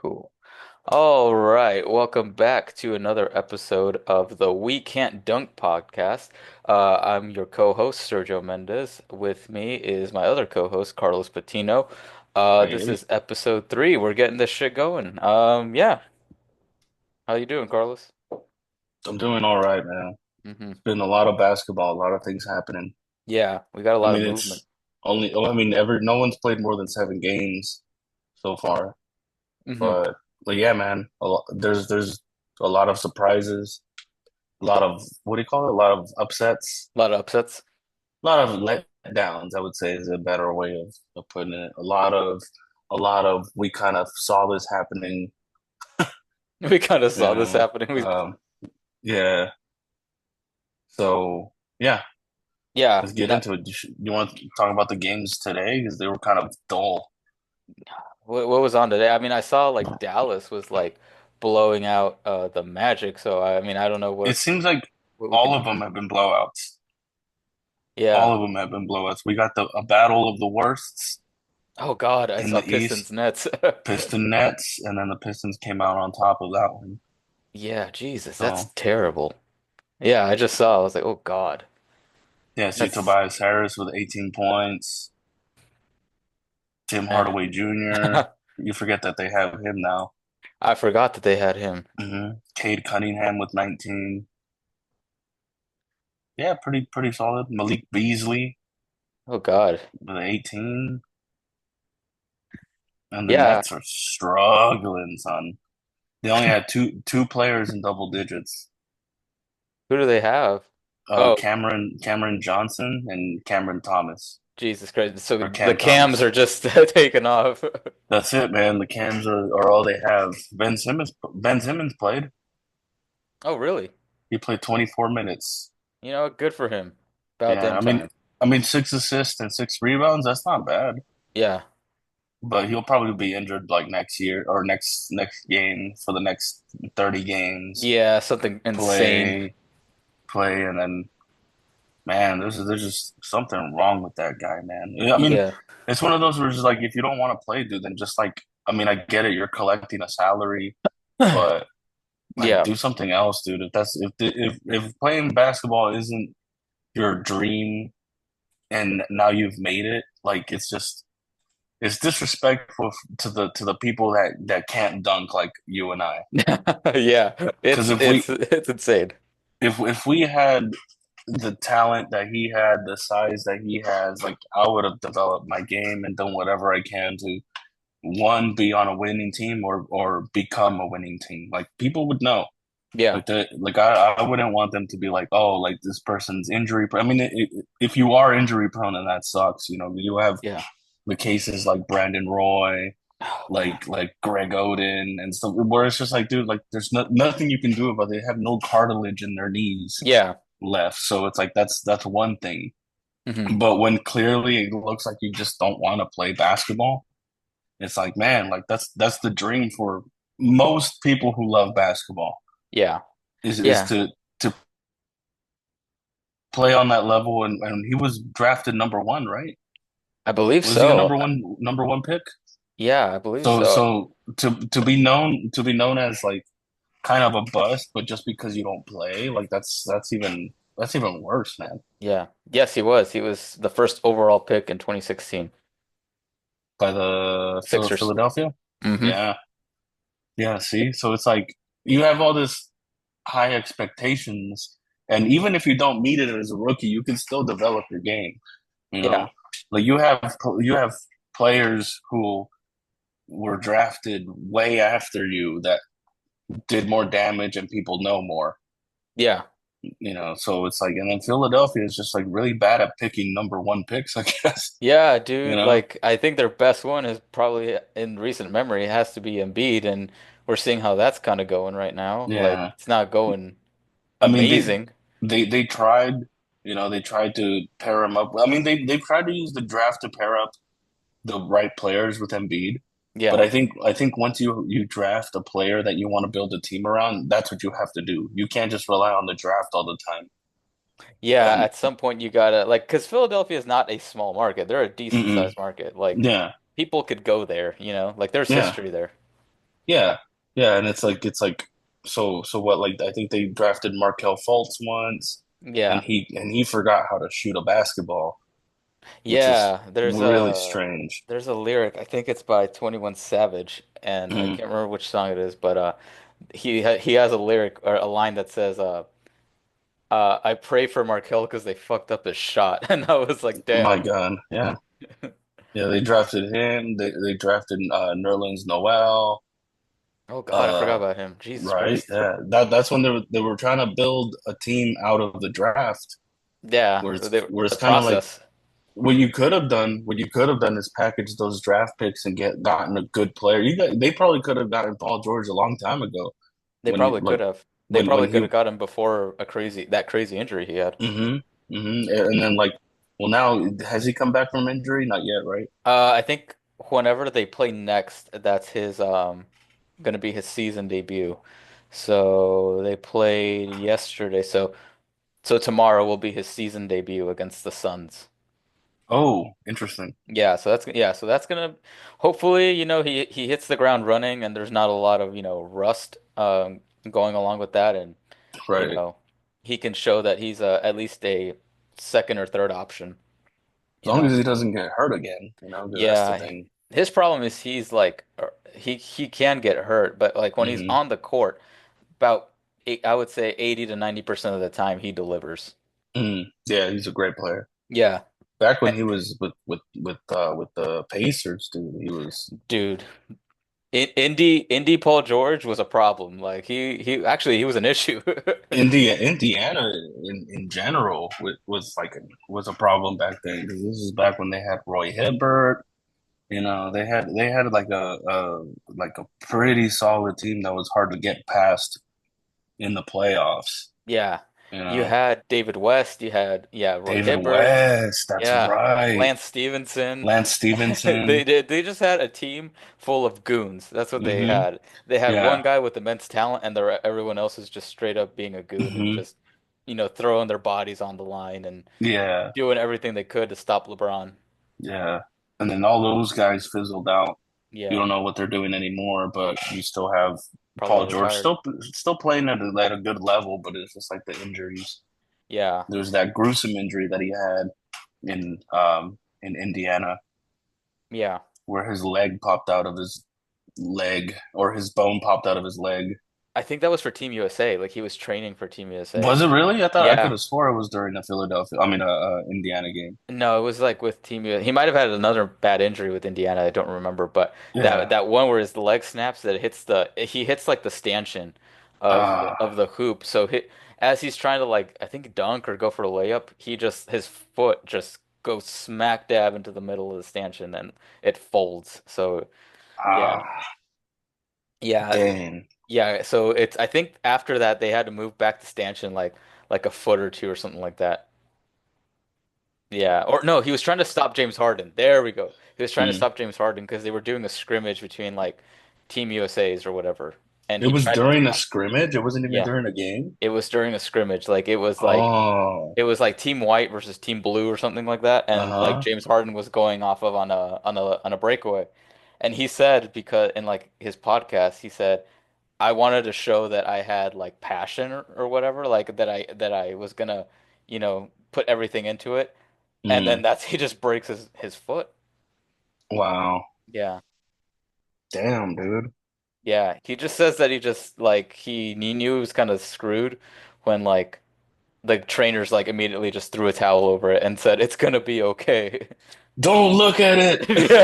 Cool. All right, welcome back to another episode of the We Can't Dunk podcast. I'm your co-host Sergio Mendez. With me is my other co-host Carlos Patino. This Hey, is episode 3. We're getting this shit going. Yeah. How you doing, Carlos? I'm doing all right, man. Hmm. It's been a lot of basketball, a lot of things happening. Yeah, we got a I lot of mean, movement. no one's played more than 7 games so far. Hmm. But yeah, man, there's a lot of surprises, a lot of what do you call it? A lot of upsets, A lot of upsets. a lot of letdowns. I would say is a better way of putting it. A lot of we kind of saw this happening, We kind of you saw this know. happening. Yeah. So yeah. Yeah, Let's get into it. You want to talk about the games today? Because they were kind of dull. what was on today? I mean, I saw like Dallas was like blowing out the Magic, so I don't know It seems like what we all can. of them have been blowouts. Yeah. All of them have been blowouts. We got a battle of the worsts Oh God, I in saw the Pistons East, Nets. Piston Nets, and then the Pistons came out on top of that one. Yeah, Jesus, that's So terrible. Yeah, I just saw. I was like, oh God, yeah, see that's Tobias Harris with 18 points, Tim man. Hardaway Jr. You forget that they have him now. I forgot that they had him. Cade Cunningham with 19. Yeah, pretty solid. Malik Beasley Oh God. with 18. And the Yeah. Nets are struggling, son. They only had two players in double digits. Who do they have? Oh, Cameron Johnson and Cameron Thomas Jesus Christ. So or the Cam cams Thomas. are just taking off. That's it, man. The Cams are all they have. Ben Simmons played. Oh, really? He played 24 minutes. You know, good for him. About Yeah, damn I mean, time. I mean, 6 assists and 6 rebounds. That's not bad. Yeah. But he'll probably be injured like next year or next game for the next 30 games. Yeah, something insane. Play, play, and then man, there's just something wrong with that guy, man. I mean, Yeah. it's one of those where it's just like if you don't want to play, dude, then just like I mean, I get it, you're collecting a salary, but like Yeah. do something else, dude. If playing basketball isn't your dream and now you've made it, like it's disrespectful to the people that can't dunk like you and I. Yeah. Because It's it's it's insane. if we had the talent that he had, the size that he has, like I would have developed my game and done whatever I can to one be on a winning team or become a winning team. Like people would know. Yeah. Like I wouldn't want them to be like, oh, like this person's injury. I mean, if you are injury prone, and that sucks. You know, you have Yeah. the cases like Brandon Roy, Oh man. like Greg Oden and stuff, where it's just like, dude, like there's nothing you can do about it. They have no cartilage in their knees Yeah. left. So it's like that's one thing. Hmm. But when clearly it looks like you just don't want to play basketball, it's like, man, like that's the dream for most people who love basketball Yeah. is Yeah. to play on that level and he was drafted number one, right? I believe Was he a so. number one pick? Yeah, I believe So so. so to be known as like kind of a bust, but just because you don't play, like that's even worse, man. Yeah. Yes, he was. He was the first overall pick in 2016. By the Sixers. Philadelphia? Hmm. Yeah. Yeah, see? So it's like you have all this high expectations, and even if you don't meet it as a rookie, you can still develop your game, you Yeah. know? Like you have players who were drafted way after you that did more damage and people know more, Yeah. so it's like and then Philadelphia is just like really bad at picking number one picks, I guess, Yeah, you dude. know? Like, I think their best one is probably in recent memory has to be Embiid, and we're seeing how that's kind of going right now. Like, Yeah. it's not going I mean, amazing. they tried, they tried to pair him up. I mean, they've tried to use the draft to pair up the right players with Embiid. But Yeah. I think once you draft a player that you want to build a team around, that's what you have to do. You can't just rely on the draft all the time. Yeah, And at some point you gotta like, because Philadelphia is not a small market. They're a decent mm-mm, sized market. Like, yeah, people could go there, you know? Like, there's yeah, history there. Yeah, yeah, and it's like so what? Like I think they drafted Markel Fultz once, and Yeah. he forgot how to shoot a basketball, which is Yeah, really strange. there's a lyric. I think it's by 21 Savage, and I Mhm. can't remember which song it is, but he has a lyric or a line that says I pray for Markel because they fucked up his shot. And I was like, My damn. God, yeah, yeah. They drafted him. They drafted Nerlens Noel. Oh God, I forgot Uh, about him. Jesus right, Christ. yeah. That's when they were trying to build a team out of the draft, Yeah, where they, it's the kind of like process. what you could have done is package those draft picks and gotten a good player. They probably could have gotten Paul George a long time ago They when you probably like could have. They when probably he could have got him before that crazy injury he had. hmm and then like well now has he come back from injury? Not yet, right? I think whenever they play next, that's his gonna be his season debut. So they played yesterday. So tomorrow will be his season debut against the Suns. Oh, interesting. So that's gonna hopefully, he hits the ground running and there's not a lot of, rust going along with that and you Right. know, he can show that he's at least a second or third option, As you long as know. he doesn't get hurt again, because that's the Yeah, thing. his problem is he's like he can get hurt, but like when he's hmm on the court, about I would say 80 to 90% of the time he delivers. Yeah, he's a great player. Yeah, Back when eh, he was with the Pacers, dude, he was dude. Indy Paul George was a problem. Like he was an issue. Indiana in general was a problem back then because this is back when they had Roy Hibbert. They had like a pretty solid team that was hard to get past in the playoffs. Yeah. You You know, had David West, you had Roy David Hibbert, West, that's yeah, right. Lance Stevenson. Lance Stevenson. They just had a team full of goons. That's what they hmm had. They had one Yeah. guy with immense talent and everyone else is just straight up being a goon and hmm just, throwing their bodies on the line and Yeah. doing everything they could to stop LeBron. Yeah. And then all those guys fizzled out. You Yeah, don't know what they're doing anymore, but you still have probably Paul George retired. still playing at a good level, but it's just like the injuries. Yeah. There's that gruesome injury that he had in Indiana Yeah. where his leg popped out of his leg or his bone popped out of his leg. I think that was for Team USA. Like he was training for Team USA. Was it really? I thought I could Yeah. have swore it was during the Indiana game. No, it was like with Team USA. He might have had another bad injury with Indiana. I don't remember, but that Yeah. that one where his leg snaps that he hits like the stanchion of Ah, the hoop. So as he's trying to like I think dunk or go for a layup, his foot just goes smack dab into the middle of the stanchion and it folds. So yeah, ah, yeah, dang. yeah. So it's I think after that they had to move back the stanchion like a foot or two or something like that. Yeah, or no, he was trying to stop James Harden. There we go. He was trying to Hmm. stop James Harden because they were doing a scrimmage between like Team USA's or whatever, and It he was tried to during a stop. scrimmage. It wasn't even Yeah, during a game. it was during a scrimmage. Like Oh, it was like Team White versus Team Blue or something like that, and like uh-huh. James Harden was going off of on a breakaway, and he said because in like his podcast he said I wanted to show that I had like passion or whatever, like that I was gonna put everything into it. And then Mm, he just breaks his foot. wow. Yeah. Damn, dude. Yeah. He just says that he just like he knew he was kind of screwed when like the trainers like immediately just threw a towel over it and said it's gonna be okay. Don't look at Yeah.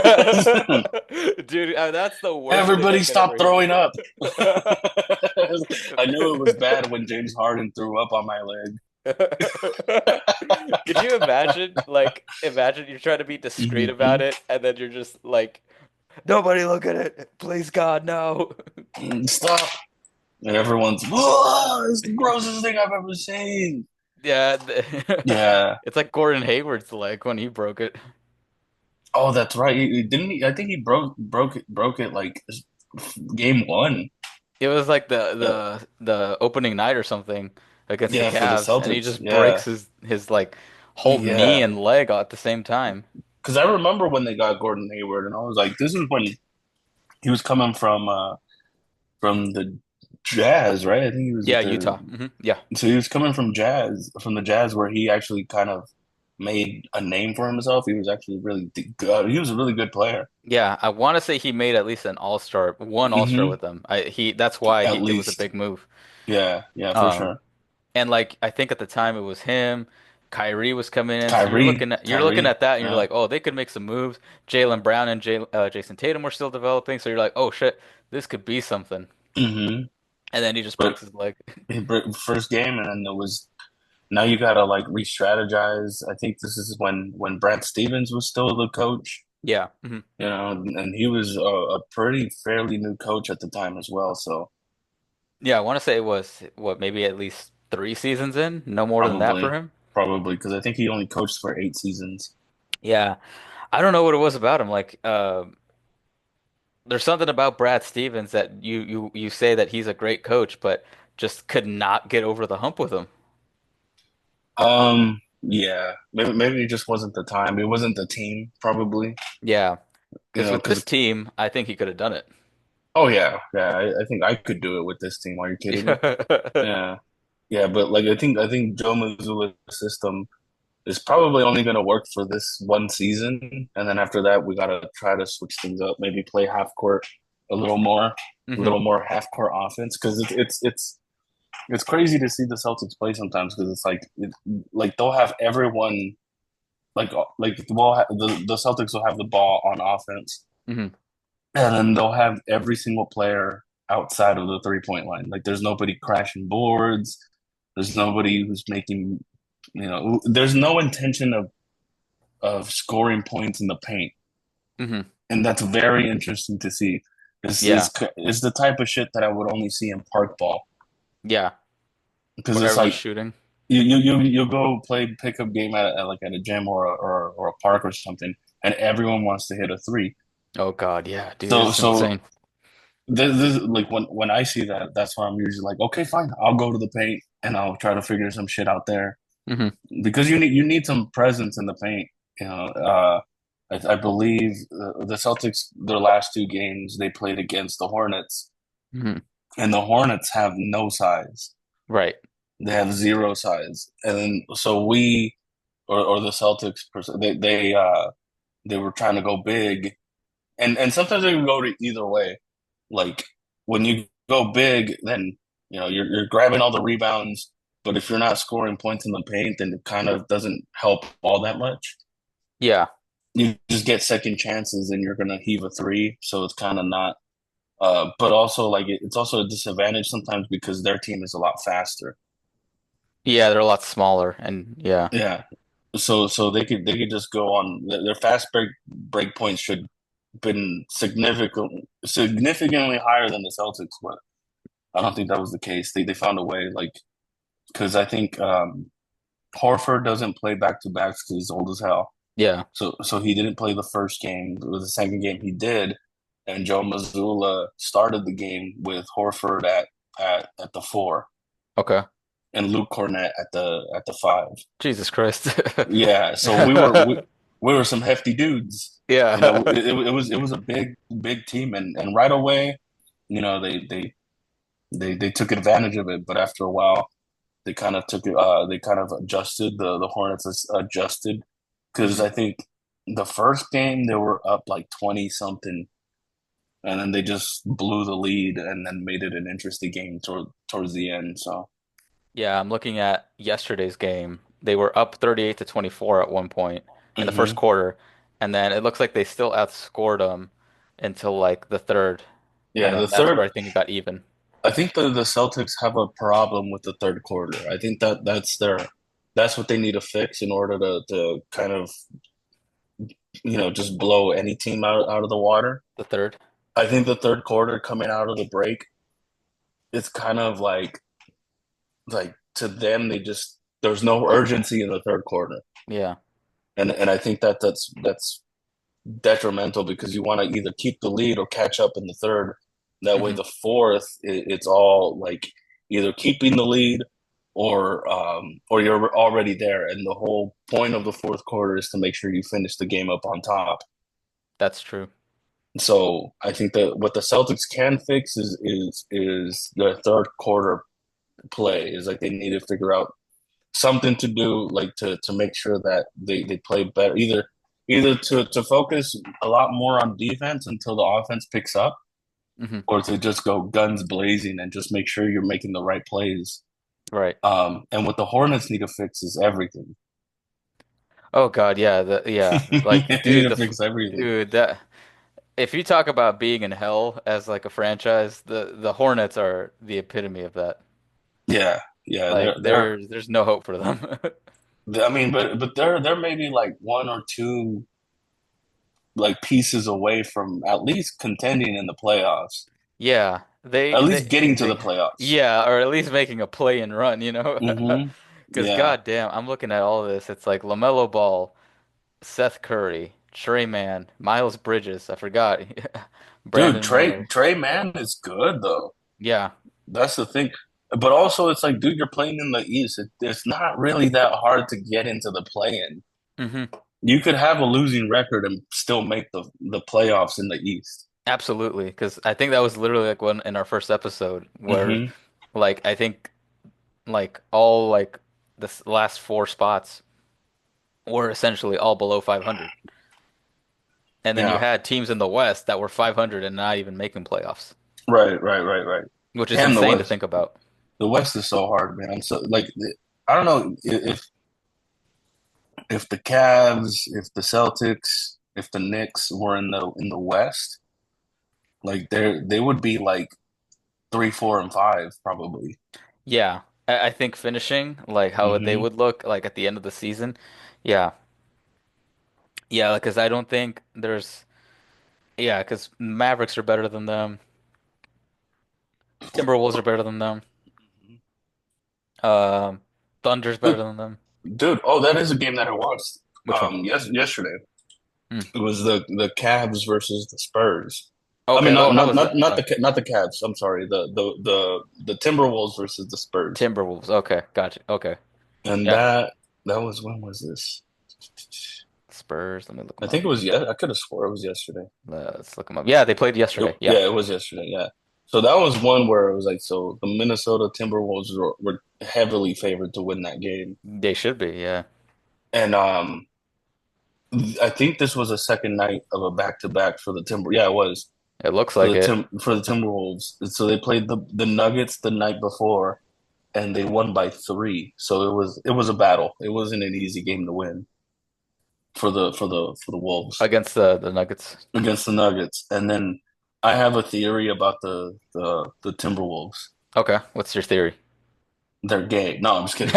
it. Dude, that's the worst thing I Everybody could ever stop hear. throwing up. I knew it was bad when James Harden threw up on my leg. Could you imagine you're trying to be discreet about hmm it and then you're just like nobody look at it. Please God, no. Stop. And everyone's, whoa, it's the grossest thing I've ever seen. Yeah, Yeah. it's like Gordon Hayward's leg when he broke it. Oh, that's right. Didn't he? I think he broke it like game one. It was like Uh, the opening night or something against the yeah, for the Cavs, and he Celtics. just breaks Yeah. his like whole knee Yeah. and leg at the same time. Because I remember when they got Gordon Hayward, and I was like, this is when he was coming from. from the Jazz, right? I think he was Yeah, with the. Utah. Yeah. So he was coming from from the Jazz, where he actually kind of made a name for himself. He was actually really good. He was a really good player. Yeah, I want to say he made at least an all-star, one all-star Hmm. with them. That's why At it was a least, big move. yeah, yeah, for Um, sure. and like I think at the time it was him, Kyrie was coming in, so you're looking Kyrie, at that and you're yeah. like, oh, they could make some moves. Jaylen Brown and Jason Tatum were still developing, so you're like, oh shit, this could be something. Hmm. And then he just But breaks his leg. first game, and then there was now you gotta like re-strategize. I think this is when Brad Stevens was still the coach, Yeah. and he was a pretty fairly new coach at the time as well. So Yeah, I want to say it was what maybe at least 3 seasons in, no more than that for probably, him. probably because I think he only coached for 8 seasons. Yeah, I don't know what it was about him. Like, there's something about Brad Stevens that you say that he's a great coach, but just could not get over the hump with him. Yeah, maybe it just wasn't the time. It wasn't the team, probably. Yeah, because with Because this team, I think he could have done it. oh yeah, yeah, I think I could do it with this team. Are you kidding me? Yeah. Yeah, yeah, but like I think Joe Mazzulla's system is probably only going to work for this one season, and then after that, we got to try to switch things up. Maybe play half court a hmm little more half court offense because it's crazy to see the Celtics play sometimes because it's like they'll have everyone the Celtics will have the ball on offense, hmm and then they'll have every single player outside of the 3 point line. Like there's nobody crashing boards. There's nobody who's making, there's no intention of scoring points in the paint, hmm and that's very interesting to see. This Yeah. is the type of shit that I would only see in park ball Yeah. because Where it's everyone's like shooting. you go play pickup game at a gym or a park or something, and everyone wants to hit a three. Oh God, yeah, dude, So it's so insane. this like when I see that, that's why I'm usually like, okay, fine, I'll go to the paint and I'll try to figure some shit out there hmm because you need some presence in the paint. You know, I believe the Celtics their last 2 games they played against the Hornets, hmm and the Hornets have no size. Right. They have zero size, and then so we or the Celtics they were trying to go big, and sometimes they can go to either way. Like when you go big, then you're grabbing all the rebounds, but if you're not scoring points in the paint, then it kind of doesn't help all that much. Yeah. You just get second chances, and you're gonna heave a three, so it's kind of not. But also like it's also a disadvantage sometimes because their team is a lot faster. Yeah, they're a lot smaller and yeah. Yeah, so they could just go on their fast break points should been significantly higher than the Celtics, but I don't think that was the case. They found a way, like because I think Horford doesn't play back to backs because he's old as hell. Yeah. So he didn't play the first game. It was the second game he did, and Joe Mazzulla started the game with Horford at the four Okay. and Luke Cornett at the five. Jesus Christ. Yeah, so we were some hefty dudes. Yeah. It was a big team, and right away, they took advantage of it. But after a while, they kind of took it. They kind of adjusted. The Hornets adjusted because hmm I think the first game they were up like 20 something, and then they just blew the lead and then made it an interesting game towards the end. So, Yeah, I'm looking at yesterday's game. They were up 38 to 24 at one point in the first hmm quarter, and then it looks like they still outscored them until like the third, and yeah, then the that's third. where I think it got even. I think the Celtics have a problem with the third quarter. I think that's what they need to fix in order to kind of just blow any team out of the water. The third. I think the third quarter coming out of the break, it's kind of like to them they just there's no urgency in the third quarter, Yeah. and I think that's detrimental because you want to either keep the lead or catch up in the third. That way, hmm the fourth, it's all like either keeping the lead or you're already there. And the whole point of the fourth quarter is to make sure you finish the game up on top. That's true. So I think that what the Celtics can fix is their third quarter play. Is like they need to figure out something to do, like to make sure that they play better. Either to focus a lot more on defense until the offense picks up, Hmm. or to just go guns blazing and just make sure you're making the right plays. Right. And what the Hornets need to fix is everything. Oh God, yeah, yeah. Like, They need dude, to fix everything. that if you talk about being in hell as like a franchise, the Hornets are the epitome of that. Yeah, yeah. Like, They're there's no hope for them. I mean, but they're maybe like one or two like pieces away from at least contending in the playoffs, Yeah, at least getting to the playoffs. yeah, or at least making a play and run, you know? Hmm. Because Yeah, goddamn, I'm looking at all this. It's like LaMelo Ball, Seth Curry, Trey Mann, Miles Bridges. I forgot. dude, Brandon Miller. Trey Man is good though. Yeah. That's the thing. But also, it's like, dude, you're playing in the East. It's not really that hard to get into the play-in. Hmm. You could have a losing record and still make the playoffs in the East. Absolutely. Because I think that was literally like one in our first episode where, Hmm. like, I think like all like last four spots were essentially all below 500. And then you Yeah. had teams in the West that were 500 and not even making playoffs, Right. which is Damn, insane to think about. The West is so hard, man. I'm so like, I don't know if the Cavs, if the Celtics, if the Knicks were in the West, like they would be like 3, 4, and 5 probably. Yeah, I think finishing like how they Hmm. would look like at the end of the season. Yeah, yeah, because I don't think there's yeah, because Mavericks are better than them, Timberwolves are better than them, um, Thunder's better Dude, than them. oh, that is a game that I watched. Which one? Yesterday Hmm. it was the Cavs versus the Spurs. I Okay. mean, Oh, how was that? not the Cavs. I'm sorry, the Timberwolves versus the Spurs. Timberwolves. Okay, gotcha. Okay, And yeah. that was when was this? Spurs. Let me look I them up. think it was I could have swore it was yesterday. Let's look them up. Yeah, they played yesterday. Yeah, Yeah, it was yesterday. Yeah. So that was one where it was like, so the Minnesota Timberwolves were heavily favored to win that game. they should be. Yeah, And I think this was a second night of a back to back for the Timber. Yeah, it was it looks like it. For the Timberwolves. So they played the Nuggets the night before and they won by 3. So it was a battle. It wasn't an easy game to win for the Wolves Against the Nuggets. against the Nuggets. And then I have a theory about the Timberwolves. Okay, what's your theory? They're gay. No, I'm just kidding.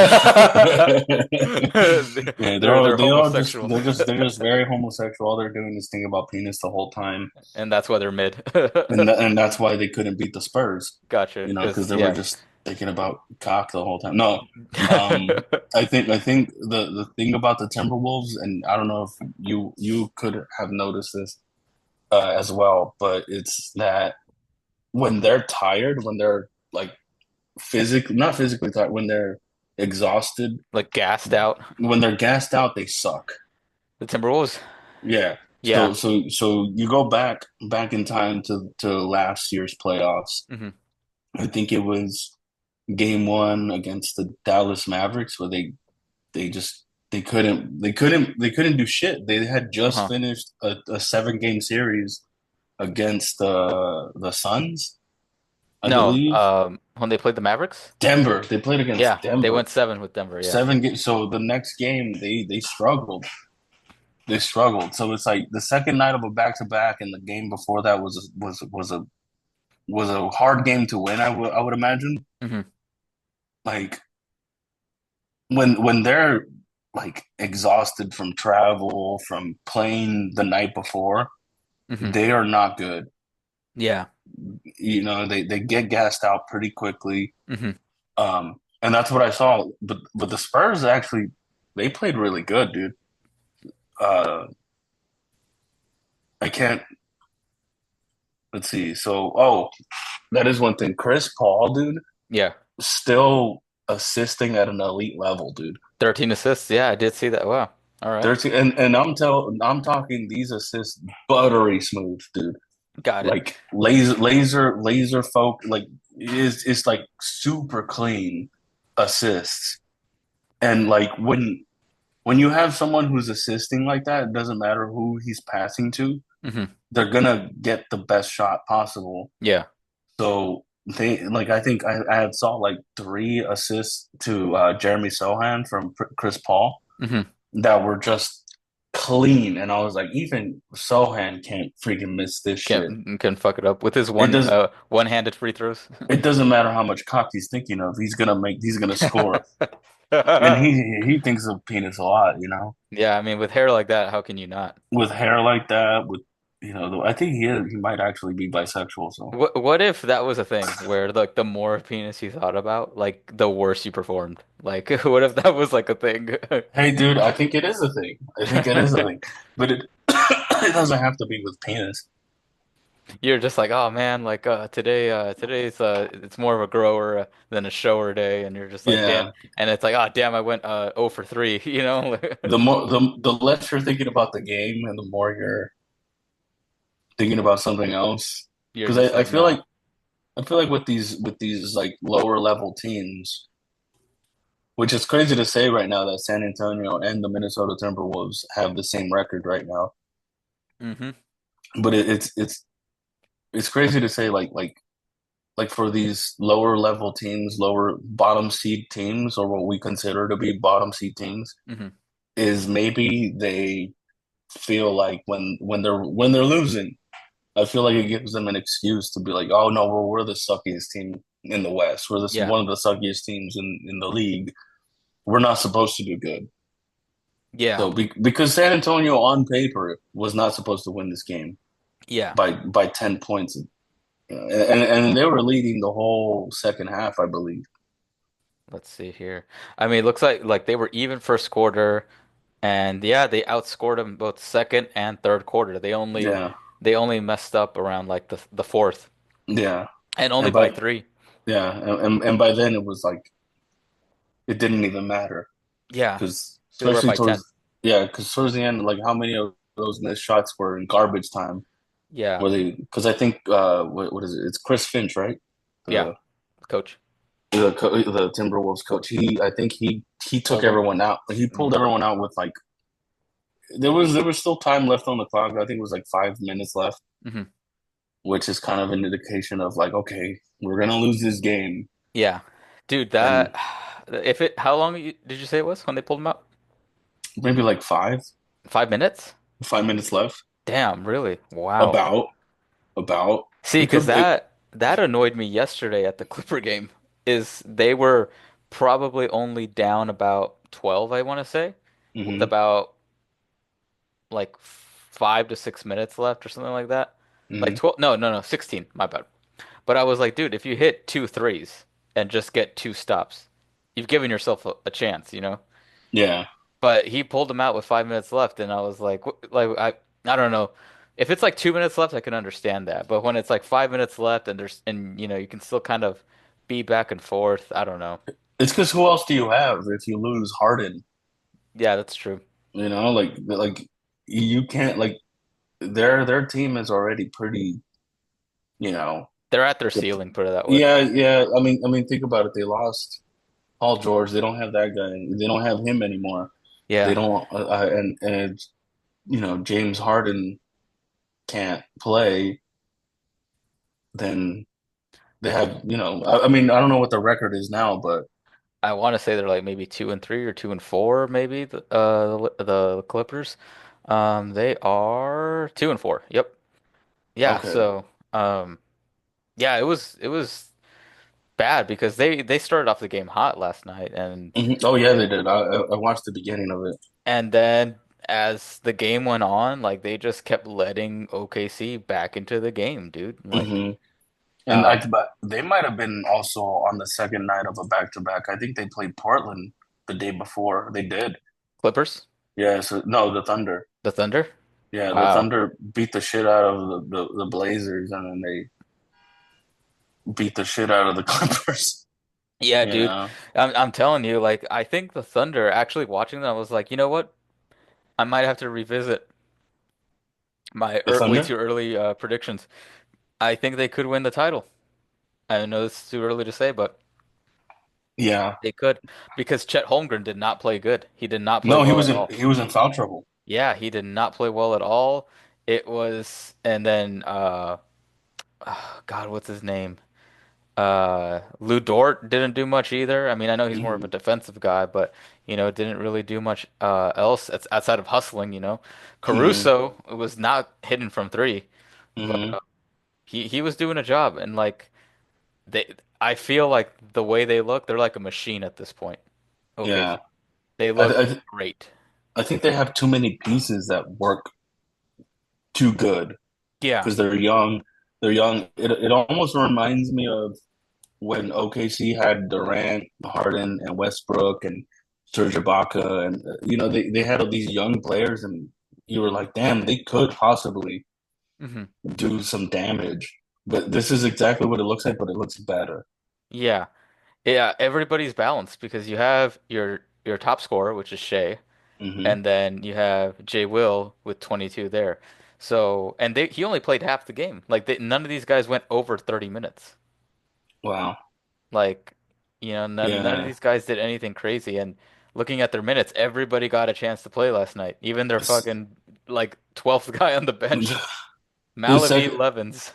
Yeah, They're they're homosexual, just they're just very homosexual. All they're doing is thinking about penis the whole time, and that's why they're mid. and that's why they couldn't beat the Spurs. Gotcha. You know, because Because they were yeah. just thinking about cock the whole time. No, um, I think the thing about the Timberwolves, and I don't know if you could have noticed this as well, but it's that when they're tired, when they're like physically not physically tired, when they're exhausted, Like gassed out. when they're gassed out, they suck. The Timberwolves. Yeah. Yeah. So you go back in time to last year's playoffs. Hmm. I think it was game 1 against the Dallas Mavericks where they just they couldn't do shit. They had just Uh-huh. finished a 7 game series against the Suns, I No. believe. When they played the Mavericks. Denver. They played against Yeah, they Denver. went seven with Denver. Yeah. 7 games. So the next game they struggled. They struggled. So it's like the second night of a back to back, and the game before that was a hard game to win. I would imagine. Hmm. Like when they're like exhausted from travel, from playing the night before, Hmm. they are not good. Yeah. You know, they get gassed out pretty quickly. Hmm. And that's what I saw. But the Spurs actually they played really good, dude. Uh, I can't. Let's see. So, that is one thing. Chris Paul, dude, Yeah. still assisting at an elite level, dude. 13 assists. Yeah, I did see that. Wow. All right. 13, and I'm talking these assists buttery smooth, dude. Got it. Like laser folk, like it's like super clean assists. And like when you have someone who's assisting like that, it doesn't matter who he's passing to, Hmm. they're gonna get the best shot possible. Yeah. So they like I think I had saw like three assists to Jeremy Sohan from Chris Paul Hmm. that were just clean, and I was like, even Sohan can't freaking miss this shit. Can fuck it up with his It does. one-handed free throws. It doesn't matter how much cock he's thinking of. He's gonna score, and he thinks of penis a lot. You know, Yeah, I mean, with hair like that, how can you not? with hair like that, with I think he might actually be bisexual. So What if that was a thing where like the more penis you thought about, like the worse you performed? Like, what if that was like a thing? hey, dude, I think it is a thing. I think it is a thing, but it it doesn't have to be with penis. You're just like, oh man, like today's it's more of a grower than a shower day, and you're just like, damn, Yeah, and it's like, oh damn, I went 0 for 3, you know? the less you're thinking about the game, and the more you're thinking about something else. You're Because just like, nah. I feel like with these like lower level teams, which is crazy to say right now that San Antonio and the Minnesota Timberwolves have the same record right now. Hmm. But it's crazy to say like for these lower level teams, lower bottom seed teams, or what we consider to be bottom seed teams, Hmm. is maybe they feel like when they're losing, I feel like it gives them an excuse to be like, oh no, we're the suckiest team in the West. We're this Yeah. one of the suckiest teams in the league. We're not supposed to do good. Yeah. So because San Antonio on paper was not supposed to win this game Yeah. by 10 points. And they were leading the whole second half, I believe. Let's see here. I mean, it looks like they were even first quarter, and yeah, they outscored them both second and third quarter. Yeah, They only messed up around like the fourth, yeah. and only And by by 3. yeah, and by then it was like it didn't even matter Yeah, because they were up especially by 10. towards the end, like how many of those missed shots were in garbage time? Yeah. Were they? Because I think what is it? It's Chris Finch, right? Yeah, The coach. the Timberwolves coach. I think he took Pulled them. everyone out. He Hmm. pulled everyone out with like there was still time left on the clock. I think it was like 5 minutes left, Hmm. which is kind of an indication of like, okay, we're gonna lose this game, Yeah. Dude, and that if it how long did you say it was when they pulled them out? maybe like 5 minutes? 5 minutes left. Damn, really? Wow. About about See, because because it. that annoyed me yesterday at the Clipper game, is they were probably only down about 12, I want to say, with Hmm. about like 5 to 6 minutes left or something like that. Like Hmm. 12, no, 16, my bad. But I was like, dude, if you hit two threes and just get two stops, you've given yourself a chance, you know? Yeah, But he pulled them out with 5 minutes left, and I was like, I don't know. If it's like 2 minutes left, I can understand that. But when it's like 5 minutes left and you can still kind of be back and forth. I don't know. it's because who else do you have if you lose Harden? Yeah, that's true. Like you can't like their team is already pretty, you know. They're at their ceiling, put it that way. Yeah, yeah. I mean, think about it. They lost Paul George. They don't have that guy. They don't have him anymore. They Yeah, don't, and James Harden can't play. Then they have, I mean, I don't know what the record is now, but I want to say they're like maybe 2-3 or 2-4, maybe the Clippers. They are 2-4. Yep. Yeah. okay. So, yeah, it was bad because they started off the game hot last night, Oh yeah, they did. I watched the beginning of it. and then as the game went on, like they just kept letting OKC back into the game, dude. Like Hmm. And uh but they might have been also on the second night of a back-to-back. I think they played Portland the day before. They did. Clippers, Yeah. So no, the Thunder. the Thunder. Yeah, the Wow. Thunder beat the shit out of the Blazers, and then they beat the shit out of the Clippers. Yeah, You dude. know? I'm telling you, like I think the Thunder actually watching them, I was like, you know what? I might have to revisit my The way Thunder? too early predictions. I think they could win the title. I know it's too early to say, but Yeah. they could because Chet Holmgren did not play good. He did not play No, well at all. he was in foul trouble. Yeah, he did not play well at all. It was, and then God, what's his name? Lou Dort didn't do much either. I mean, I know he's more of a Hmm. defensive guy, but didn't really do much else outside of hustling. Hmm. Caruso was not hitting from three, but Hmm. he was doing a job, and like they, I feel like the way they look, they're like a machine at this point. Okay, Yeah. they I, look I great. I think they have too many pieces that work too good Yeah. because they're young. They're young. It almost reminds me of when OKC had Durant, Harden, and Westbrook and Serge Ibaka, and they had all these young players, and you were like, damn, they could possibly hmm do some damage. But this is exactly what it looks like, but it looks better. Yeah. Yeah, everybody's balanced because you have your top scorer, which is Shea, Hmm. and then you have Jay Will with 22 there. So, and he only played half the game. Like none of these guys went over 30 minutes. Wow. Like, none of Yeah. these guys did anything crazy. And looking at their minutes, everybody got a chance to play last night. Even their It's- fucking like 12th guy on the bench, the Malavi Levens.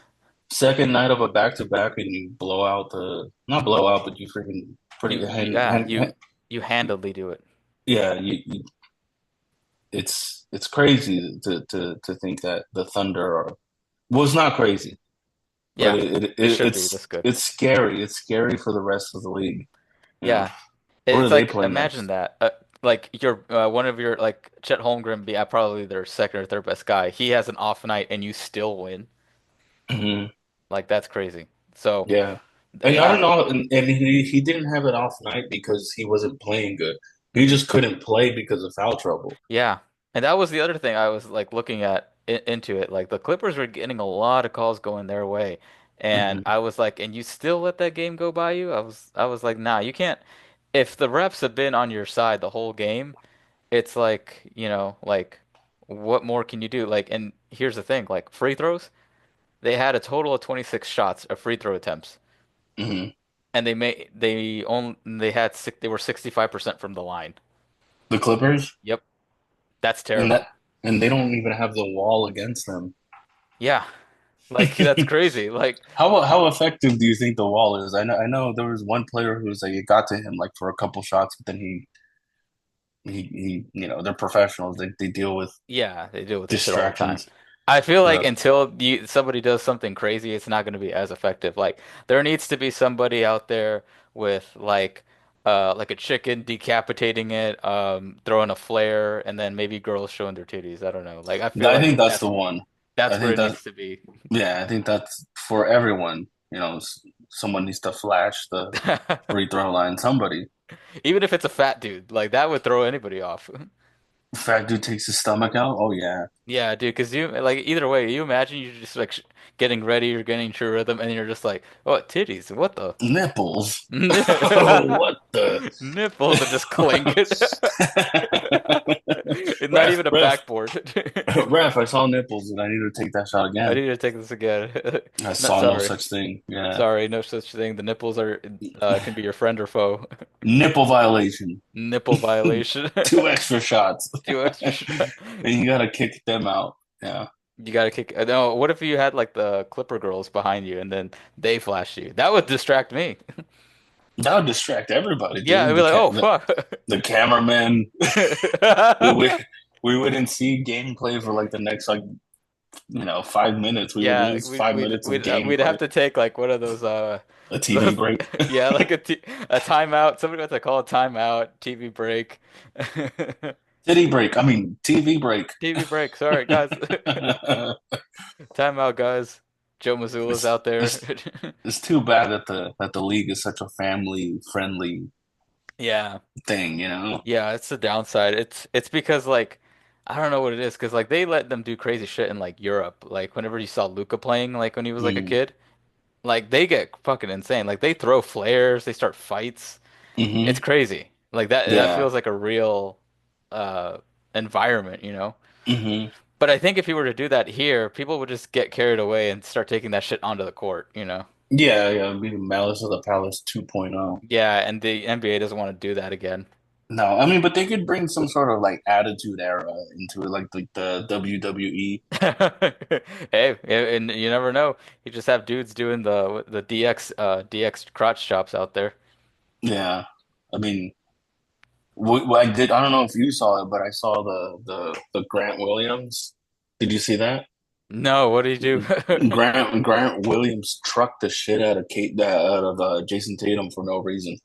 second night of a back to back, and you blow out the not blow out, but you freaking pretty Yeah, you handily do it. yeah, it's crazy to think that the Thunder are well, it's not crazy, but Yeah, it should be this good. it's scary. It's scary for the rest of the league. Yeah. Who do It's they like play imagine next? that. Like your one of your like Chet Holmgren be probably their second or third best guy. He has an off night and you still win. Hmm. Like that's crazy. So Yeah, and I yeah, don't know, and he didn't have an off night because he wasn't playing good. He just couldn't play because of foul trouble. yeah. And that was the other thing I was like looking at into it. Like the Clippers were getting a lot of calls going their way, and Hmm. I was like, and you still let that game go by you? I was like, nah, you can't. If the refs have been on your side the whole game, it's like, like what more can you do? Like, and here's the thing, like free throws. They had a total of 26 shots of free throw attempts, Hmm. and they had they were 65% from the line. The Clippers, Yep, that's and terrible. they don't even have the wall against them. Yeah, like that's crazy. Like, How effective do you think the wall is? I know there was one player who was like it got to him like for a couple shots, but then he they're professionals. They deal with yeah, they deal with this shit all the time. distractions. I feel like But until somebody does something crazy, it's not going to be as effective. Like there needs to be somebody out there with like a chicken decapitating it, throwing a flare, and then maybe girls showing their titties. I don't know. Like I feel I like think that's the one. I that's where think it that needs to be. yeah, I think that's for everyone. Someone needs to flash the free throw line. Somebody. Even if it's a fat dude, like that would throw anybody off. Fat dude takes his stomach out. Oh yeah, Yeah, dude, because you like either way, you imagine you're just like getting ready, you're getting into rhythm, and you're just like, oh, titties, what the? nipples. Oh, what the Nipples and just clink it. It's not ref, even a ref, backboard. ref? I saw nipples and I need to take that shot I again. need to take this again. I Not saw no sorry. such thing. Yeah, Sorry, no such thing. The nipples are can be your friend or foe. nipple violation. Nipple violation. Two extra shots, Two extra shot. and you gotta kick them out. Yeah, You gotta kick. No, what if you had like the Clipper girls behind you and then they flash you? That would distract me. that would distract everybody, Yeah, I'd dude. be like, oh fuck. The cameraman. We would we wouldn't see gameplay for like the next 5 minutes. We would Yeah, lose 5 minutes of we'd have gameplay. to take like one of those A TV those break. yeah, like a timeout. Somebody has to call a timeout, TV break. City break. I mean, TV break. TV break. Sorry, guys. Timeout, guys. Joe Mazzulla's it's, out there. it's it's too bad that the league is such a family friendly Yeah. thing. Yeah, it's the downside. It's because like I don't know what it is because like they let them do crazy shit in like Europe. Like whenever you saw Luca playing like when he was like a Mm. kid, like they get fucking insane. Like they throw flares, they start fights. It's Hmm. crazy. Like that Yeah. feels like a real uh environment, you know? Hmm. But I think if you were to do that here, people would just get carried away and start taking that shit onto the court, you know? Yeah, yeah, it'd be Malice of the Palace 2.0. Yeah, and the NBA doesn't want to do that again. No, I mean, but they could bring some sort of like attitude era into it, like the WWE. Hey, and you never know. You just have dudes doing the DX crotch chops out there. Yeah, I mean, I did. I don't know if you saw it, but I saw the Grant Williams. Did you see that? No, what do you do? Grant Williams trucked the shit out of Jason Tatum for no reason.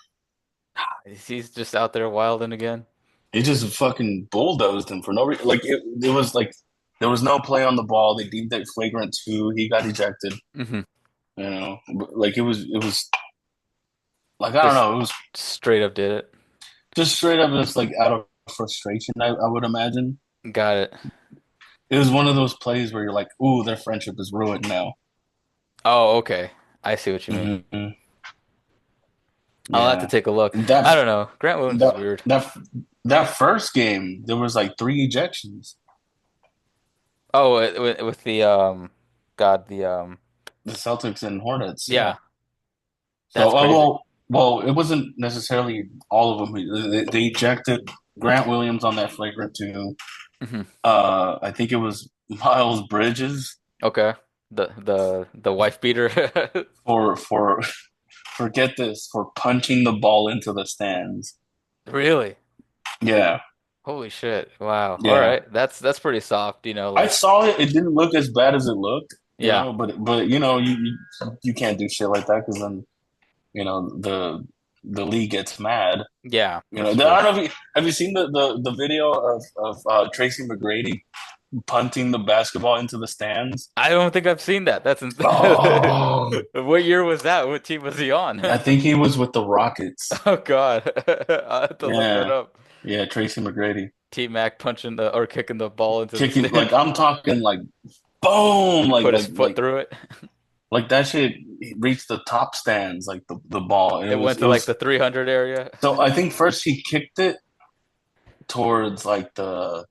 He's just out there wilding again. He just fucking bulldozed him for no reason. Like it was like there was no play on the ball. They deemed it flagrant two. He got ejected. Hmm. You know, like it was like I don't Just know. It was straight up did it. just straight up just like out of frustration. I would imagine Got it. it was one of those plays where you're like, "Ooh, their friendship is ruined now." Oh, okay. I see what you mean. Hmm. I'll have to Yeah, take a look. I that don't know. Grant Williams is that weird. that that first game there was like three ejections. Oh, with the God, The Celtics and Hornets. Yeah. yeah, So, that's crazy. it wasn't necessarily all of them. They ejected Grant Williams on that flagrant two. Hmm. I think it was Miles Bridges Okay. The wife beater. for forget this for punching the ball into the stands. Really? Yeah, Holy shit. Wow. All yeah. right. That's pretty soft, you know, I like saw it. It didn't look as bad as it looked, yeah. but you can't do shit like that because then the league gets mad. Yeah, that's I true. don't know if have you seen the video of Tracy McGrady punting the basketball into the stands? I don't think I've seen that. That's Oh, what year was that? What team was he on? I think he was with the Rockets. Oh God. I have to look that Yeah, up. yeah, Tracy McGrady T-Mac punching the or kicking the ball into the kicking stand. like I'm talking like boom, Put his foot through it. like that shit reached the top stands, like the ball. And It went it to like was the 300 area. so I think first he kicked it towards like the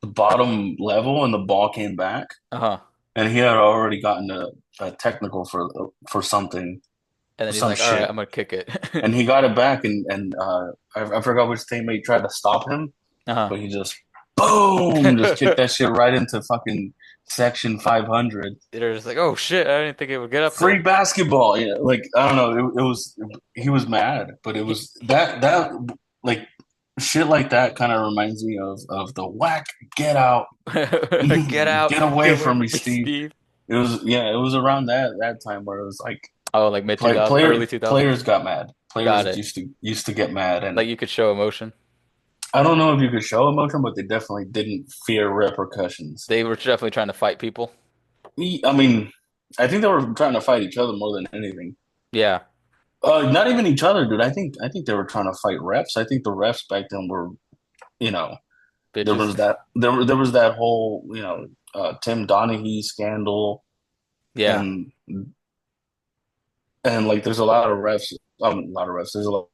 bottom level, and the ball came back, Uh-huh. and he had already gotten a technical for something And for then he's some like, "All right, shit. I'm gonna kick it." And he got it back, and I forgot which teammate tried to stop him, Uh-huh. but he just boom, just kicked that shit right into fucking section 500. They're just like, "Oh shit, I didn't think it would get up Free there." basketball. Yeah, like I don't know, it was he was mad, but it He, was that like shit like that kind of reminds me of the whack get out, get out, get get away away from me, from me, Steve. Steve. It was around that time where it was like Oh, like mid 2000, early 2000s. players got mad. Got Players it. used to get mad, and Like you could show emotion. I don't know if you could show emotion, but they definitely didn't fear repercussions. They were definitely trying to fight people. I mean, I think they were trying to fight each other more than anything. Yeah, Not even each other, dude. I think they were trying to fight refs. I think the refs back then were, you know, bitches. there was that whole Tim Donaghy scandal, Yeah, and like there's a lot of refs. A lot of refs. There's a lot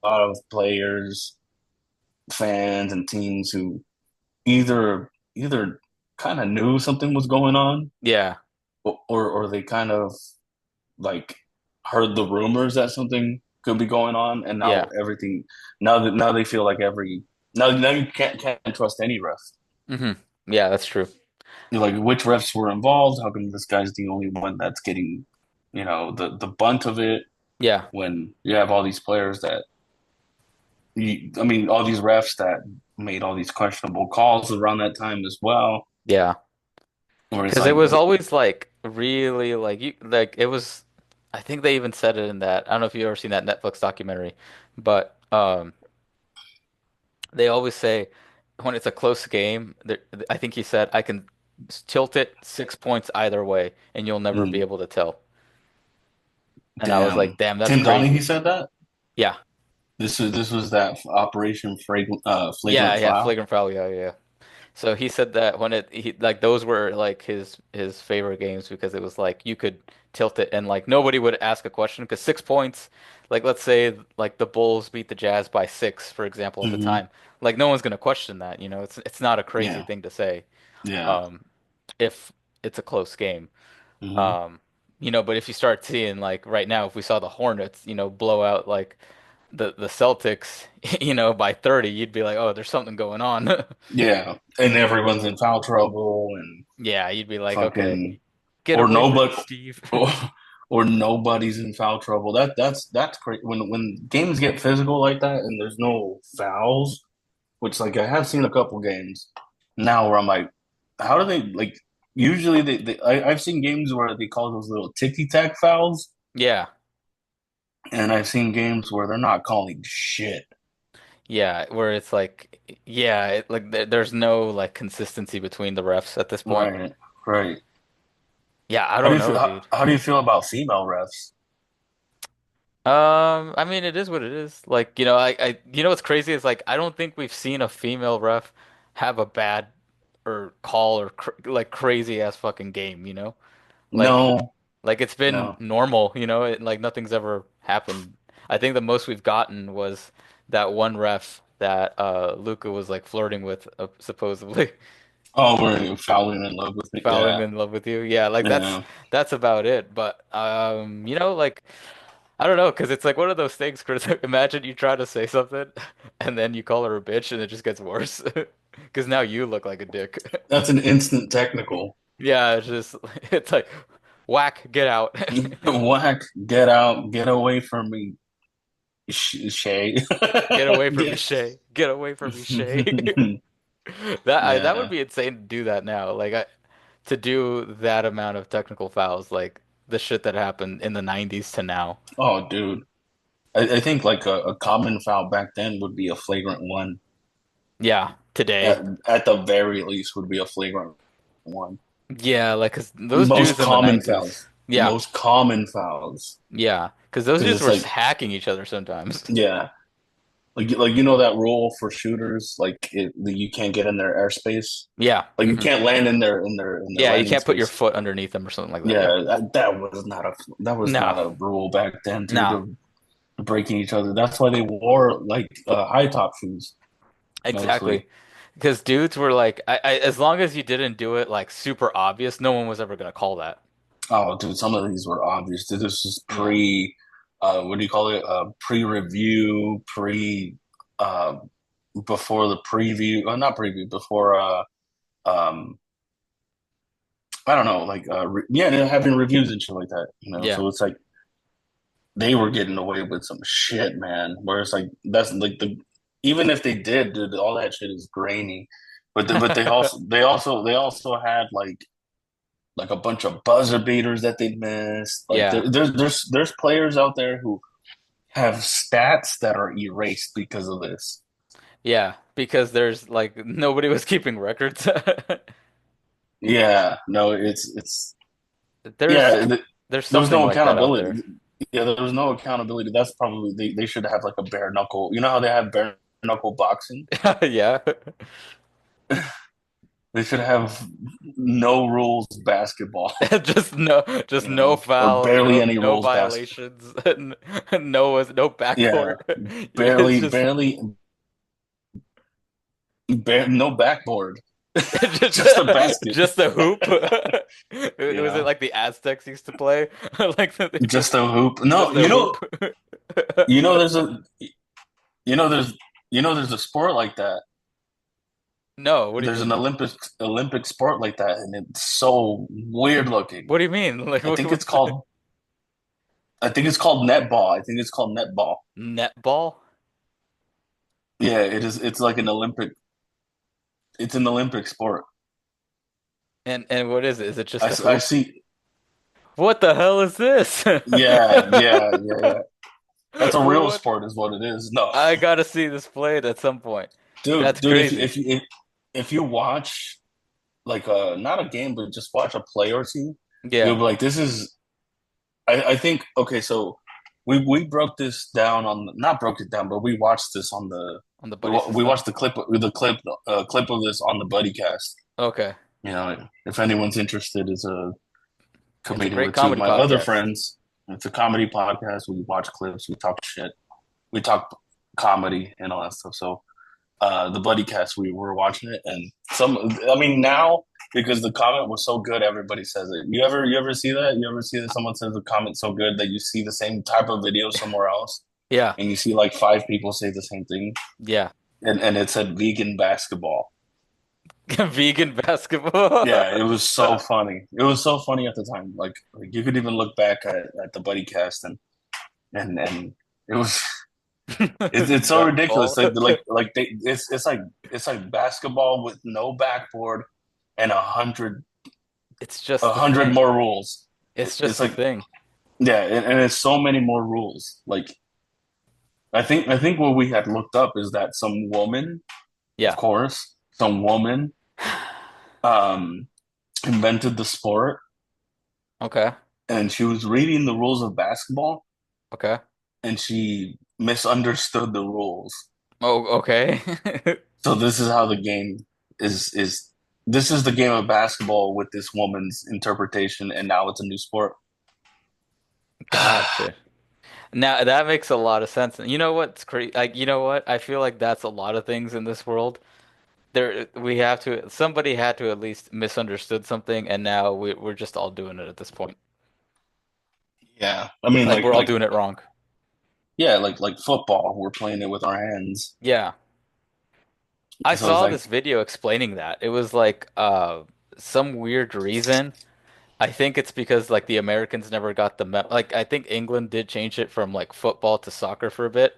of players, fans, and teams who either kind of knew something was going on, yeah, or they kind of like heard the rumors that something could be going on, and now yeah. everything now they feel like now you can't trust any ref. Hmm. Yeah, that's true. You're like, which refs were involved? How come this guy's the only one that's getting the bunt of it Yeah, when you have all these players that I mean all these refs that made all these questionable calls around that time as well, yeah. where it's Because it like was always like really like you like it was. I think they even said it in that. I don't know if you've ever seen that Netflix documentary, but they always say when it's a close game, I think he said I can tilt it 6 points either way, and you'll never be mm, able to tell. And I was like, damn. damn, that's Tim Donaghy crazy. said that. Yeah, This was that Operation yeah, Flagrant yeah, File. flagrant foul. Yeah, yeah. So he said that when like those were like his favorite games because it was like you could tilt it and like nobody would ask a question because 6 points, like let's say like the Bulls beat the Jazz by 6, for example, at the Hmm. time, like no one's gonna question that, it's not a crazy Yeah, thing to say, yeah. um, if it's a close game. Hmm. Um, but if you start seeing like right now, if we saw the Hornets, blow out like the Celtics, by 30, you'd be like, oh, there's something going on. Yeah, and everyone's in foul trouble and Yeah, you'd be like, okay, fucking get or away from me, nobody Steve. or, or nobody's in foul trouble. That's crazy. When games get physical like that and there's no fouls, which like I have seen a couple games now where I'm like, how do they like? Usually I've seen games where they call those little ticky tack fouls, Yeah, and I've seen games where they're not calling shit. yeah, where it's like, yeah, like there's no like consistency between the refs at this point. Right, right. Yeah, I How do don't you know, feel? dude. How do you feel about female refs? I mean, it is what it is. Like, what's crazy is like I don't think we've seen a female ref have a bad or call or like crazy ass fucking game, Like No, like it's been no. normal, like nothing's ever happened. I think the most we've gotten was that one ref that Luca was like flirting with, supposedly Oh, we're falling in love with me. falling Yeah, in love with you. Yeah, like yeah. that's about it. But like I don't know, because it's like one of those things, Chris. Imagine you try to say something and then you call her a bitch and it just gets worse. Because now you look like a dick. That's an instant technical. Yeah, it's just it's like whack, get out. Whack, get out, get away from me, Shay. Get away from me, Get- Shay. Get away from me, Shay. That would Yeah. be insane to do that now. Like to do that amount of technical fouls, like the shit that happened in the 90s to now. Oh, dude. I think like a common foul back then would be a flagrant one. Yeah, At, today. at the very least, would be a flagrant one. Yeah, like 'cause those Most dudes in the common 90s. fouls. Yeah. Most common fouls. Yeah, because those Because dudes it's were like, hacking each other sometimes. yeah, like you know that rule for shooters, like you can't get in their airspace. Yeah. Like you Hmm. can't land in their Yeah, you landing can't put your space. foot underneath them or something like that. Yeah. Yeah, that was not No. a rule back then, dude. No. Of breaking each other. That's why they wore like high top shoes mostly. Exactly. Because dudes were like, as long as you didn't do it like super obvious, no one was ever gonna call that. Oh, dude, some of these were obvious. Dude, this is Yeah. what do you call it? Pre-review, uh, before the preview, not preview, before, um, I don't know, like, yeah, they're having reviews and shit like that, Yeah. So it's like they were getting away with some shit, man. Where it's like, that's like even if they did, dude, all that shit is grainy. But they also had like a bunch of buzzer beaters that they missed. Like Yeah. there's players out there who have stats that are erased because of this. Yeah. Because there's like nobody was keeping records. Yeah, no, it's There's yeah. there's There was something no like that out there. accountability. Yeah, there was no accountability. That's probably they should have like a bare knuckle. You know how they have bare knuckle boxing? Yeah. They should have no rules basketball. Just no Or fouls, barely no any no rules basketball. violations, no Yeah, backcourt. It's barely, just barely, no backboard, just just a basket. just a hoop. Was it Yeah, like the Aztecs used to play? Like just a hoop. No, just a hoop. you know, there's a, you know, there's, there's a sport like that. No, what do you There's an mean? Olympic sport like that, and it's so weird looking. What do you mean? Like I think it's what's called, I think it's called netball. I think it's called netball. netball? Yeah, it is. It's like an Olympic. It's an Olympic sport. And what is it? Is it just a I hoop? see. What the hell is this? Yeah, yeah, yeah, yeah. That's a real What? sport, is what it is. No, I gotta see this played at some point. That's dude, if crazy. if you if you watch like not a game, but just watch a play or two, Yeah. you'll be like, this is. I think okay, so. we broke this down on not broke it down, but we watched this on the on the buddy we system? watched the clip of this on the Buddy Cast. Okay. You know, if anyone's interested, it's a It's a comedian great with two of comedy my other podcast. friends. It's a comedy podcast. We watch clips, we talk shit, we talk comedy and all that stuff. So the Buddy Cast, we were watching it, and I mean, now because the comment was so good, everybody says it. You ever see that? You ever see that someone says a comment so good that you see the same type of video somewhere else, Yeah. and you see like five people say the same thing, Yeah. and it said vegan basketball. Vegan basketball. Yeah, it was so funny. It was so funny at the time. Like you could even look back at the Buddy Cast, and it was it's so ridiculous. Nutball. It's like basketball with no backboard and It's just a the hundred thing. more rules. It's It's just the like thing. yeah, and it's so many more rules. Like I think what we had looked up is that some woman, of Yeah. course, some woman um invented the sport, Okay. and she was reading the rules of basketball, Okay. and she misunderstood the rules. Oh, okay. So this is how the game is this is the game of basketball with this woman's interpretation, and now it's a new sport. Gotcha. Now that makes a lot of sense. You know what's crazy? Like, you know what? I feel like that's a lot of things in this world. We have to, somebody had to at least misunderstood something, and now we're just all doing it at this point. Yeah, I mean, Like we're all doing it wrong. yeah, like football, we're playing it with our hands. Yeah. I So it's saw like, this video explaining that. It was like some weird reason. I think it's because like the Americans never got the me like I think England did change it from like football to soccer for a bit,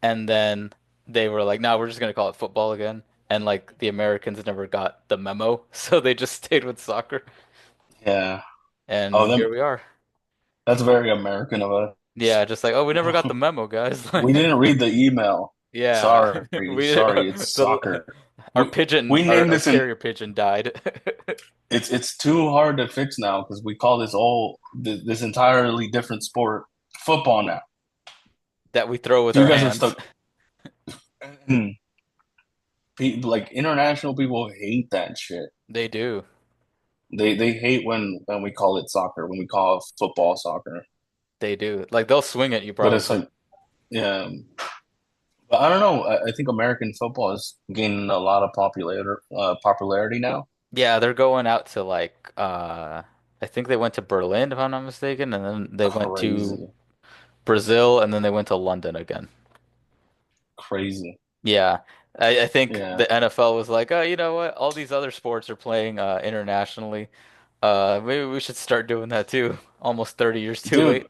and then they were like, "No, we're just gonna call it football again." And like the Americans never got the memo, so they just stayed with soccer. yeah, oh, And here we are. that's very American of us. Yeah, just like, "Oh, we never got the memo, guys." We didn't read the email. Yeah, Sorry, we sorry, it's the soccer. our We pigeon, we named our this in. carrier pigeon died. It's too hard to fix now because we call this entirely different sport football now. That we throw with You our guys are hands. stuck. Like international people hate that shit. They do. They hate when we call it soccer, when we call football soccer. They do. Like they'll swing at you, But bro. it's like, yeah. But I don't know. I think American football is gaining a lot of popularity now. Yeah, they're going out to like I think they went to Berlin if I'm not mistaken, and then they went to Crazy, Brazil and then they went to London again. crazy. Yeah. I think Yeah, the NFL was like, "Oh, you know what? All these other sports are playing internationally. Maybe we should start doing that too." Almost 30 years too dude. late.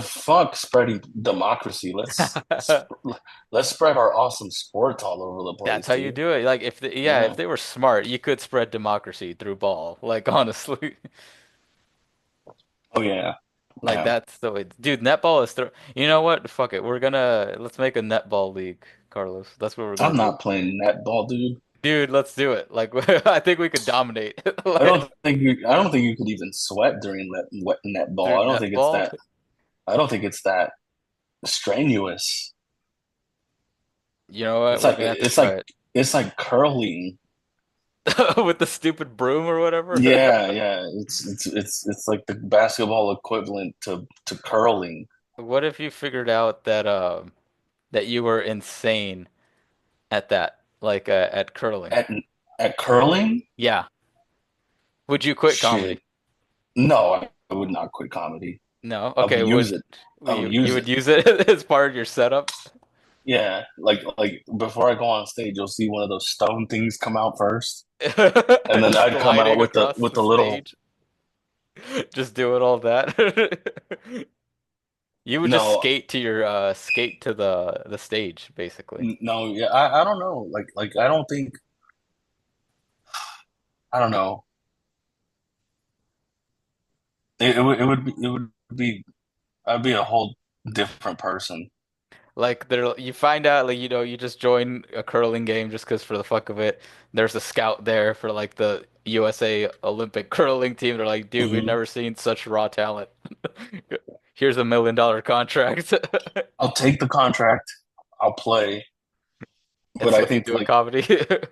Fuck spreading democracy. Let's spread our awesome sports all over the That's place, how you dude. do it. Like if the, yeah, if Yeah. they were smart, you could spread democracy through ball. Like honestly. Oh yeah. Like Yeah. that's the way. Dude, netball is throw. You know what? Fuck it. Let's make a netball league, Carlos. That's what we're gonna I'm do. not playing netball, dude. Dude, let's do it. Like I think we could dominate I like don't think you. I don't think you could even sweat during netball. through I don't think it's netball. that. I don't think it's that strenuous. You know what? It's We're like gonna have to it's try like it. it's like curling. With the stupid broom or whatever. Yeah, yeah. It's like the basketball equivalent to curling. What if you figured out that that you were insane at that, like at curling? At at curling, Yeah. Would you quit comedy? shit. No, I would not quit comedy. No. I would Okay, use would it. I would you use would it. use it as part of your setup? Yeah, like before I go on stage, you'll see one of those stone things come out first, and then Just I'd come out gliding with the across with the the little. stage, just doing all that. You would just No, skate to your skate to the stage, basically. no, yeah, I don't know. Like I don't think I don't know. It would be I'd be a whole different person. Like there, you find out like you just join a curling game just because for the fuck of it. There's a scout there for like the USA Olympic curling team. They're like, dude, we've Hmm. never seen such raw talent. Here's $1 million contract I'll take the contract. I'll play. and But I still be think doing like comedy.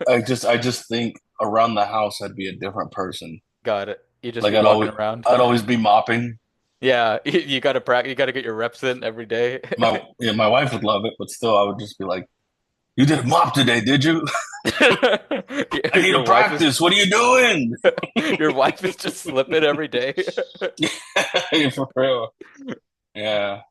I just think around the house I'd be a different person. Got it. You just Like be walking around. I'd always be mopping. Yeah, you gotta practice. You gotta get your reps in every day. My wife would love it, but still I would just be like, "You did a mop today, did you? I need to Your wife is practice. What are you doing?" your wife is just slipping every day. For real. Yeah.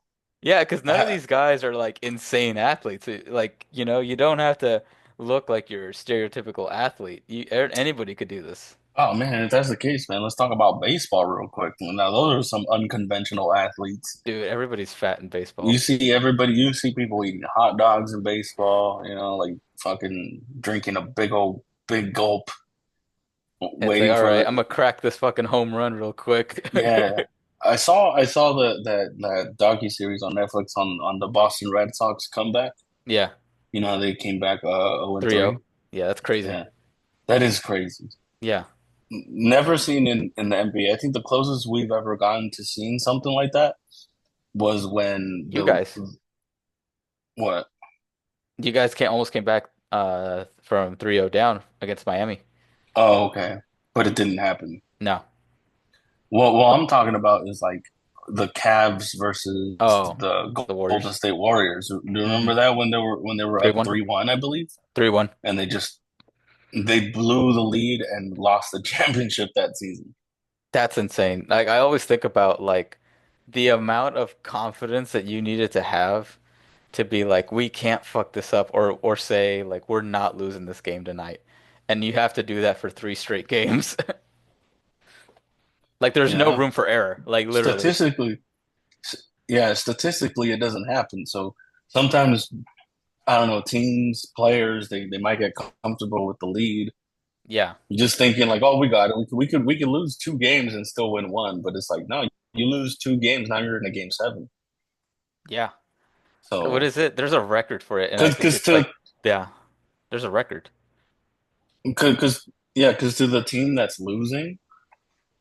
Yeah, because none of I, these guys are like insane athletes. Like, you don't have to look like your stereotypical athlete. Anybody could do this. oh man, if that's the case, man, let's talk about baseball real quick. Now those are some unconventional athletes. Dude, everybody's fat in baseball. You see people eating hot dogs in baseball, like fucking drinking a big gulp, It's like, waiting all for right, the I'm gonna crack this fucking home run real quick. yeah. I saw that docu series on Netflix on the Boston Red Sox comeback. Yeah, They came back 0-3. 3-0. Yeah, that's crazy. Yeah. That is crazy. Yeah, Never seen in the NBA. I think the closest we've ever gotten to seeing something like that was when you the guys, what? you guys came almost came back from 3-0 down against Miami. Oh, okay. But it didn't happen. No. What I'm talking about is like the Cavs versus Oh, the the Golden Warriors. State Warriors. Do you remember Mm, that when they were up 3-1. 3-1, I believe, 3-1. and they blew the lead and lost the championship that season. That's insane. Like I always think about like the amount of confidence that you needed to have to be like, we can't fuck this up or say like we're not losing this game tonight. And you have to do that for 3 straight games. Like there's no Yeah. room for error, like literally. Statistically, yeah, statistically it doesn't happen. So sometimes I don't know, teams, players, they might get comfortable with the lead. Yeah. You're just thinking like, oh, we got it. We could lose 2 games and still win one. But it's like, no, you lose 2 games, now you're in a game seven. Yeah. What So is it? There's a record for it, and I think because it's like, yeah, there's a record. because to the team that's losing,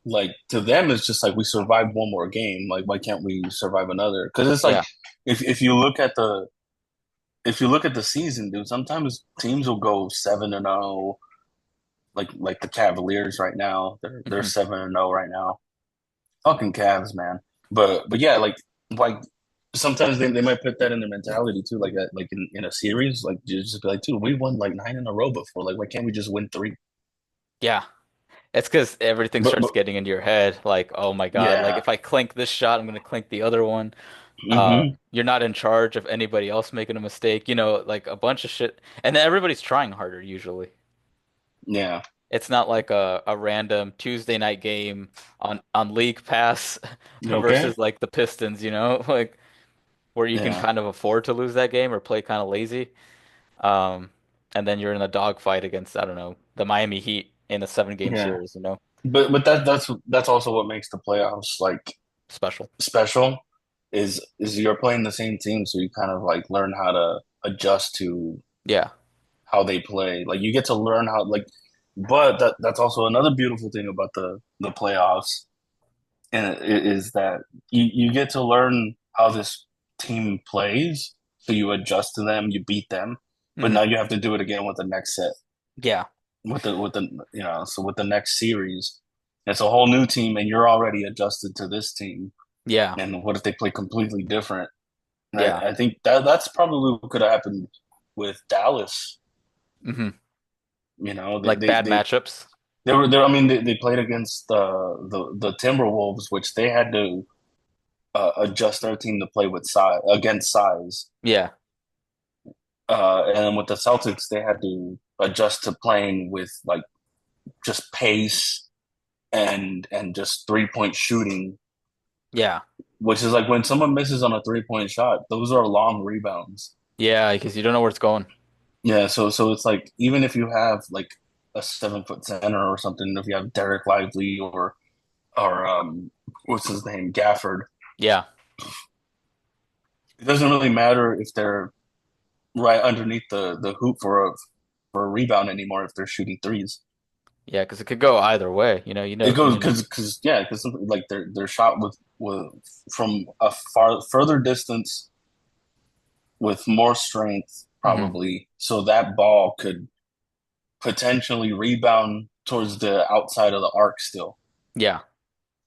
like to them it's just like we survived one more game. Like why can't we survive another? Because it's like Yeah. if you look at the season, dude, sometimes teams will go 7-0, like the Cavaliers right now. They're Hmm. 7-0 right now. Fucking Cavs, man. But yeah, like sometimes they might put that in their mentality too, like that, like in a series, like you just be like, dude, we won like 9 in a row before. Like, why can't we just win three? Yeah. It's because everything starts But getting into your head. Like, oh my God, like yeah, if I clink this shot, I'm gonna clink the other one. hmm, You're not in charge of anybody else making a mistake, like a bunch of shit. And then everybody's trying harder usually. yeah, It's not like a random Tuesday night game on League Pass okay, versus like the Pistons, like where you can yeah, kind of afford to lose that game or play kind of lazy. Um, and then you're in a dogfight against, I don't know, the Miami Heat in a 7 game yeah. series. But that's also what makes the playoffs like Special. special is you're playing the same team, so you kind of like learn how to adjust to Yeah. how they play. Like you get to learn how like, but that's also another beautiful thing about the playoffs, and it is that you get to learn how this team plays, so you adjust to them, you beat them, but Hmm. now you have to do it again with the next set, Yeah. with the so with the next series, it's a whole new team, and you're already adjusted to this team. Yeah. And what if they play completely different? And Yeah. I think that's probably what could have happened with Dallas. Hmm. You know, they Like they bad they, matchups. they were there. I mean, they played against the Timberwolves, which they had to adjust their team to play with size against size. Yeah. And then with the Celtics, they had to adjust to playing with like just pace and just 3-point shooting, Yeah. which is like when someone misses on a 3-point shot, those are long rebounds. Yeah, because you don't know where it's going. Yeah, so it's like even if you have like a 7-foot center or something, if you have Derek Lively or what's his name, Gafford, Yeah. it doesn't really matter if they're right underneath the hoop for a rebound anymore if they're shooting threes. Yeah, because it could go either way. You It you goes know. because yeah, because like their shot with from a further distance with more strength, Hmm. probably, so that ball could potentially rebound towards the outside of the arc still. Yeah.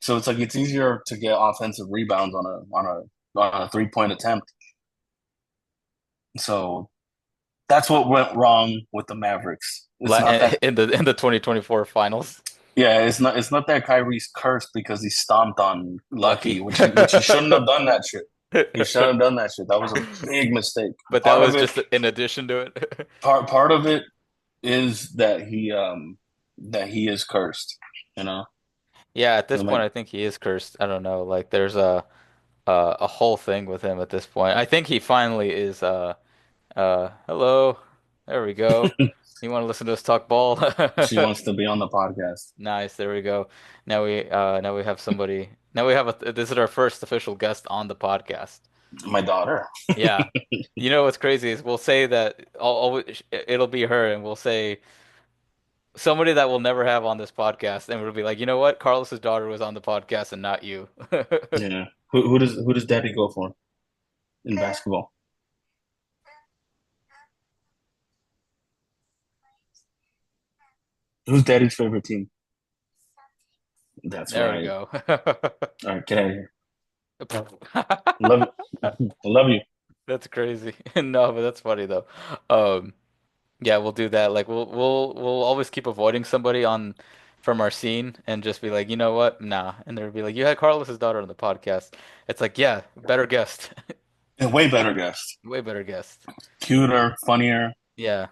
So it's like it's easier to get offensive rebounds on a 3 point attempt. So that's what went wrong with the Mavericks. It's not that In the 2024 finals. yeah, it's not that Kyrie's cursed because he stomped on Lucky, Lucky. which he shouldn't have done that shit. He shouldn't have done that shit. That was a big mistake. But that was just in addition to it. Part of it is that he is cursed, you know? Yeah, at this point, Like I think he is cursed. I don't know. Like, there's a whole thing with him at this point. I think he finally is. Hello. There we go. You want to listen to us talk ball? she wants to be on the podcast. Nice. There we go. Now we have somebody. Now we have this is our first official guest on the podcast. My daughter. Yeah. You know what's crazy is we'll say that it'll be her, and we'll say somebody that we'll never have on this podcast, and we'll be like, you know what? Carlos's daughter was on the podcast and not you. Yeah. Who does Daddy go for in basketball? Who's Daddy's favorite team? That's There we right. go. All right, get out of here. Love I love you. That's crazy. No, but that's funny though. Um, yeah, we'll do that. Like we'll always keep avoiding somebody on from our scene and just be like, you know what? Nah. And they'll be like, you had Carlos's daughter on the podcast. It's like, yeah, better guest. A way better guest. Way better guest. Cuter, funnier. Yeah.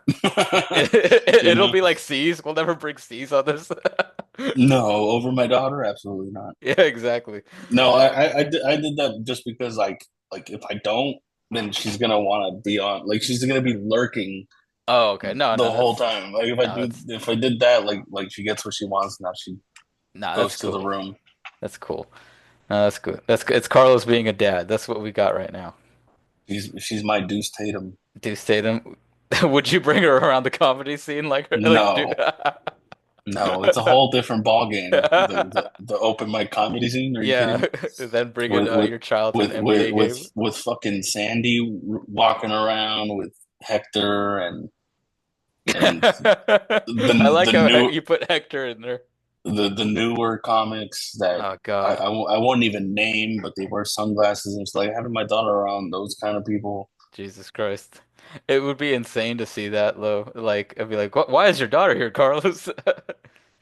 You It'll know? be like C's. We'll never bring C's on this. No, over my daughter, absolutely not. Yeah, exactly. No, I did that just because like if I don't, then she's gonna want to be on. Like she's gonna be lurking Oh, okay. No, the no, whole that's time. Like no, that's if I did that, like she gets what she wants. Now she no, that's goes to the cool. room. That's cool. No, that's good. It's Carlos being a dad. That's what we got right now. She's my Deuce Tatum. Do Statham, would you bring her around the comedy scene like do? No, no, it's a whole different ball game. The open mic comedy scene. Are you kidding Yeah, me? then bring in With your child to an NBA with game. fucking Sandy walking around with Hector and I like the how new you put Hector in there. the newer comics that Oh God, I won't even name, but they wear sunglasses and it's like having my daughter around those kind of people. Jesus Christ. It would be insane to see that though. Like I'd be like, Why is your daughter here, Carlos?"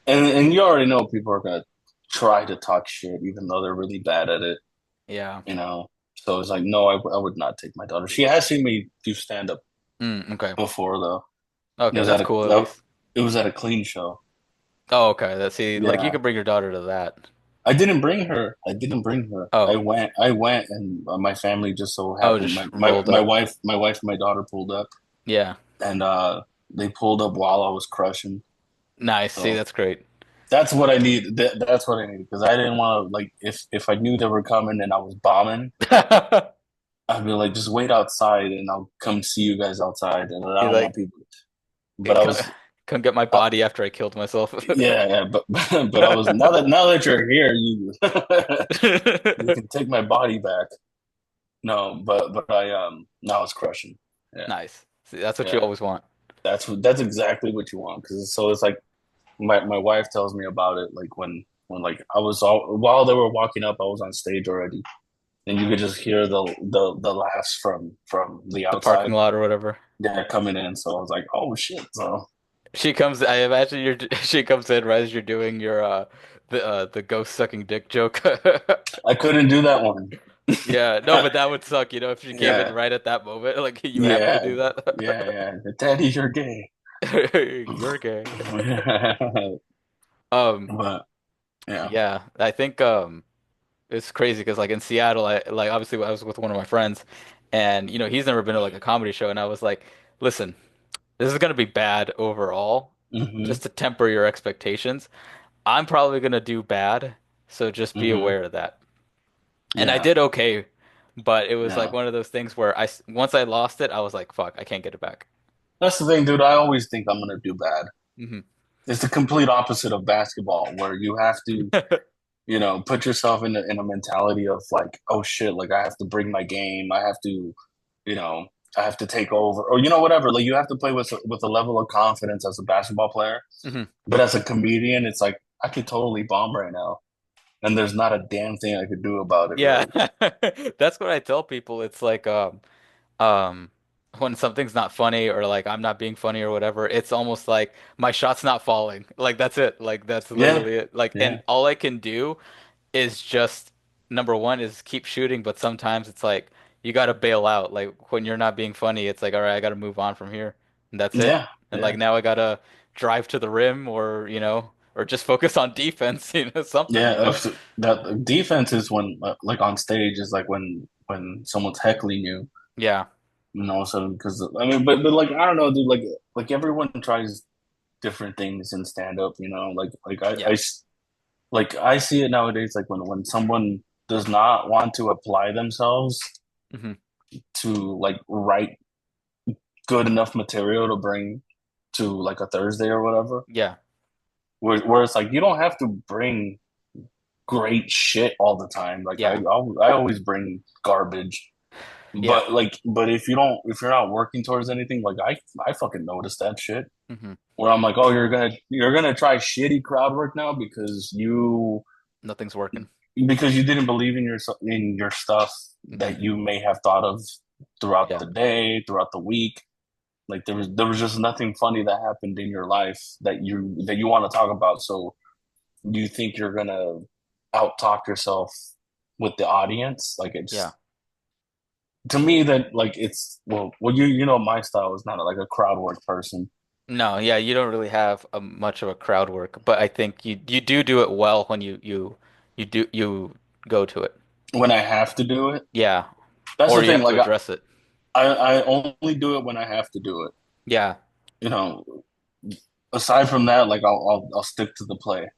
And you already know people are gonna try to talk shit even though they're really bad at it, Yeah. you know. So it's like, no, I would not take my daughter. She has seen me do stand up Okay. before though. It Okay, was that's at cool at least. it was at a clean show. Oh, okay. That's see, like you Yeah, could bring your daughter to that. I didn't bring her. I didn't bring her. Oh, I went, and my family just so oh, happened. just rolled up. My wife, and my daughter pulled up, Yeah. and they pulled up while I was crushing. Nice. See, So that's great. that's what I need. That's what I needed because I didn't want to like if I knew they were coming and I was bombing, I'd be like, just wait outside and I'll come see you guys outside. And I He don't want like people. But I was, come get my uh, body after I killed myself. yeah, yeah. But but I was now that you're here, you you can take my body back. No, but I now it's crushing. Yeah, Nice. See, that's what you yeah. always want. That's exactly what you want because so it's like my wife tells me about it like when like I was all while they were walking up I was on stage already and you could just hear the laughs from the The parking outside lot or whatever. yeah coming in so I was like oh shit so She comes, I imagine she comes in right as you're doing your the ghost sucking dick joke. I couldn't do that one Yeah, no, but that would suck, if she came in yeah right at that moment, like you happen to yeah do that. yeah Daddy you're gay You're gay. Um, but yeah yeah, I think it's crazy because like in Seattle, I like obviously I was with one of my friends, and he's never been to like a comedy show, and I was like, listen, this is gonna be bad overall, hmm just to temper your expectations. I'm probably gonna do bad, so just be hmm aware of that. And I yeah did okay, but it was like yeah one of those things where once I lost it, I was like, fuck, I can't get it back. that's the thing dude I always think I'm gonna do bad Hmm. it's the complete opposite of basketball where you have to put yourself in a mentality of like, oh shit, like I have to bring my game. You know, I have to take over, or whatever. Like you have to play with a level of confidence as a basketball player. Hmm. But as a comedian, it's like I could totally bomb right now, and there's not a damn thing I could do about it, Yeah. really. That's what I tell people. It's like um when something's not funny or like I'm not being funny or whatever, it's almost like my shot's not falling. Like that's it. Like that's Yeah, literally it. Like yeah, and all I can do is just number one is keep shooting, but sometimes it's like you gotta bail out. Like when you're not being funny, it's like all right, I gotta move on from here. And that's it. yeah, And like yeah, now I gotta drive to the rim or or just focus on defense, something, yeah. That defense is when, like on stage, is like when someone's heckling you. Yeah. So because I mean, but like I don't know, dude. Like everyone tries different things in stand up. Yeah. Like I see it nowadays. Like when someone does not want to apply themselves Hmm. to like write good enough material to bring to like a Thursday or whatever, Yeah. where it's like you don't have to bring great shit all the time. Like Yeah. I always bring garbage. Yeah. But if you're not working towards anything, like I fucking notice that shit. Hmm. Where I'm like, oh, you're gonna try shitty crowd work now Nothing's working. because you didn't believe in your stuff Hmm. that you may have thought of throughout Yeah. the day, throughout the week. Like there was just nothing funny that happened in your life that you want to talk about. So you think you're gonna out talk yourself with the audience? Like it Yeah. just to me that like it's well my style is not like a crowd work person. No, yeah, you don't really have much of a crowd work, but I think you do it well when you go to it. When I have to do it, Yeah. that's Or the you thing. have to Like address it. I only do it when I have to do it. Yeah. You know, aside from that, like I'll stick to the play.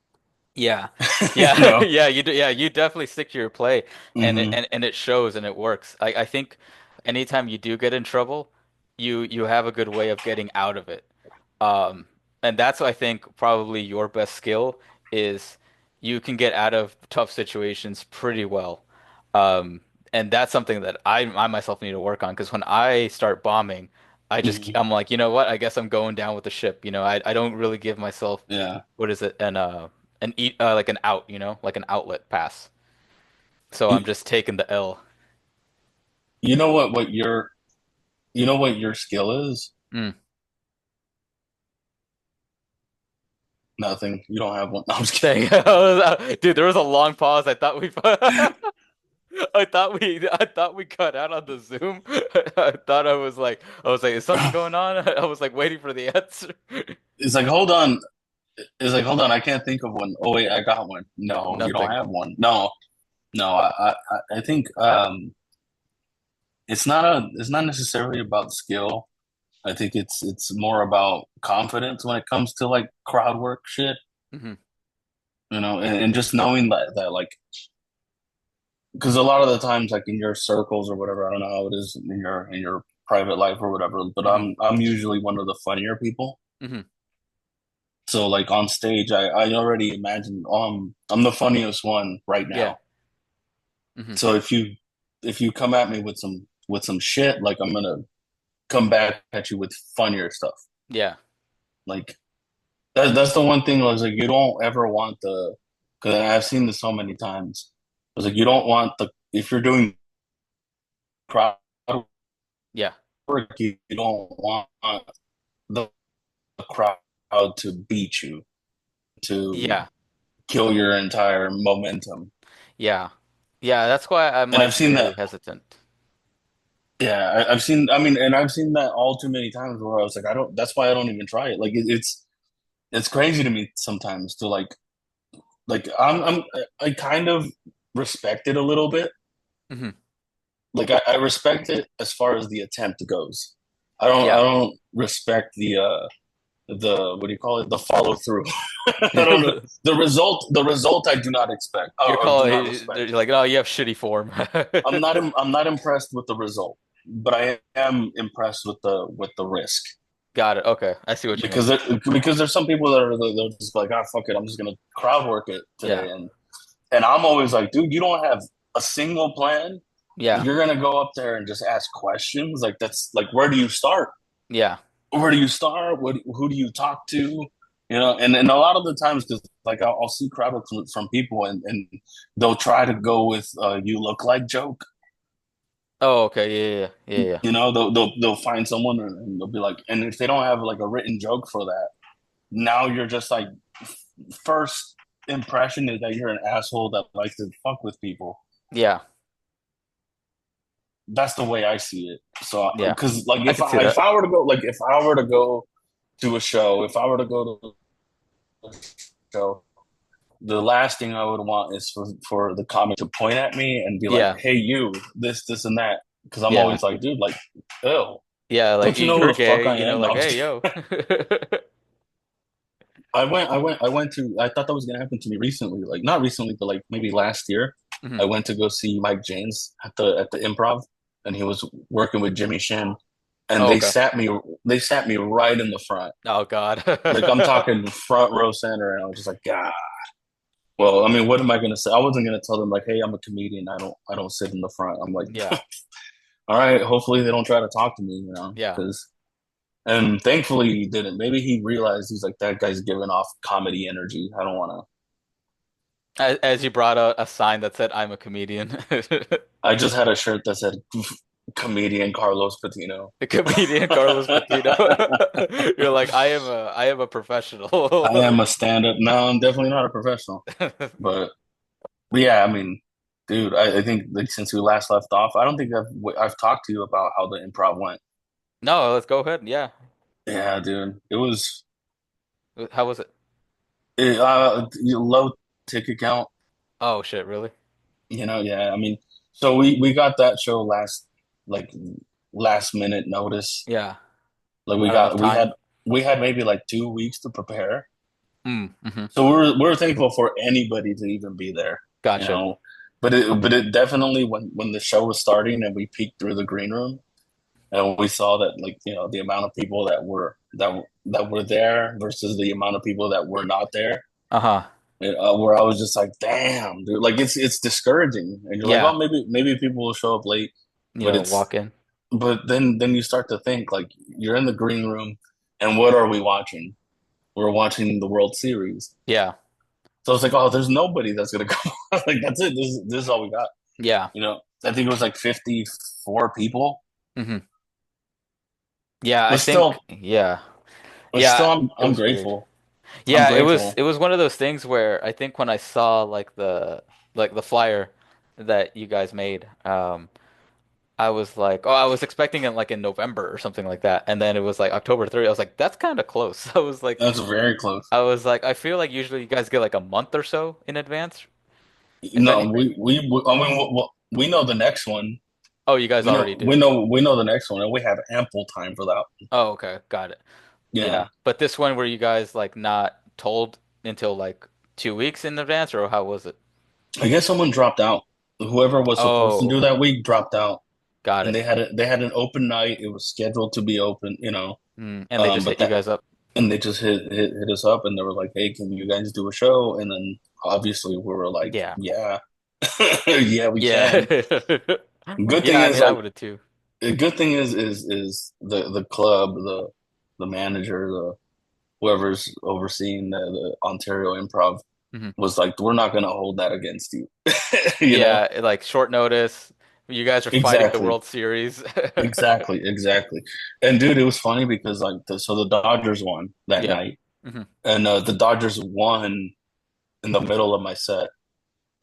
Yeah. you Yeah. know. Yeah, you do, yeah, you definitely stick to your play and Hmm. it shows and it works. I think anytime you do get in trouble, you have a good way of getting out of it. Um and that's I think probably your best skill is you can get out of tough situations pretty well. Um and that's something that I myself need to work on because when I start bombing, Hmm. I'm like, you know what? I guess I'm going down with the ship. I don't really give myself Yeah. what is it? An eat like an out, like an outlet pass. So You, I'm just taking the L. you know what your skill is? Mm. Nothing. You don't have one. No, I'm just kidding. Dang. Dude, there was a long pause. I thought we cut out on the Zoom. I was like, is something going on? I was like waiting for the answer. It's like hold on. It's like hold on. I can't think of one. Oh wait, I got one. No, you don't Nothing. have one. No, no. I think it's not necessarily about skill. I think it's more about confidence when it comes to like crowd work shit, Hmm. and just knowing that like because a lot of the times like in your circles or whatever, I don't know how it is in your private life or whatever, but Hmm. I'm usually one of the funnier people. Hmm. So like on stage, I already imagine I'm the funniest one right Yeah. now. Hmm. So if you come at me with some shit, like I'm gonna come back at you with funnier stuff. Yeah. Like that's the one thing. I was like, you don't ever want because I've seen this so many times. I was like, you don't want if you're doing crowd Yeah. work, you don't want the crowd to beat you, to Yeah. kill your entire momentum. Yeah. Yeah. That's why I'm And like I've seen very that. hesitant. Yeah, I've seen. I mean, and I've seen that all too many times where I was like, I don't. That's why I don't even try it. Like it's crazy to me sometimes to like I kind of respect it a little bit. Hmm. Like I respect it as far as the attempt goes. I don't I Yeah. don't respect the what do you call it? The follow through. I don't know. The result I do not expect You're or do calling not you're respect. like, oh, you have shitty form. I'm not impressed with the result, but I am impressed with the risk. Got it. Okay. I see what you Because mean. there's some people that are they're just like, ah, fuck it, I'm just gonna crowd work it Yeah. today, And I'm always like, dude, you don't have a single plan. Yeah. You're gonna go up there and just ask questions. Like that's like, where do you start? Yeah. Where do you start? Who do you talk to? And a lot of the times, because like I'll see crowd from people, and they'll try to go with "you look like" joke. Oh, okay. Yeah, yeah, yeah, yeah. They'll find someone and they'll be like, and if they don't have like a written joke for that, now you're just like, first impression is that you're an asshole that likes to fuck with people. Yeah. That's the way I see it. So, Yeah. because like I could see if that. I were to go, like if I were to go to a show, if I were to go to a show, the last thing I would want is for the comic to point at me and be like, Yeah. "Hey, you, this, and that." Because I'm Yeah. always like, dude, like, ew, Yeah, like don't you know who you're the fuck gay, I am? No, like, I'm just hey, kidding. yo. I went to. I thought that was gonna happen to me recently, like not recently, but like maybe last year. I Mhm. went to go see Mike James at the Improv, and he was working with Jimmy Shin, and Oh, okay. they sat me right in the front. Oh God. Like I'm talking front row center, and I was just like, God. Well, I mean, what am I gonna say? I wasn't gonna tell them like, hey, I'm a comedian. I don't sit in the front. I'm like, Yeah. all right. Hopefully they don't try to talk to me, Yeah. because and thankfully he didn't. Maybe he realized he's like that guy's giving off comedy energy. I don't want to. As you brought a sign that said I'm a comedian. I just had a shirt that said comedian Carlos Patino. The comedian Carlos Patino. You're like, I am a I professional. am a stand-up. No, I'm definitely not a professional, but yeah, I mean, dude, I think like since we last left off, I don't think I've talked to you about how the improv went. No, let's go ahead. Yeah. Yeah, dude, it was How was it? low ticket count. Oh shit, really? Yeah. I mean, so we got that show like last minute notice. Yeah. Like Not enough time. we had maybe like 2 weeks to prepare. Hmm. So we were thankful for anybody to even be there, you Gotcha. know. But it definitely when the show was starting and we peeked through the green room and we saw that like the amount of people that were there versus the amount of people that were not there, Uh-huh. where I was just like, damn, dude, like it's discouraging, and you're like, Yeah. oh, maybe people will show up late, but Walk in. then you start to think like you're in the green room, and what are we watching? We're watching the World Series. Yeah. So it's like, oh, there's nobody that's gonna come. Like that's it. This is all we got. Yeah. I think it was like 54 people, Hmm. Yeah, I but think yeah. still, Yeah, it I'm was weird. grateful. I'm Yeah, grateful. it was one of those things where I think when I saw like the flyer that you guys made, I was like, oh, I was expecting it like in November or something like that. And then it was like October 3rd. I was like, that's kind of close. That's very close. I feel like usually you guys get like a month or so in advance, if No, anything. I mean, we know the next one. Oh, you guys already do. We know the next one, and we have ample time for that. Oh, okay. Got it. Yeah. Yeah, But this one, were you guys like not told until like 2 weeks in advance, or how was it? I guess someone dropped out. Whoever was supposed to do Oh, that week dropped out, got and it. they had an open night. It was scheduled to be open, And they just but hit you that guay up. and they just hit us up, and they were like, "Hey, can you guys do a show?" And then obviously we were like, Yeah. "Yeah, yeah, we can." Yeah. Good thing Yeah, I is mean, I like would have too. the good thing is the club, the manager, the whoever's overseeing the Ontario Improv Hmm. was like, we're not gonna hold that against you. You know? Yeah, like short notice. You guys are fighting the Exactly. World Series. Exactly. And dude, it was funny because like so the Dodgers won that Yeah. night, Hmm. and the Dodgers won in the middle of my set.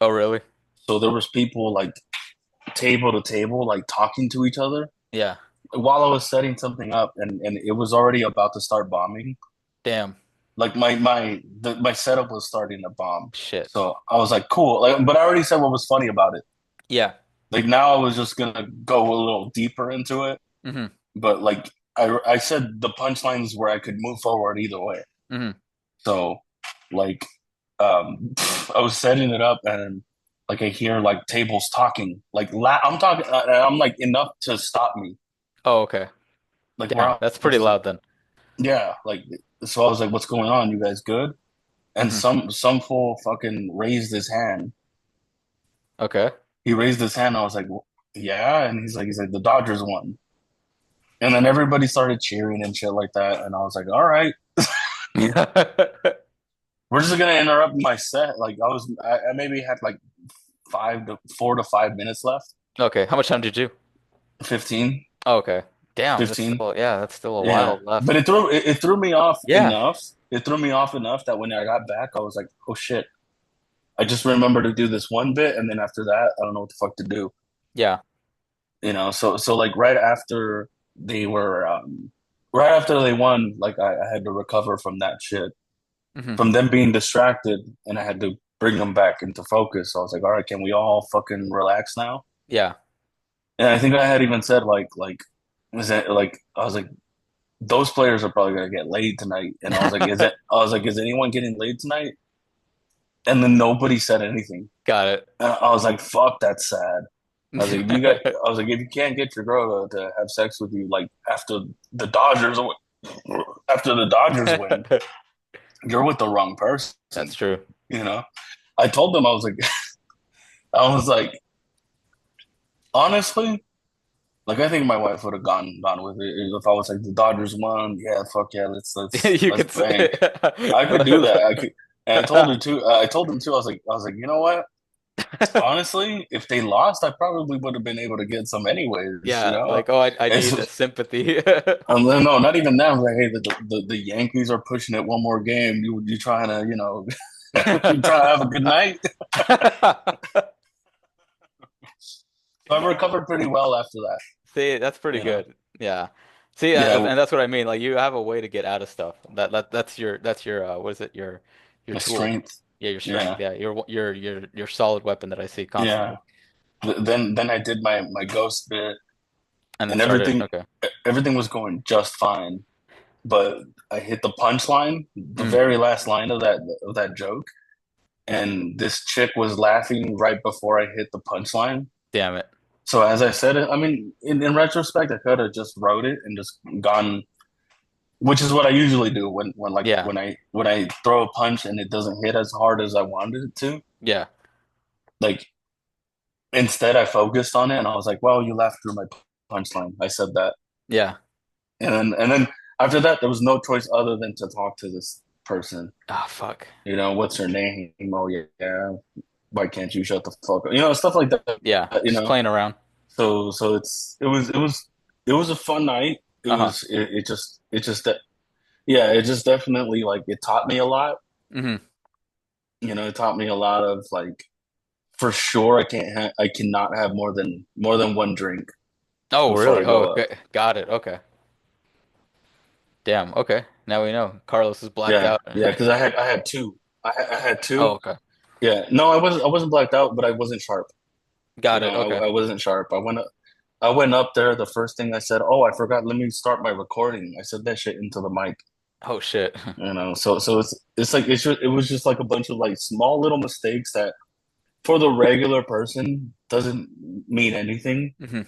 Oh, really? So there was people like table to table, like talking to each other Yeah. while I was setting something up, and it was already about to start bombing. Damn. Like my setup was starting to bomb. Shit. So I was like, cool. Like, but I already said what was funny about it. Yeah. Like now I was just gonna go a little deeper into it, Hmm. but like I said the punchlines where I could move forward either way. Hmm. So like I was setting it up and like I hear like tables talking. Like I'm talking I'm like enough to stop me. Oh, okay. Like where Damn, I that's was pretty just like, loud then. yeah, like so I was like, what's going on? You guys good? And Hmm. some fool fucking raised his hand Okay. He raised his hand. I was like, yeah, and he's like the Dodgers won. And then everybody started cheering and shit like that. And I was like, all right, we're just gonna interrupt my set. Like I maybe had like 4 to 5 minutes left. Okay. How much time did you do? 15, Oh, okay. Damn, that's 15. still yeah, that's still a Yeah. while left. But it threw me off Yeah. enough. It threw me off enough that when I got back, I was like, oh shit. I just remember to do this one bit, and then after that, I don't know what the fuck to do. Yeah. So like they were right after they won, like I had to recover from that shit, Hmm. from them being distracted, and I had to bring them back into focus. So I was like, all right, can we all fucking relax now? Yeah. And I think I had even said was that like I was like those players are probably gonna get laid tonight, and I was like, is anyone getting laid tonight? And then nobody said anything. Got it. And I was like, fuck, that's sad. I was like, if you can't get your girl to have sex with you, like the Dodgers, after the Dodgers win, you're with the wrong That's person. true. You know, I told them I was like, honestly, like I think my wife would have gone with it if I was like the Dodgers won. Yeah, fuck yeah, You let's could say bang. I could do that. I could, and I told her too. I told them too. I was like, you know what? Honestly, if they lost, I probably would have been able to get some anyways. You yeah, know, like oh I it's need the sympathy. no, not even that. Like, hey, the Yankees are pushing it one more game. You trying to you trying to have a good night. So I recovered pretty well after that. See, that's pretty You know, good. Yeah. See, yeah, and that's what I mean. Like you have a way to get out of stuff. That's your what is it? Your my tool. strength. Yeah, your strength. Yeah, Yeah, your solid weapon that I see yeah. constantly. Then I did my ghost bit, And then and started. Okay. everything was going just fine. But I hit the punchline, the Mm, very last line of that joke, and this chick was laughing right before I hit the punchline. damn it. So as I said it, I mean, in retrospect, I could have just wrote it and just gone, which is what I usually do Yeah. when I throw a punch and it doesn't hit as hard as I wanted it to. Yeah. Like instead, I focused on it and I was like, "Well, you laughed through my punchline." I said that, Yeah. and then after that, there was no choice other than to talk to this person. Oh fuck. You know, what's her name? Oh yeah, yeah. Why can't you shut the fuck up? You know, stuff like that. Yeah. You Just know, playing around. so it was a fun night. Uh-huh. It just that yeah, it just definitely like it taught me a lot. Hmm. You know, it taught me a lot of like for sure I cannot have more than one drink Oh, before really? I Oh, go up. okay. Got it. Okay. Damn. Okay. Now we know. Carlos is blacked Yeah, out. yeah, because I had two. I had Oh, two. okay. Yeah, no, I wasn't blacked out, but I wasn't sharp. You Got know, it. Okay. I wasn't sharp. I went up there. The first thing I said, "Oh, I forgot. Let me start my recording." I said that shit into the mic. Oh shit. You know, so it's like it was just like a bunch of like small little mistakes that for the regular person doesn't mean anything. Hmm.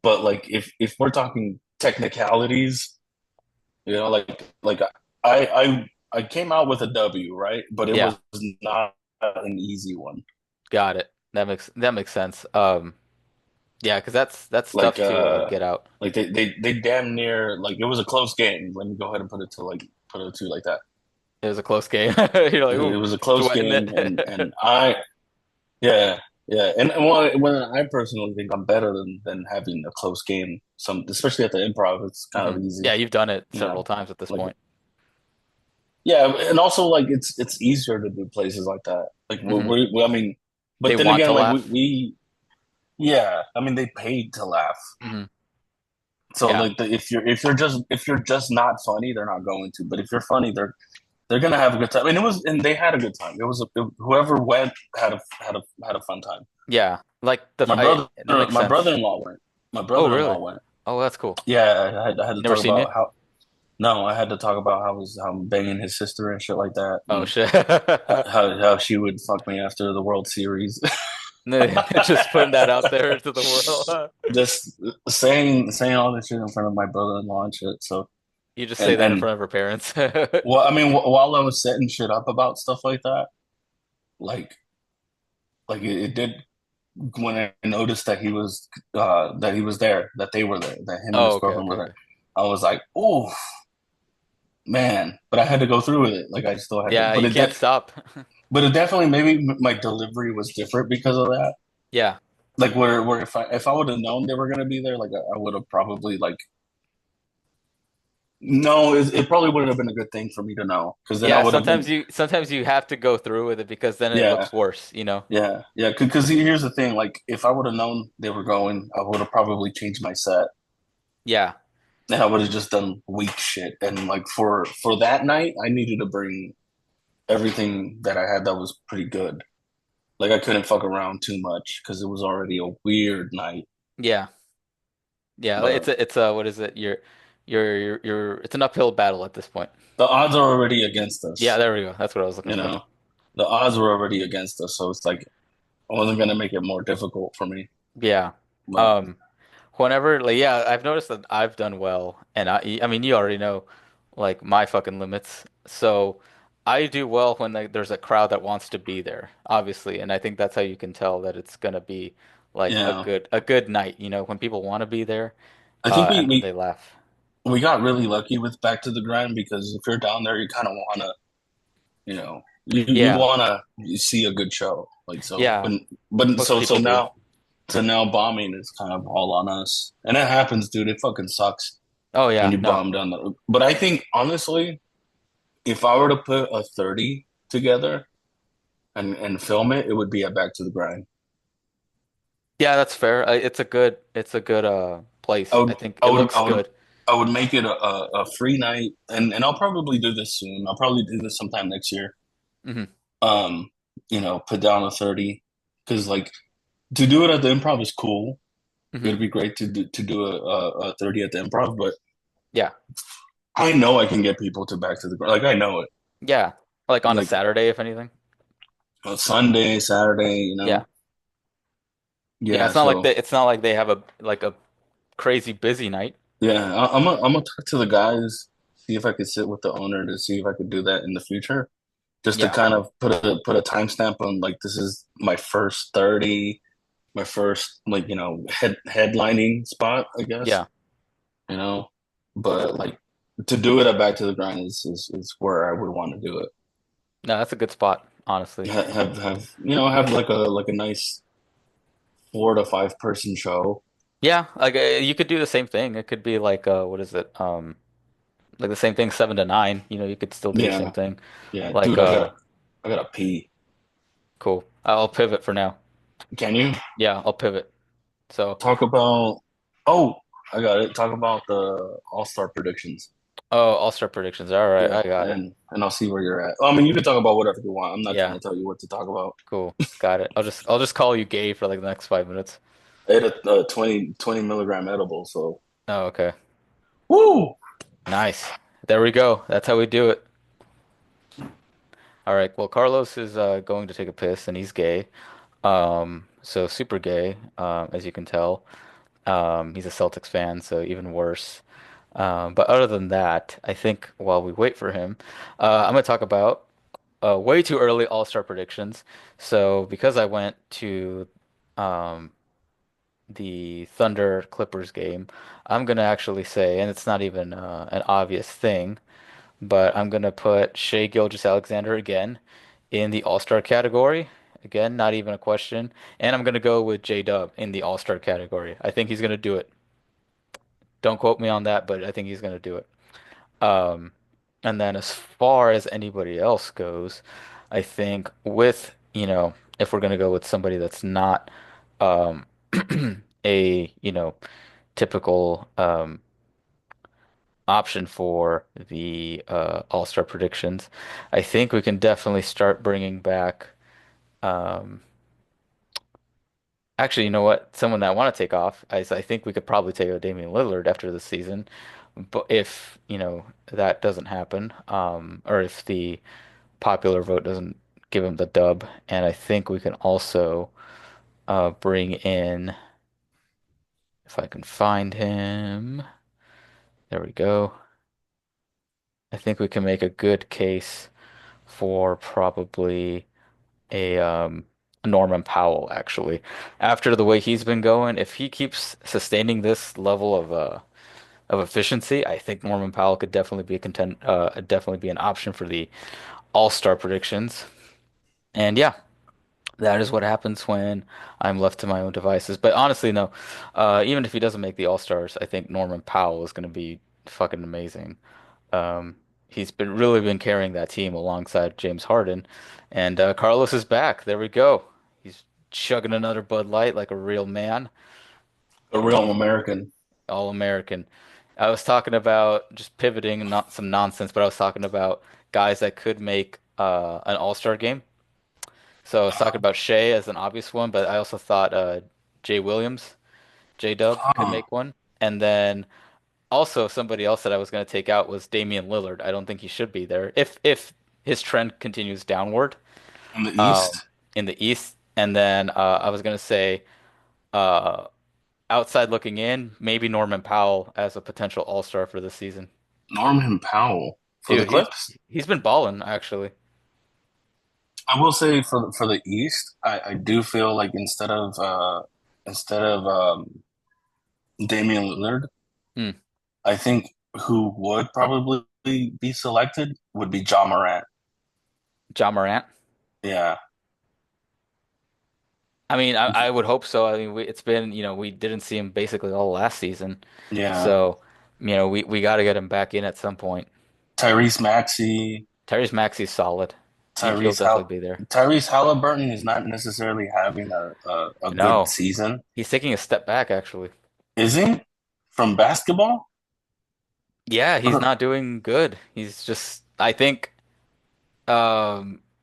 But like if we're talking technicalities, you know, I came out with a W, right? But it Yeah. was not an easy one. Got it. That makes sense. Yeah, because that's Like tough to get out. they damn near like it was a close game. Let me go ahead and put it to like that. It was a close game. You're like, It ooh, was a close sweating game, it. and I yeah yeah, and when I personally think I'm better than having a close game. Some especially at the improv, it's kind Hmm. of Yeah, easy, you've done it you several know. times at this Like point. yeah, and also like it's easier to do places like that. Like Hmm. I mean, They but then want to again, like laugh. yeah, I mean they paid to laugh. Hmm. So Yeah. like if you're just not funny, they're not going to. But if you're funny, they're gonna have a good time. And they had a good time. Whoever went had a fun time. Yeah. Like My that makes my sense. brother-in-law went. My Oh, really? brother-in-law went. Oh, that's cool. Yeah, I had to Never talk seen about it? how no, I had to talk about how I'm banging his sister and shit like that, Oh and shit. how she would fuck me after the World Series. Just putting that out there into the world. Just saying all this shit in front of my brother-in-law and shit. So You just say that in and front of her parents. well, I mean, while I was setting shit up about stuff like that, like it did. when I noticed that he was there, that they were there, that him and Oh, his okay, girlfriend okay, were there. okay. I was like, oh man, but I had to go through with it. Like I still had to, Yeah, you can't stop. but it definitely maybe my delivery was different because of that. Yeah. Like where if I would have known they were gonna be there, like I would have probably like no, it probably wouldn't have been a good thing for me to know because then I Yeah, would have been sometimes you have to go through with it because then it yeah looks worse, you know? yeah. Because here's the thing, like if I would have known they were going, I would have probably changed my set Yeah. and I would have just done weak shit. And like for that night, I needed to bring everything that I had that was pretty good. Like I couldn't fuck around too much because it was already a weird night. Yeah. Yeah, like, But it's a what is it? You're it's an uphill battle at this point. the odds are already against Yeah, us, there we go. That's what I was looking you for. know. The odds were already against us, so it's like I wasn't gonna make it more difficult for me. Yeah. But Um Whenever like yeah, I've noticed that I've done well and I mean you already know like my fucking limits. So I do well when like, there's a crowd that wants to be there, obviously, and I think that's how you can tell that it's gonna be like yeah, a good night, you know, when people want to be there, I think and they laugh. we got really lucky with Back to the Grind because if you're down there, you kind of wanna, you know, you Yeah. wanna see a good show. Like so, Yeah. but Most people do. so now bombing is kind of all on us, and it happens, dude. It fucking sucks Oh when yeah, you no. bomb down the. But I think honestly, if I were to put a 30 together and film it, it would be a Back to the Grind. Yeah, that's fair. It's a good I place. would I think I it would looks I would good. I would make it a free night, and I'll probably do this soon. I'll probably do this sometime next year. Hmm. Um, put down a 30 because like to do it at the improv is cool. Hmm. It'd be great to do a 30 at the improv, but Yeah. I know I can get people to Back to the Grind. Like I know it. Yeah. Like on a Like Saturday, if anything. Sunday, Saturday, Yeah. Yeah, Yeah, so it's not like they have a crazy busy night. yeah, I'm gonna talk to the guys, see if I could sit with the owner to see if I could do that in the future, just to Yeah. kind of put a timestamp on like this is my first 30, my first like headlining spot, I guess, Yeah. you know. But like to do it at Back to the Grind is where I would want to do it. No, that's a good spot, honestly. Have have like a nice 4 to 5 person show. Yeah, like you could do the same thing. It could be like what is it? Like the same thing 7 to 9, you know, you could still do the same Yeah, thing. yeah, Like dude, I gotta pee. cool. I'll pivot for now. Can you Yeah, I'll pivot. So, talk about? Oh, I got it. Talk about the All-Star predictions. oh, All-Star predictions. All right, Yeah, I got it. and I'll see where you're at. I mean, you can talk about whatever you want. I'm not trying Yeah, to tell you what to talk about. cool. Got it. I'll just call you gay for like the next 5 minutes. I ate a 20 milligram edible, so Oh, okay. woo. Nice. There we go. That's how we do it. All right. Well, Carlos is going to take a piss and he's gay. So super gay, as you can tell. He's a Celtics fan, so even worse. But other than that, I think while we wait for him, I'm gonna talk about way too early All-Star predictions. So because I went to um, the Thunder Clippers game, I'm gonna actually say, and it's not even an obvious thing, but I'm gonna put Shea Gilgeous-Alexander again in the All-Star category. Again, not even a question. And I'm gonna go with J-Dub in the All-Star category. I think he's gonna do it. Don't quote me on that, but I think he's gonna do it. Um, and then as far as anybody else goes, I think with, you know, if we're gonna go with somebody that's not um a, you know, typical option for the All-Star predictions, I think we can definitely start bringing back um actually, you know what? Someone that I want to take off, I think we could probably take a Damian Lillard after the season. But if, you know, that doesn't happen, or if the popular vote doesn't give him the dub, and I think we can also bring in, if I can find him, there we go. I think we can make a good case for probably a Norman Powell, actually. After the way he's been going, if he keeps sustaining this level of efficiency, I think Norman Powell could definitely be a definitely be an option for the All-Star predictions. And yeah, that is what happens when I'm left to my own devices. But honestly, no. Even if he doesn't make the All-Stars, I think Norman Powell is going to be fucking amazing. Um, he's been really been carrying that team alongside James Harden, and Carlos is back. There we go. He's chugging another Bud Light like a real man, A real American. all American. I was talking about just pivoting, not some nonsense, but I was talking about guys that could make an All-Star game. So I was talking about Shea as an obvious one, but I also thought Jay Williams, J Dub could Huh. make one, and then also somebody else that I was going to take out was Damian Lillard. I don't think he should be there if his trend continues downward In the um, East, in the East. And then I was going to say uh, outside looking in, maybe Norman Powell as a potential all-star for this season. Norman Powell for the Dude, Clips. he's been balling actually. I will say for the East, I do feel like instead of Damian Lillard, Hmm. I think who would probably be selected would be John Morant. Ja Morant. Yeah, I mean, I would hope so. I mean, it's been, we didn't see him basically all last season. yeah. So, we got to get him back in at some point. Tyrese Maxey, Tyrese Maxey's solid. He'll Tyrese definitely Hal be there. Tyrese Halliburton is not necessarily having a good No, season, he's taking a step back actually. is he? From basketball? Yeah, he's not doing good. He's just, I think,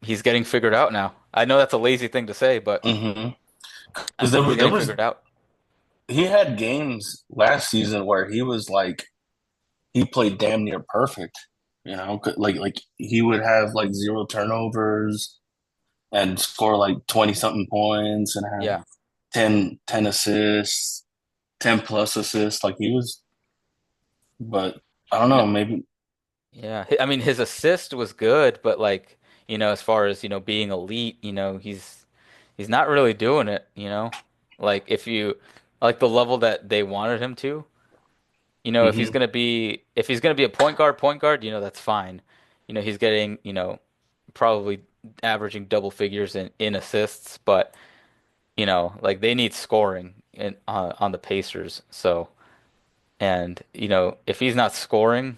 he's getting figured out now. I know that's a lazy thing to say, but Mm-hmm. I Because think he's there getting was figured out. he had games last season where he was like he played damn near perfect. You know, like he would have like zero turnovers and score like 20 something points and have Yeah. 10 assists, 10 plus assists. Like he was, but I don't No, know, maybe. yeah. I mean, his assist was good, but like, as far as, being elite, he's not really doing it, Like if you like the level that they wanted him to, Hmm. if he's gonna be a point guard, that's fine. He's getting, probably averaging double figures in assists, but like they need scoring on the Pacers. So, and if he's not scoring,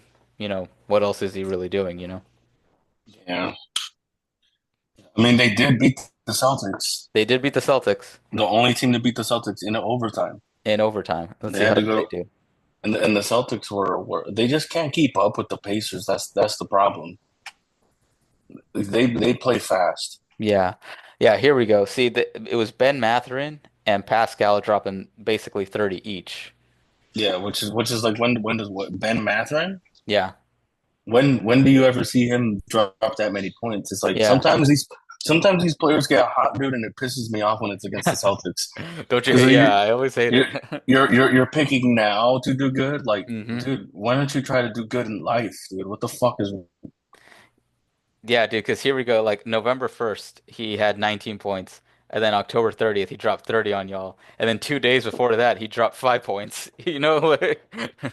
what else is he really doing, Yeah. I mean, they did beat the Celtics, They did beat the Celtics the only team to beat the Celtics in overtime. in overtime. Let's They see, how had to did they go, do? and the Celtics were they just can't keep up with the Pacers. That's the problem. They play fast. Yeah. Yeah, here we go. See, it was Ben Mathurin and Pascal dropping basically 30 each. Yeah, which is like when does what Ben Mathurin? Yeah. When do you ever see him drop that many points? It's like Yeah. sometimes these players get hot, dude, and it pisses me off when it's against the Celtics Don't you because hate? Yeah, I always hate you're it. you're picking now to do good. Like, hmm dude, why don't you try to do good in life, dude? What the fuck is? Yeah, dude, because here we go. Like November 1st, he had 19 points. And then October 30th, he dropped 30 on y'all. And then 2 days before that, he dropped 5 points. Like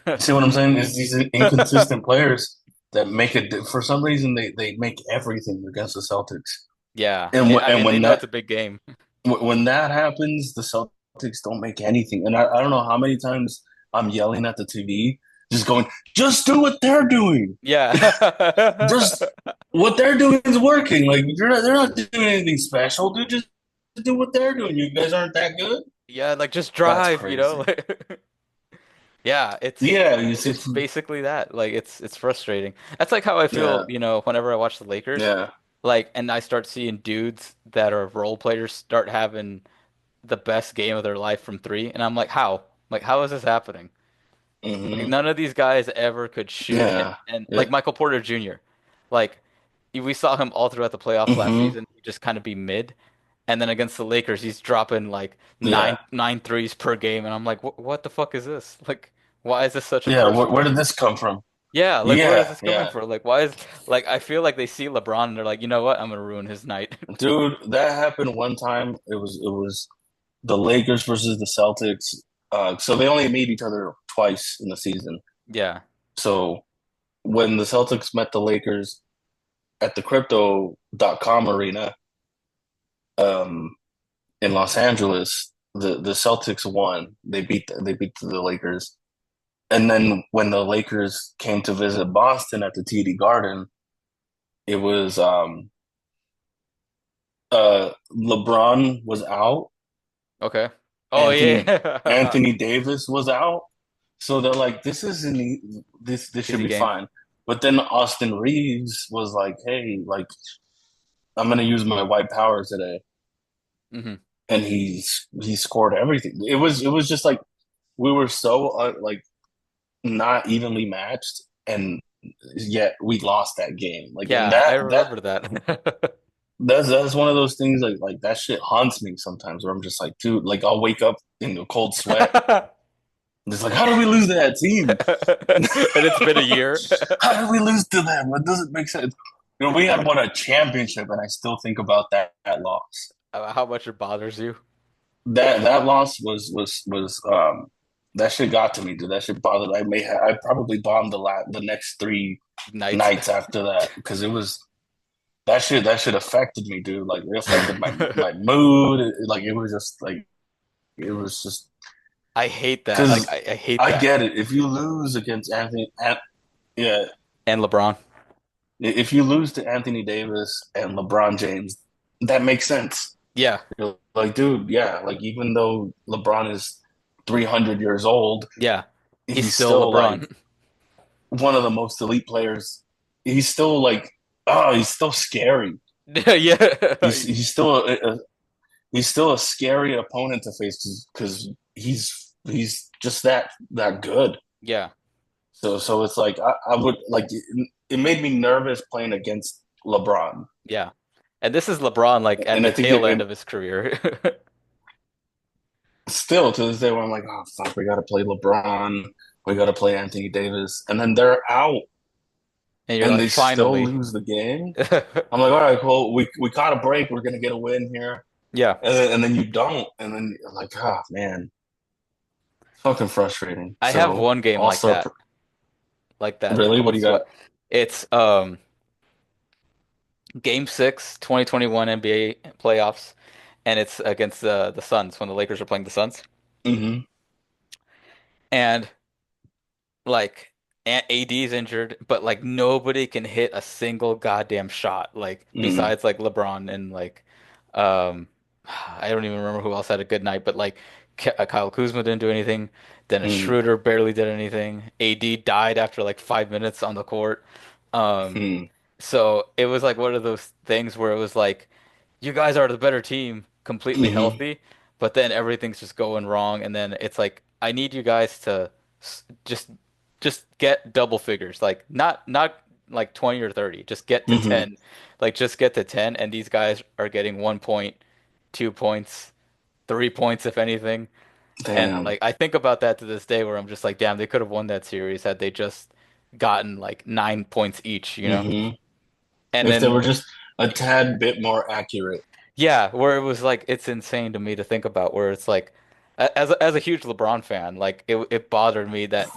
You see what I'm saying? Is these inconsistent players that make it for some reason they make everything against the Celtics, Yeah. and I and mean, they know it's a big game. when that happens, the Celtics don't make anything. And I don't know how many times I'm yelling at the TV, just going, just do what they're doing. Yeah. Just what they're doing is working. Like they're not doing anything special, dude. Just do what they're doing. You guys aren't that good. Yeah, like just That's drive, crazy. Yeah, it's Yeah, you see. it's basically that. Like it's frustrating. That's like how I feel, Yeah, whenever I watch the Lakers. yeah. Like and I start seeing dudes that are role players start having the best game of their life from three, and I'm like, how? Like how is this happening? Like Hmm. none of these guys ever could shoot Yeah, and yeah. like Michael Porter Jr. Like we saw him all throughout the playoffs last Hmm. season, just kind of be mid. And then against the Lakers, he's dropping like Yeah, nine threes per game, and I'm like, what the fuck is this? Like, why is this such a yeah. pressure? Where did this come from? Yeah, like where is Yeah, this coming yeah. from? Like why is like I feel like they see LeBron and they're like, you know what? I'm gonna ruin his night. Dude, that happened one time. It was the Lakers versus the Celtics. So they only meet each other twice in the season. Yeah. So when the Celtics met the Lakers at the Crypto.com arena um, in Los Angeles, the Celtics won. They beat the Lakers. And then when the Lakers came to visit Boston at the TD Garden, it was LeBron was out. Okay. Oh Anthony yeah. Anthony Davis was out. So they're like, this should Easy be game. fine. But then Austin Reeves was like, hey, like I'm gonna use my white power today, Hmm. and he scored everything. It was just like we were so like not evenly matched, and yet we lost that game. Like, and Yeah, I remember that. that's one of those things like that shit haunts me sometimes where I'm just like, dude, like I'll wake up in a cold sweat. It's like, how did we lose to that team? And it's been a year. How did we lose to them? It doesn't make sense. You know, we had won a championship, and I still think about that loss. How much it bothers you. That loss was that shit got to me, dude. That shit bothered. I probably bombed the next three Nights. nights after that because it was that shit affected me, dude. Like it affected my mood. Like it was just like it was just I hate that. Like because I hate I that. get it. If you lose against yeah, And LeBron. if you lose to Anthony Davis and LeBron James, that makes sense. Yeah. You're like, dude, yeah, like even though LeBron is 300 years old, Yeah. He's he's still still like LeBron. one of the most elite players. He's still like, oh, he's still scary. Yeah. He's still a scary opponent to face because he's just that good. Yeah. So it's like I would like it made me nervous playing against LeBron, Yeah. And this is LeBron like at and the I think tail end of his career. still to this day where I'm like, oh fuck, we got to play LeBron, we got to play Anthony Davis, and then they're out And you're and like, they still finally. lose the game. I'm like, all right, cool, we caught a break, we're gonna get a win here, Yeah. and then you don't, and then you're like, oh man, fucking frustrating. I have So one game All like Star, that. Like that. really, what do Cold you got? sweat. It's Game 6, 2021 NBA playoffs, and it's against the Suns when the Lakers are playing the Suns. Hmm. And like AD's injured, but like nobody can hit a single goddamn shot, like Mm. besides like LeBron and like um I don't even remember who else had a good night, but like Kyle Kuzma didn't do anything. Dennis Mm. Schroeder barely did anything. AD died after like 5 minutes on the court. Um, Mm. so it was like one of those things where it was like, you guys are the better team, completely Hmm. healthy, but then everything's just going wrong, and then it's like, I need you guys to just get double figures, like not like 20 or 30, just get to Hmm. 10, like just get to 10, and these guys are getting 1 point, 2 points, 3 points, if anything. And Damn. like I think about that to this day, where I'm just like, damn, they could have won that series had they just gotten like 9 points each, you know? Hmm. And If they then were just a tad bit more accurate. yeah, where it was like it's insane to me to think about where it's like as a huge LeBron fan, like it bothered me that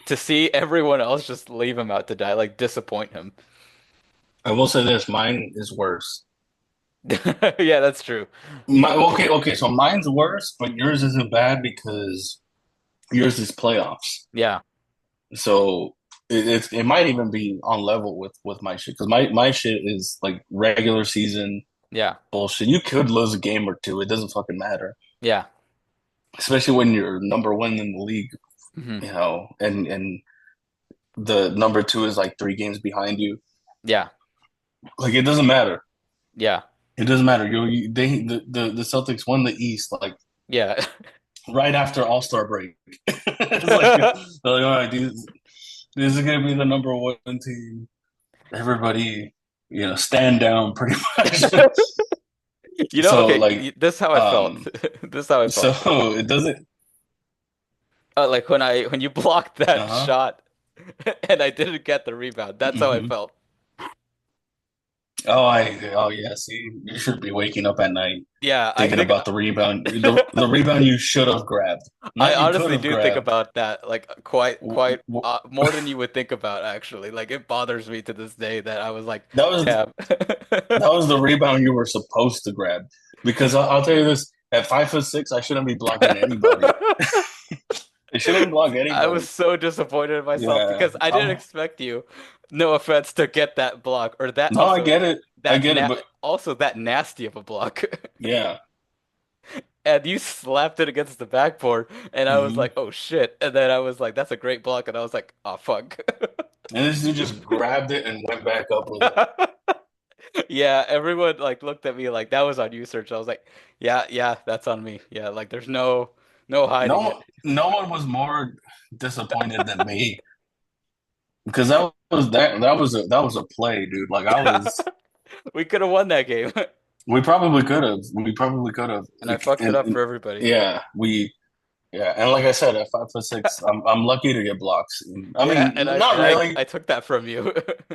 to see everyone else just leave him out to die, like disappoint him. I will say this, mine is worse. Yeah, that's true. Okay, so mine's worse, but yours isn't bad because yours is playoffs. Yeah, So it might even be on level with my shit because my shit is like regular season yeah, bullshit. You could lose a game or two. It doesn't fucking matter. yeah. Especially when you're number one in the league, Hmm. and the number two is like 3 games behind you. Yeah, Like it doesn't matter. yeah, It doesn't matter. The Celtics won the East like yeah. right after All-Star break. It's like they're like, all right, this is gonna be the number one team. Everybody, stand down pretty much. You know, So okay, like, this is how I felt. um, This is how I so felt. it doesn't. Like when you blocked that Uh-huh. shot. and I didn't get the rebound. That's how I Hmm. felt. Oh yeah. See, you should be waking up at night Yeah, I thinking think about the rebound, the rebound you should have grabbed, I not you could honestly have do think grabbed. about that like quite W- quite w- more than you would think about actually. Like it bothers me to this day that I was like, That was damn. that was the rebound you were supposed to grab. Because I'll tell you this: at 5'6", I shouldn't be blocking anybody. I shouldn't block I was anybody. so disappointed in myself Yeah, because I didn't expect you, no offense, to get that block or that no, I also get it, I that get it, na but also that nasty of a block. yeah. And you slapped it against the backboard and I was Hmm. like, "Oh shit." And then I was like, "That's a great block." And I was like, "Oh fuck." And this dude just grabbed it and went back up with it. Yeah, everyone like looked at me like that was on you, Serge. I was like, "Yeah, yeah, that's on me." Yeah, like there's no hiding it. No one was more disappointed than me because that was a play, dude. Like I was, We could have won that game. we probably could have, And I fucked it up and for everybody. yeah, yeah, and like I said, at 5'6", I'm lucky to get blocks. I Yeah, mean, not really. I took that from you.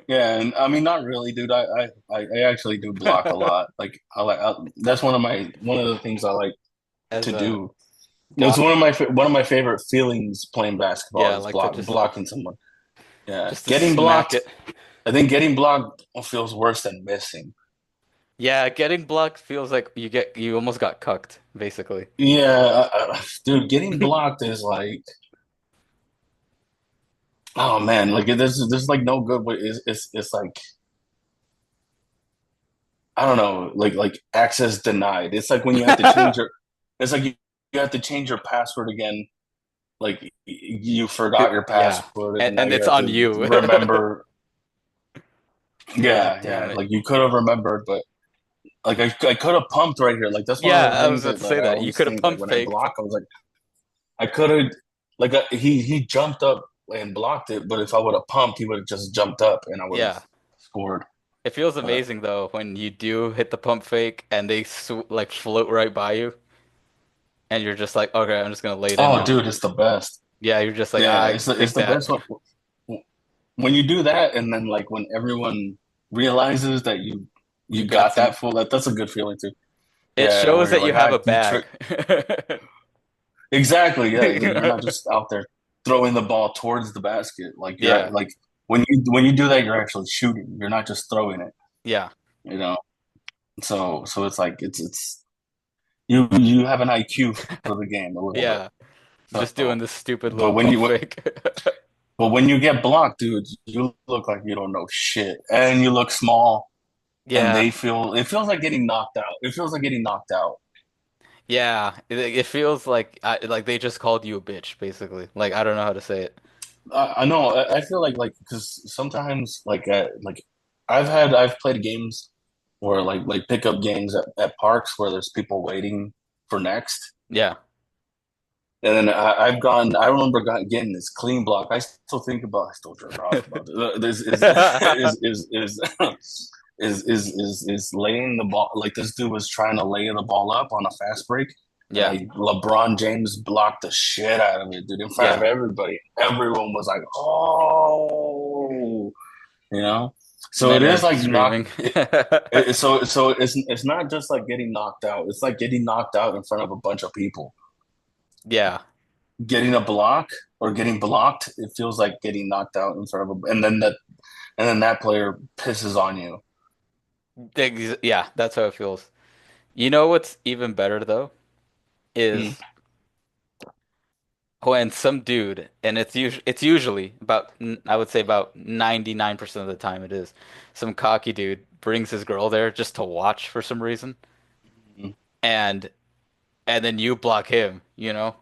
Yeah, and I mean, not really, dude. I actually do block a lot. Like that's one of the things I like As to a do. It's block, one of my favorite feelings playing yeah, basketball I is like to blocking someone. Yeah, just to getting smack blocked. it. I think getting blocked feels worse than missing. Yeah, getting blocked feels like you almost got cucked, basically. Yeah, dude, getting blocked is like, oh man, like there's like no good way. It's like I don't know, like access denied. It's like when you have to change your. It's like you have to change your password again. Like you forgot your Yeah, password and now and you it's have on to you. remember. God Yeah, damn yeah, it. like you could have remembered, but like I could have pumped right here. Like that's one Yeah, of the I was things about that, to that say I that. You always could have think. Like pump when I faked. block, I was like I could have like he jumped up and blocked it, but if I would have pumped, he would have just jumped up and I would have Yeah. scored. It feels But amazing though when you do hit the pump fake and they sw like float right by you and you're just like, okay, I'm just gonna lay it in oh, now. dude, it's the best. Yeah, you're just like, Yeah, I it's take the that. best one when you do that, and then like when everyone realizes that You you got got some. that full. That's a good feeling too. It Yeah, where shows you're that you like, have ah, a you bag. trick. Exactly. Yeah, you're not just out there throwing the ball towards the basket. Like you're Yeah, at, like when you do that, you're actually shooting. You're not just throwing it. yeah, You know. So it's like it's you have an IQ for the game a little bit. yeah. Just doing So, this stupid but little when pump you fake. but when you get blocked, dude, you look like you don't know shit, and you look small, and Yeah, it feels like getting knocked out. It feels like getting knocked out. yeah. It feels like like they just called you a bitch, basically. Like I don't know how to say it. I know. I feel like because sometimes like I've played games where like pickup games at parks where there's people waiting for next. Yeah. And then I've gone. I remember getting this clean block. I still jerk off about this. This is laying the ball. Like this dude was trying to lay the ball up on a fast break, and Yeah, LeBron James blocked the shit out of it, dude, in front of yeah. everybody. Everyone was like, "Oh," you know. So it Many is are like screaming. so it's not just like getting knocked out. It's like getting knocked out in front of a bunch of people. Yeah. Getting a block or getting blocked, it feels like getting knocked out in front of and then that player pisses on you. Yeah, that's how it feels. You know what's even better though Mm. is when some dude, and it's usually about I would say about 99% of the time it is some cocky dude brings his girl there just to watch for some reason, and then you block him, you know,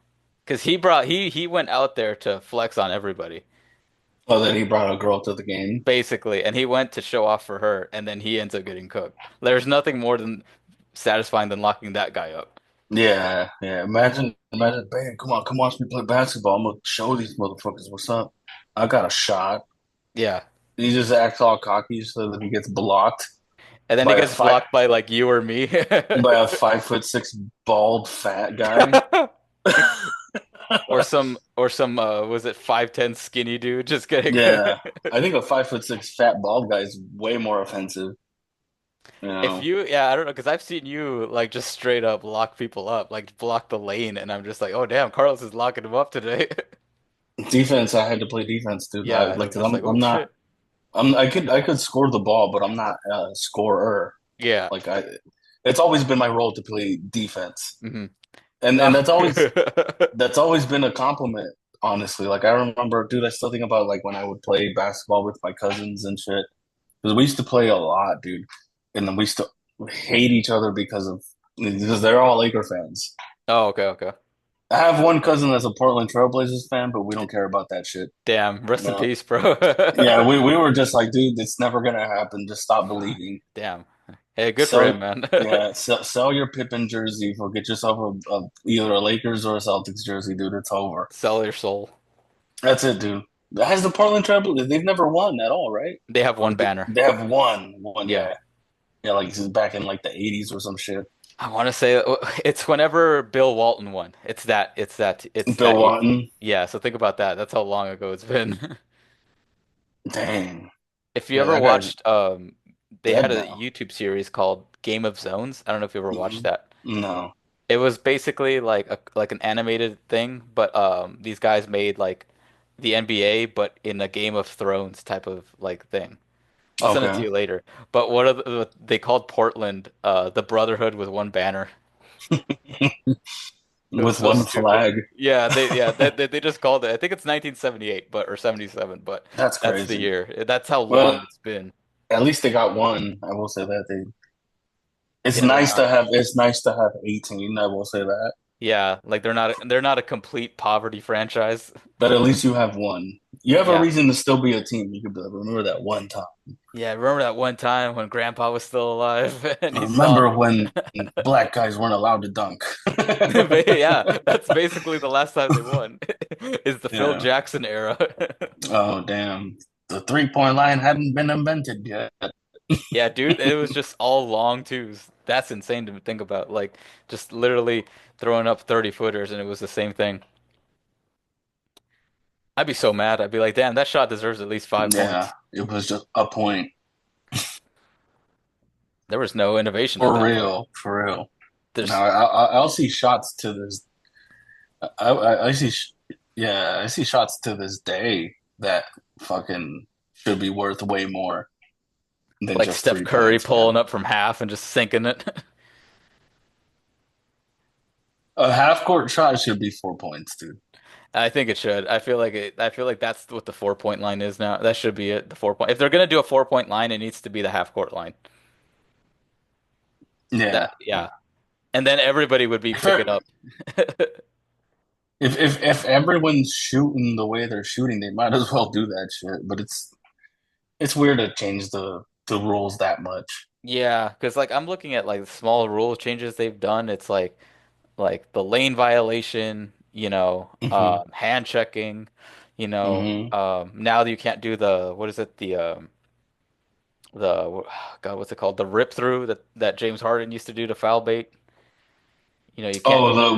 because he went out there to flex on everybody Oh, that he brought a girl to the game. basically, and he went to show off for her, and then he ends up getting cooked. There's nothing more than satisfying than locking that guy up. Yeah, yeah. Imagine, bam, come watch me play basketball. I'm gonna show these motherfuckers what's up. I got a shot. Yeah. He just acts all cocky so that he gets blocked And then he by a gets five blocked by like you or me. by a 5'6" bald fat guy. or some was it 5'10" skinny dude just getting Yeah, I think a 5'6" fat bald guy is way more offensive. You if know, you yeah, I don't know because I've seen you like just straight up lock people up, like block the lane, and I'm just like, oh damn, Carlos is locking him up today. defense. I had to play defense, dude. Yeah, and Like, I'm cause just like, I'm oh not. shit. I could score the ball, but I'm not a scorer. Yeah. Like it's always been my role to play defense, Hmm. and No. that's always been a compliment. Honestly, like I remember, dude. I still think about like when I would play basketball with my cousins and shit. Because we used to play a lot, dude, and then we used to hate each other because they're all Laker fans. Oh, okay, okay. I have one cousin that's a Portland Trailblazers fan, but we don't care about that shit. Damn, rest in No. peace, bro. Yeah, we were just like, dude, it's never gonna happen. Just stop believing. Damn. Hey, good for him, Sell, man. yeah, sell your Pippen jersey for get yourself either a Lakers or a Celtics jersey, dude. It's over. Sell your soul. That's it, dude. Has the Portland Trailblazers? They've never won at all, right? They have Or one banner. they have one, Yeah. yeah, yeah, like this is back in like the '80s or some shit. I want to say it's whenever Bill Walton won. It's that. Bill Walton, Yeah, so think about that. That's how long ago it's been. dang, If you yeah, ever that guy's watched they had dead a now. YouTube series called Game of Zones. I don't know if you ever watched Mhm. that. No, It was basically like an animated thing, but these guys made like the NBA but in a Game of Thrones type of like thing. I'll send it to okay, you later. But they called Portland the Brotherhood with one banner. It was with so one stupid. flag. Yeah, they just called it. I think it's 1978, but or 77, but That's that's the crazy. year. That's how long Well, it's been. at least they got one. I will say that they. It's Yeah, they're nice to not. have. It's nice to have 18. I will say that. Yeah, like they're not a complete poverty franchise. But at least you have one. You have a Yeah. reason to still be a team. You could be like, remember that one time. Yeah, remember that one time when Grandpa was still alive and he saw Remember when black guys weren't allowed to dunk. But yeah, that's basically the last time they won. Is the Phil Yeah. Jackson era. Oh, damn. The 3-point line hadn't been invented yet. Yeah, dude, it was just all long twos. That's insane to think about. Like just literally throwing up 30 footers and it was the same thing. I'd be so mad. I'd be like, damn, that shot deserves at least 5 points. Yeah, it was just a point. There was no innovation at For that point. real, for real. There's Now I'll see shots to this. I see, yeah, I see shots to this day that fucking should be worth way more than like just Steph three Curry points, pulling man. up from half and just sinking it. A half court shot should be 4 points, dude. I think it should. I feel like that's what the 4 point line is now. That should be it. The 4 point. If they're gonna do a 4 point line, it needs to be the half court line. Yeah. That yeah. And then everybody would be If picking up. if everyone's shooting the way they're shooting, they might as well do that shit. But it's weird to change the rules that much. Yeah, because like I'm looking at like the small rule changes they've done. It's like the lane violation, Hmm. hand checking, Hmm. now that you can't do the what is it the God what's it called the rip through that James Harden used to do to foul bait. You can't Oh, do that.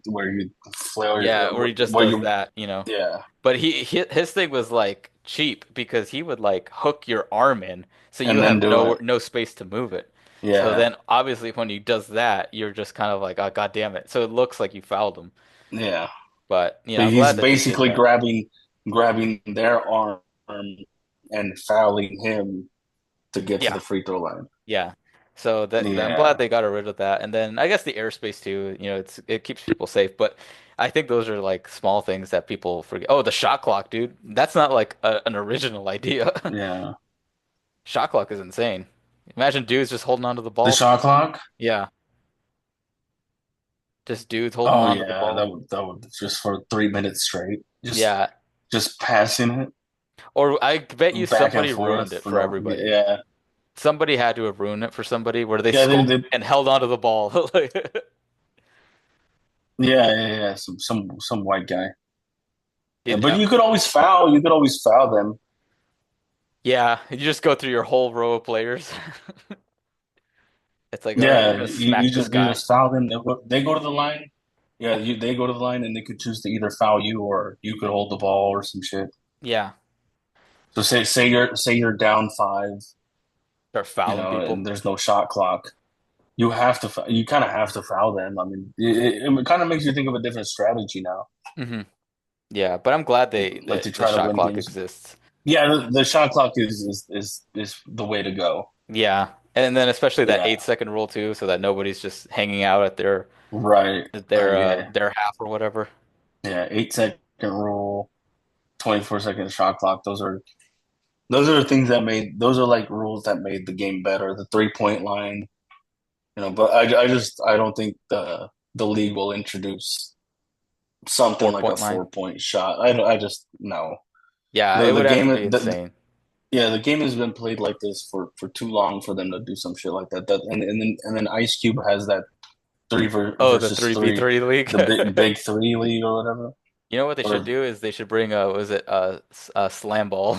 where you flail Yeah, where he just where does you that. yeah, But his thing was like cheap because he would like hook your arm in, so you and then have do it. no space to move it. So Yeah, then obviously when he does that, you're just kind of like, oh God damn it. So it looks like you fouled him. yeah. But But I'm he's glad that they did basically that. grabbing their arm and fouling him to get to Yeah, the free throw line. yeah. So I'm glad Yeah, they got rid of that. And then I guess the airspace too, it keeps people safe. But I think those are like small things that people forget. Oh, the shot clock, dude. That's not like an original idea. yeah. Shot clock is insane. Imagine dudes just holding onto the The ball. shot clock. Yeah, just dudes holding Oh onto the yeah, ball. that would just for 3 minutes straight. Yeah. Just passing it Or I bet you back and somebody forth ruined it for for no. everybody. Yeah, Somebody had to have ruined it for somebody where they yeah. They scored did. and held onto the ball. Like, Yeah, yeah, yeah. Some white guy. Yeah, it, but you could always foul. You could always foul them. yeah, you just go through your whole row of players. It's like, all right, we're Yeah, gonna you smack this you guy. just foul them. They go to the line. Yeah, they go to the line and they could choose to either foul you or you could hold the ball or some shit. Yeah, So say you're down five, start fouling and people. there's no shot clock. You kind of have to foul them. I mean, it kind of makes you think of a different strategy now, Hmm. Yeah, but I'm glad like that to the try to shot win clock games. exists. Yeah, the shot clock is the way to go. Yeah, and then especially that Yeah, 8 second rule too, so that nobody's just hanging out at right. Yeah, their half or whatever. yeah. 8 second rule, 24 second shot clock. Those are the things that made those are like rules that made the game better. The 3 point line, but I don't think the league will introduce something Four like a point line. 4 point shot. I just no. Yeah, The it the would have to game be the, insane. yeah, the game has been played like this for too long for them to do some shit like that. And then Ice Cube has that Oh, the versus three, 3v3 league. the big three league or whatever. You know what they should Or do is they should bring was it a slam ball?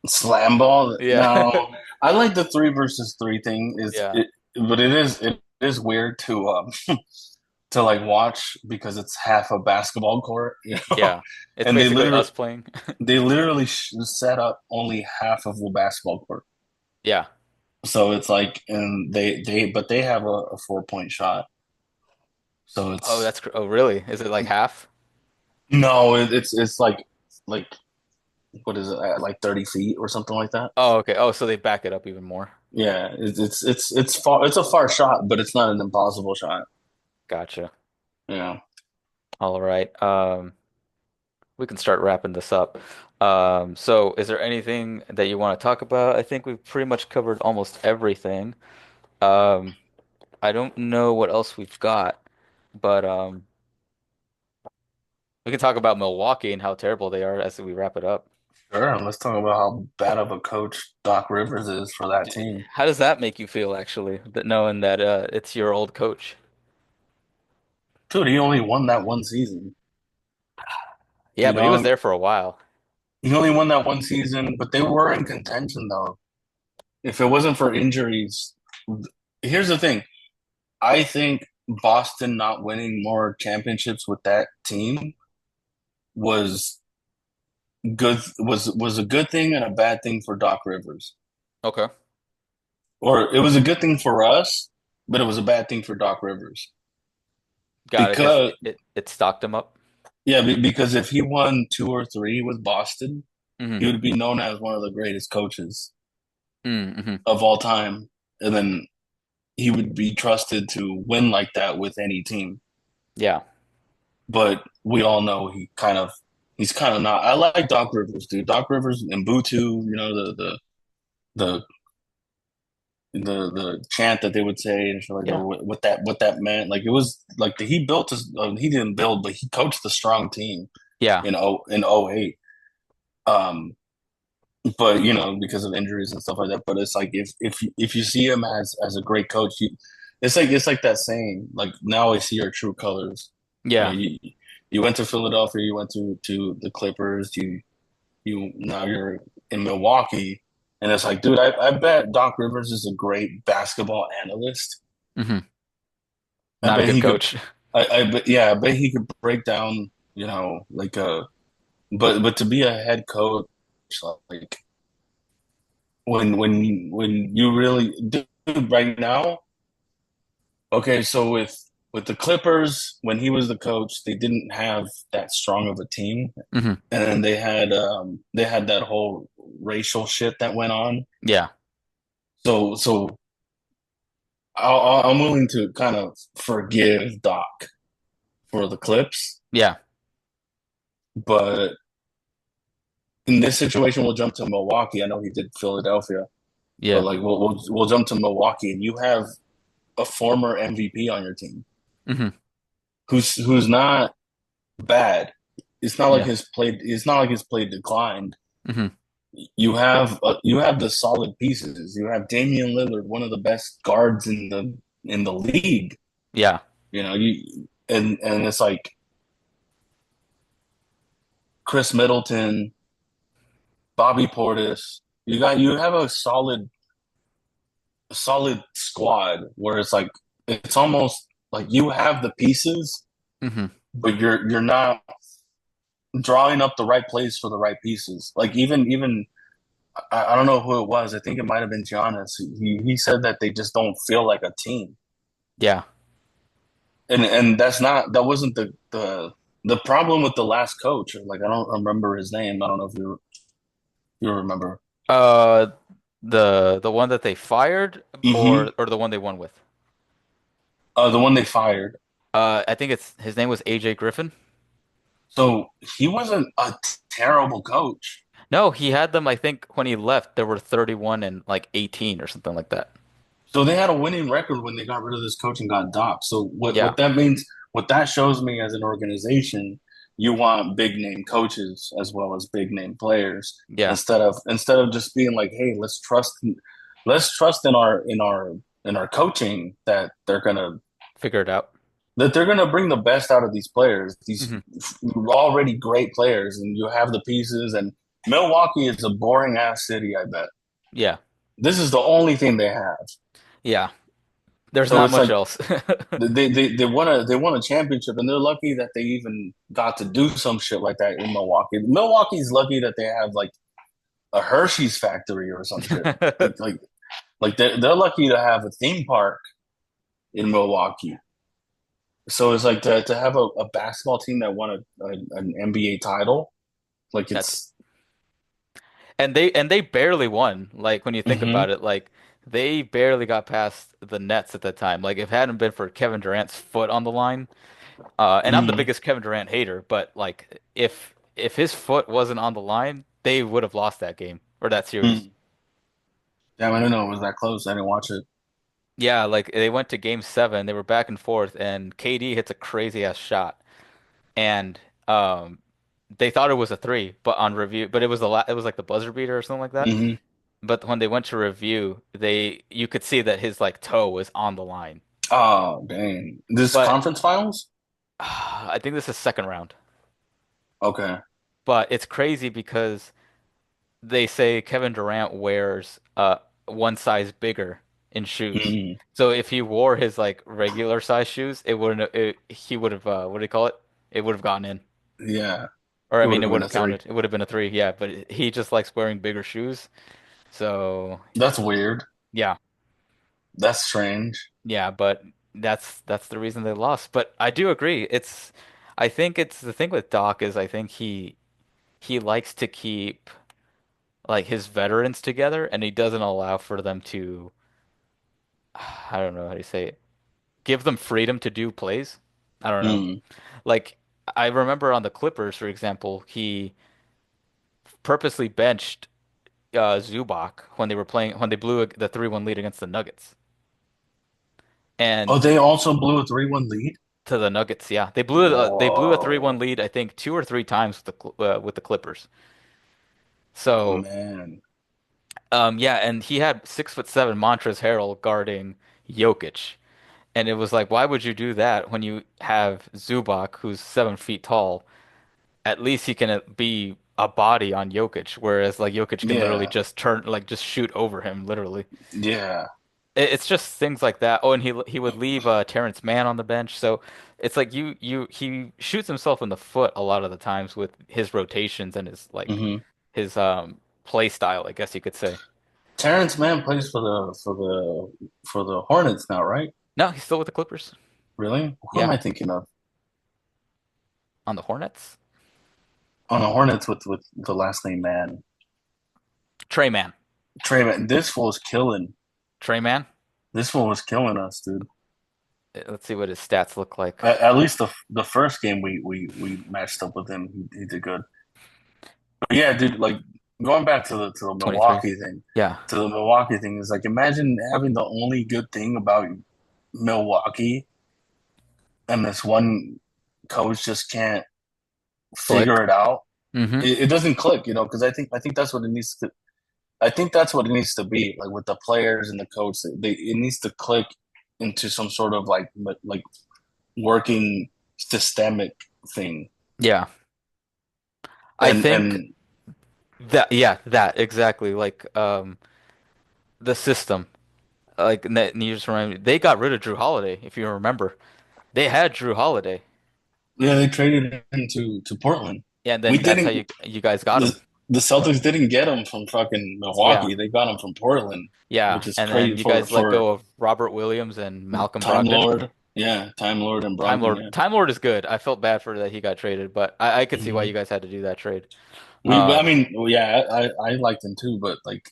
slam ball. Yeah. No, I like the three versus three thing. Yeah. But it is weird to like watch because it's half a basketball court, Yeah. It's and they basically literally us playing. they literally set up only half of the basketball court. Yeah. So it's like, and they have a 4 point shot. So Oh, it's oh really? Is it like half? no, it's like what is it, at like 30 feet or something like that. Oh, okay. Oh, so they back it up even more. Yeah, it's far. It's a far shot, but it's not an impossible shot. Gotcha. Yeah, All right. We can start wrapping this up. So is there anything that you want to talk about? I think we've pretty much covered almost everything. Um, I don't know what else we've got, but we can talk about Milwaukee and how terrible they are as we wrap it up. sure. Let's talk about how bad of a coach Doc Rivers is for that team. How does that make you feel actually, that knowing that it's your old coach? Dude, he only won that one season. Yeah, You but he was know, there for a while. he only won that one season, but they were in contention though. If it wasn't for injuries, here's the thing. I think Boston not winning more championships with that team was was a good thing and a bad thing for Doc Rivers. Okay. Or it was a good thing for us, but it was a bad thing for Doc Rivers. Got it, because Because it stocked him up. yeah, because if he won two or three with Boston, Hmm. he would be known as one of the greatest coaches Mm-hmm. of all time. And then he would be trusted to win like that with any team. Yeah. But we all know he's kind of not. I like Doc Rivers, dude. Doc Rivers and Butu, the the chant that they would say and shit like that, Yeah. what that meant. Like it was like he didn't build, but he coached the strong team Yeah. in '08. Um, but because of injuries and stuff like that. But it's like if you see him as a great coach, it's like that saying. Like now I see your true colors. You know, Yeah. you went to Philadelphia, you went to the Clippers, you now you're in Milwaukee, and it's like, dude, I bet Doc Rivers is a great basketball analyst. Hmm. I Not a bet good he could. coach. I bet yeah, I bet he could break down, like but to be a head coach, like when you really dude right now, okay, so with the Clippers, when he was the coach, they didn't have that strong of a team, Hmm. and then they had that whole racial shit that went on. Yeah. So I'm willing to kind of forgive Doc for the clips, Yeah. but in this situation, we'll jump to Milwaukee. I know he did Philadelphia, but Yeah. like we'll jump to Milwaukee, and you have a former MVP on your team Hmm. who's not bad. It's not like Yeah. his play. It's not like his play declined. Hmm. You have the solid pieces. You have Damian Lillard, one of the best guards in the league. Yeah. And it's like Chris Middleton, Bobby Portis. You have a solid squad where it's like it's almost like you have the pieces, Hmm. but you're not drawing up the right plays for the right pieces. Like even I don't know who it was. I think it might have been Giannis. He said that they just don't feel like a team, Yeah. and that wasn't the problem with the last coach. Like I don't remember his name. I don't know if you remember. Uh, the one that they fired Hmm. or the one they won with. The one they fired. I think it's his name was AJ Griffin. So he wasn't a terrible coach. No, he had them. I think when he left, there were 31 and like 18 or something like that. So they had a winning record when they got rid of this coach and got docked. So Yeah. what that means, what that shows me as an organization, you want big name coaches as well as big name players Yeah. instead of just being like, hey, let's trust in our coaching Figure it out. that they're gonna bring the best out of these players, these Hmm. already great players, and you have the pieces. And Milwaukee is a boring ass city, I bet. Yeah. This is the only thing they have. Yeah. There's So not it's much like else. they won a championship, and they're lucky that they even got to do some shit like that in Milwaukee. Milwaukee's lucky that they have like a Hershey's factory or some shit. Like like like they're lucky to have a theme park in Milwaukee. So it's like to have a basketball team that won an NBA title, like That's it's and they barely won. Like when you think hmm about it, like they barely got past the Nets at the time. Like if it hadn't been for Kevin Durant's foot on the line, and I'm the hmm biggest Kevin Durant hater, but like if his foot wasn't on the line, they would have lost that game or that series. Damn, I didn't know it was that close. I didn't watch it. Yeah, like they went to game seven, they were back and forth, and KD hits a crazy ass shot, and they thought it was a three, but on review, but it was like the buzzer beater or something like that. Hmm. But when they went to review, you could see that his like toe was on the line. Oh, dang. This But conference finals? I think this is second round. Okay. But it's crazy because they say Kevin Durant wears one size bigger in shoes. Hmm. So if he wore his like regular size shoes, he would have what do you call it? It would have gone in. Yeah. Or I It would mean, it have would been a have three. counted. It would have been a three, yeah. But he just likes wearing bigger shoes. So That's weird. yeah, That's strange. yeah. But that's the reason they lost. But I do agree. I think it's the thing with Doc is I think he likes to keep like his veterans together, and he doesn't allow for them to I don't know how to say it. Give them freedom to do plays. I don't know. Mm. Like I remember on the Clippers, for example, he purposely benched Zubac when they were playing when they blew the 3-1 lead against the Nuggets. Oh, And they also blew a 3-1 lead? to the Nuggets, yeah. They blew a 3-1 Whoa. lead I think two or three times with the Clippers. So, Man. yeah, and he had 6'7" Montrezl Harrell guarding Jokic. And it was like, why would you do that when you have Zubac, who's 7 feet tall? At least he can be a body on Jokic, whereas like Jokic can literally Yeah. just turn, like just shoot over him, literally. Yeah. It's just things like that. Oh, and he would leave Terrence Mann on the bench, so it's like he shoots himself in the foot a lot of the times with his rotations and his like Hmm. his play style, I guess you could say. Terrence Mann plays for the Hornets now, right? No, he's still with the Clippers. Really? Who am Yeah, I thinking of? on the Hornets. On the Hornets with the last name Man. Trey Man. Trey Man. This fool is killing. Trey Man. This fool was killing us, dude. Let's see what his stats look like. At least the first game we matched up with him, he did good. But yeah, dude, like going back to the 23. Milwaukee thing, Yeah. is like imagine having the only good thing about Milwaukee and this one coach just can't figure Click. it out. Mm-hmm. It doesn't click, because I think that's what it needs to. I think that's what it needs to be, like with the players and the coach. It needs to click into some sort of like working systemic thing. Yeah. I And think and that exactly like the system. And you just remember they got rid of Drew Holiday, if you remember. They had Drew Holiday. Yeah, they traded him to Portland. Yeah, and We then that's how didn't. you guys got him. The Celtics didn't get him from fucking Yeah. Milwaukee. They got him from Portland, Yeah, which is and then crazy you guys let for go of Robert Williams and Malcolm Time Brogdon. Lord. Yeah, Time Lord and Time Brogdon. Lord, Yeah. Time Lord is good. I felt bad for that he got traded, but I could see why you hmm guys had to do that trade. I Um, mean, well, yeah, I liked him too, but like,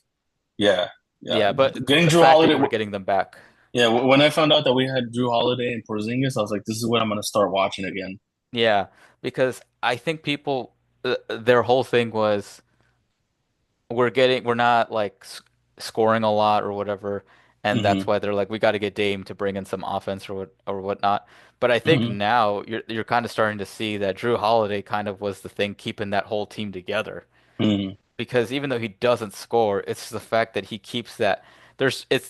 yeah, yeah, yeah, but getting the Drew fact that Holiday. you were getting them back. Yeah, when I found out that we had Drew Holiday and Porzingis, I was like, this is what I'm gonna start watching again. Yeah, because I think people their whole thing was we're not like scoring a lot or whatever, and that's hmm why they're like we got to get Dame to bring in some offense or whatnot. But I think hmm now you're kind of starting to see that Drew Holiday kind of was the thing keeping that whole team together. hmm Because even though he doesn't score, it's the fact that he keeps that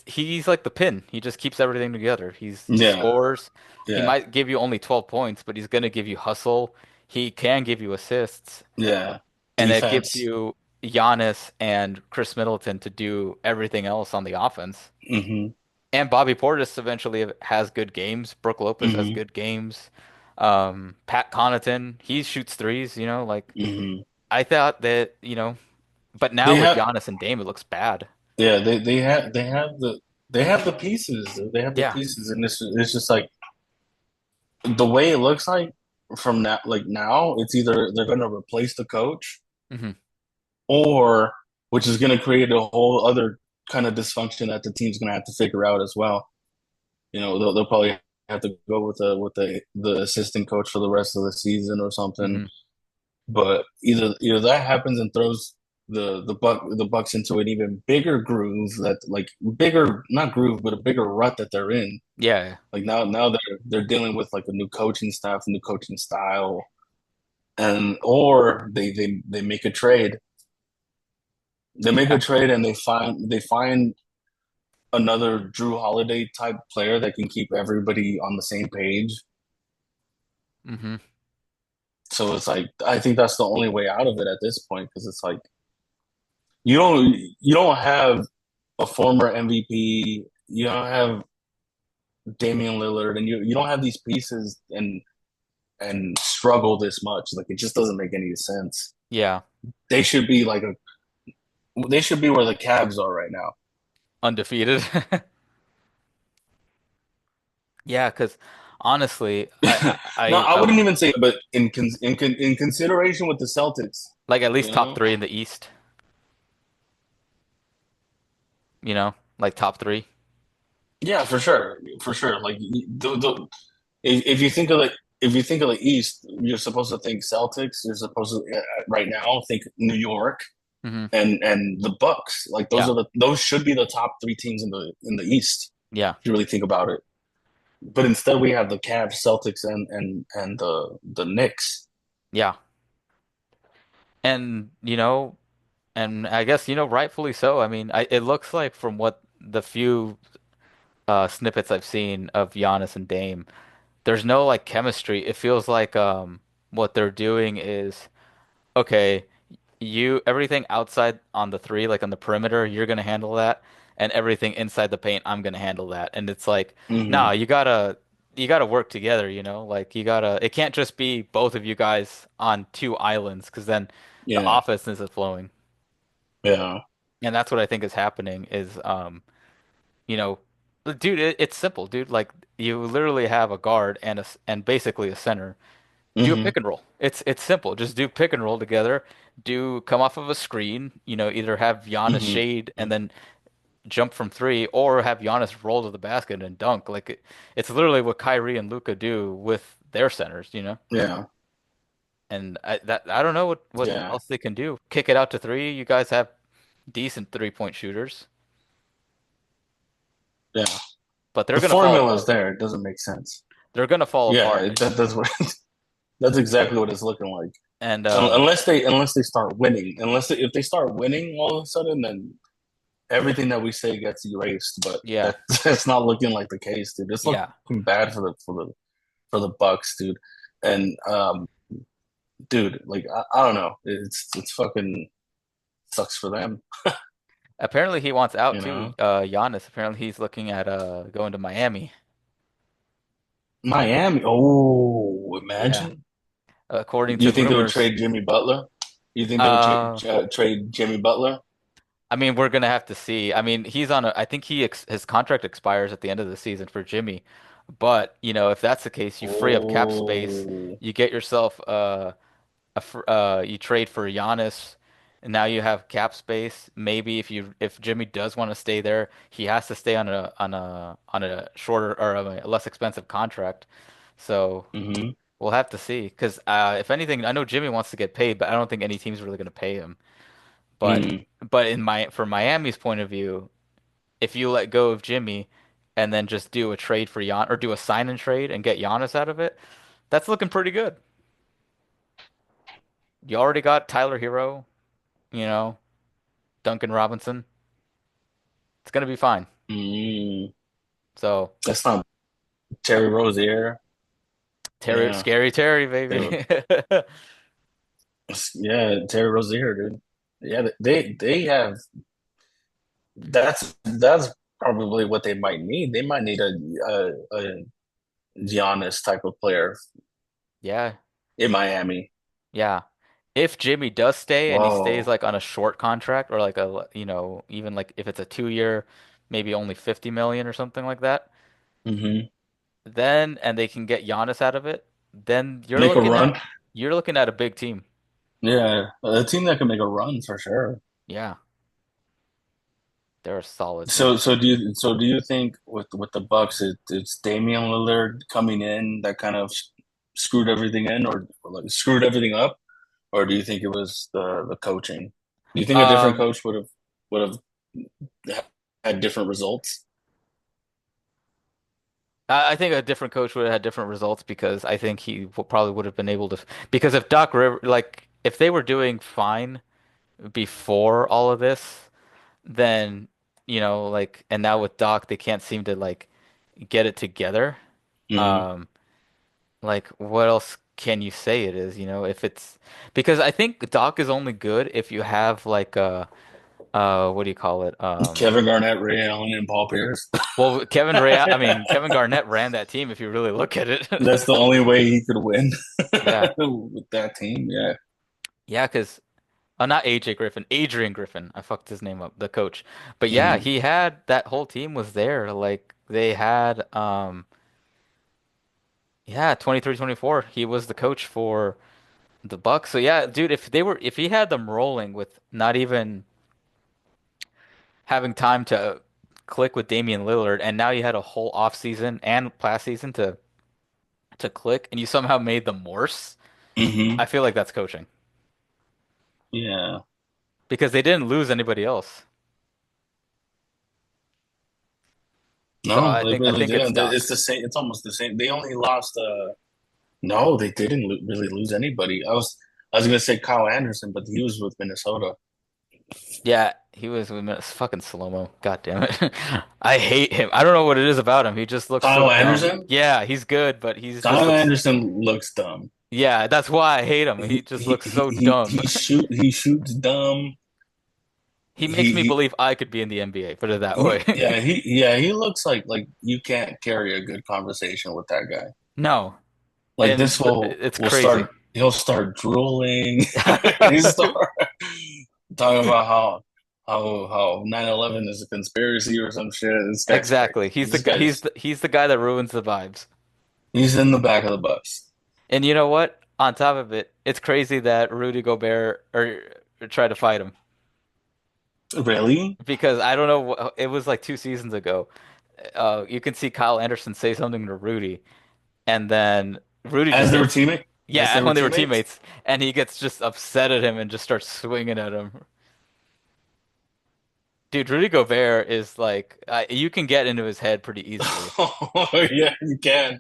he's like the pin. He just keeps everything together. He Yeah, scores. He yeah, might give you only 12 points, but he's gonna give you hustle. He can give you assists, yeah. and it gives Defense. you Giannis and Chris Middleton to do everything else on the offense. hmm And Bobby Portis eventually has good games. Brooke Lopez has hmm good games. Pat Connaughton, he shoots threes, like hmm I thought that, but now They with have, Giannis and Dame, it looks bad. yeah, they have the pieces. They have the Yeah. pieces, and it's just like the way it looks like from now, like now, it's either they're gonna replace the coach hmm or which is gonna create a whole other kind of dysfunction that the team's gonna have to figure out as well. They'll probably have to go with the assistant coach for the rest of the season or something. hmm But either that happens and throws the Bucks into an even bigger groove that like bigger not groove but a bigger rut that they're in. Yeah. Like now they're dealing with like a new coaching staff, new coaching style, and or they make a trade. They make a Yeah. trade and they find another Drew Holiday type player that can keep everybody on the same page. hmm So it's like I think that's the only way out of it at this point because it's like you don't have a former MVP, you don't have Damian Lillard, and you don't have these pieces and struggle this much. Like it just doesn't make any sense. Yeah. They should be like they should be where the Cavs are right now. Undefeated. Yeah, because honestly, No, I I wouldn't even say, but in consideration with the Celtics, like at you least top know, three in the East, like top three. yeah, for sure. Like if you think of the East, you're supposed to think Celtics. You're supposed to right now think New York hmm and the Bucks. Like Yeah. those should be the top three teams in the East. Yeah. If you really think about it, but instead we have the Cavs, Celtics, and the Knicks. Yeah. And, and I guess, rightfully so. I mean, it looks like from what the few snippets I've seen of Giannis and Dame, there's no like chemistry. It feels like what they're doing is okay, everything outside on the three, like on the perimeter, you're gonna handle that, and everything inside the paint, I'm gonna handle that. And it's like, hmm no, you gotta work together, like it can't just be both of you guys on two islands, because then the Yeah, offense isn't flowing. yeah. And that's what I think is happening is you know, dude, it's simple, dude. Like you literally have a guard and basically a center. Do a hmm pick and roll. It's simple. Just do pick and roll together. Do come off of a screen, either have Giannis hmm shade and then jump from three, or have Giannis roll to the basket and dunk. Like it's literally what Kyrie and Luca do with their centers. Yeah, And I don't know what yeah, else they can do. Kick it out to three. You guys have decent 3-point shooters, yeah. but they're The gonna fall formula is apart. there. It doesn't make sense. They're gonna fall apart. Yeah, that's what that's exactly what it's looking like. And Unless they start winning, if they start winning all of a sudden, then everything that we say gets erased. But yeah, that's not looking like the case, dude. It's yeah. looking bad for the Bucks, dude. And dude, like I don't know, it's fucking sucks for them, Apparently he wants out you too. know. Giannis. Apparently he's looking at going to Miami. Miami. Oh, Yeah, imagine. according You to think they would rumors. trade Jimmy Butler? You think they would Uh, trade Jimmy Butler? I mean, we're gonna have to see. I mean, he's on a. I think his contract expires at the end of the season for Jimmy. But if that's the case, you free up cap space. Oh. You get yourself you trade for Giannis, and now you have cap space. Maybe if Jimmy does want to stay there, he has to stay on a shorter or a less expensive contract. So Mm-hmm. we'll have to see. Because if anything, I know Jimmy wants to get paid, but I don't think any team's really going to pay him. But Mm. from Miami's point of view, if you let go of Jimmy and then just do a trade for Gian or do a sign and trade and get Giannis out of it, that's looking pretty good. You already got Tyler Hero, you know, Duncan Robinson. It's gonna be fine. Mm. So That's not Terry Rozier. Terry, Yeah. scary Terry, baby. They, yeah, Terry Rozier, dude. Yeah, they have that's probably what they might need. They might need a Giannis type of player Yeah, in Miami. yeah. If Jimmy does stay and he stays Whoa. like on a short contract or like even like if it's a 2 year, maybe only 50 million or something like that, Hmm. then and they can get Giannis out of it, then Make a run. you're looking at a big team. Yeah, a team that can make a run for sure. Yeah, they're a solid team. So do you think with the Bucks it's Damian Lillard coming in that kind of screwed everything in or like screwed everything up, or do you think it was the coaching? Do you think a different Um, coach would have had different results? I think a different coach would have had different results because I think probably would have been able to. Because if Doc River, like, if they were doing fine before all of this, then, like, and now with Doc, they can't seem to, like, get it together. Hmm. Um, like, what else can you say it is, if it's, because I think Doc is only good if you have, like, what do you call it? Kevin Garnett, Ray Allen, and Paul Pierce. Well, I mean, Kevin Garnett ran that team if you really look at it. That's the only way he could win Yeah. with that team. Yeah. Yeah, because not AJ Griffin, Adrian Griffin. I fucked his name up, the coach. But yeah, Hmm. he had that whole team was there. Like they had yeah, 23, 24. He was the coach for the Bucks. So yeah, dude, if he had them rolling with not even having time to click with Damian Lillard and now you had a whole off season and last season to click and you somehow made them worse, Hmm. I feel like that's coaching Yeah. because they didn't lose anybody else. So No, I they think I really think it's didn't. Doc. It's the same. It's almost the same. They only lost. No, they didn't really lose anybody. I was gonna say Kyle Anderson, but he was with Minnesota. Yeah, he was with fucking slow-mo. God damn it. I hate him. I don't know what it is about him. He just looks so Kyle dumb. Anderson. Yeah, he's good, but he's just Kyle looks. Anderson looks dumb. Yeah, that's why I hate him. He He just he looks he so he, dumb. he shoot he shoots dumb. He makes me He believe I could be in the NBA, put it that way. he looks like you can't carry a good conversation with that guy. No, Like and this will it's will crazy. start. He'll start drooling. He start talking about how 9/11 is a conspiracy or some shit. This guy's crazy. Exactly. He's the This guy. guy's He's the guy that ruins the vibes. he's in the back of the bus. And you know what? On top of it, it's crazy that Rudy Gobert or tried to fight him Really? because I don't know. It was like 2 seasons ago. You can see Kyle Anderson say something to Rudy, and then Rudy As just they were gets, teammate, as they yeah, were when they were teammates. teammates, and he gets just upset at him and just starts swinging at him. Dude, Rudy Gobert is like, you can get into his head pretty easily. Oh, yeah, you can.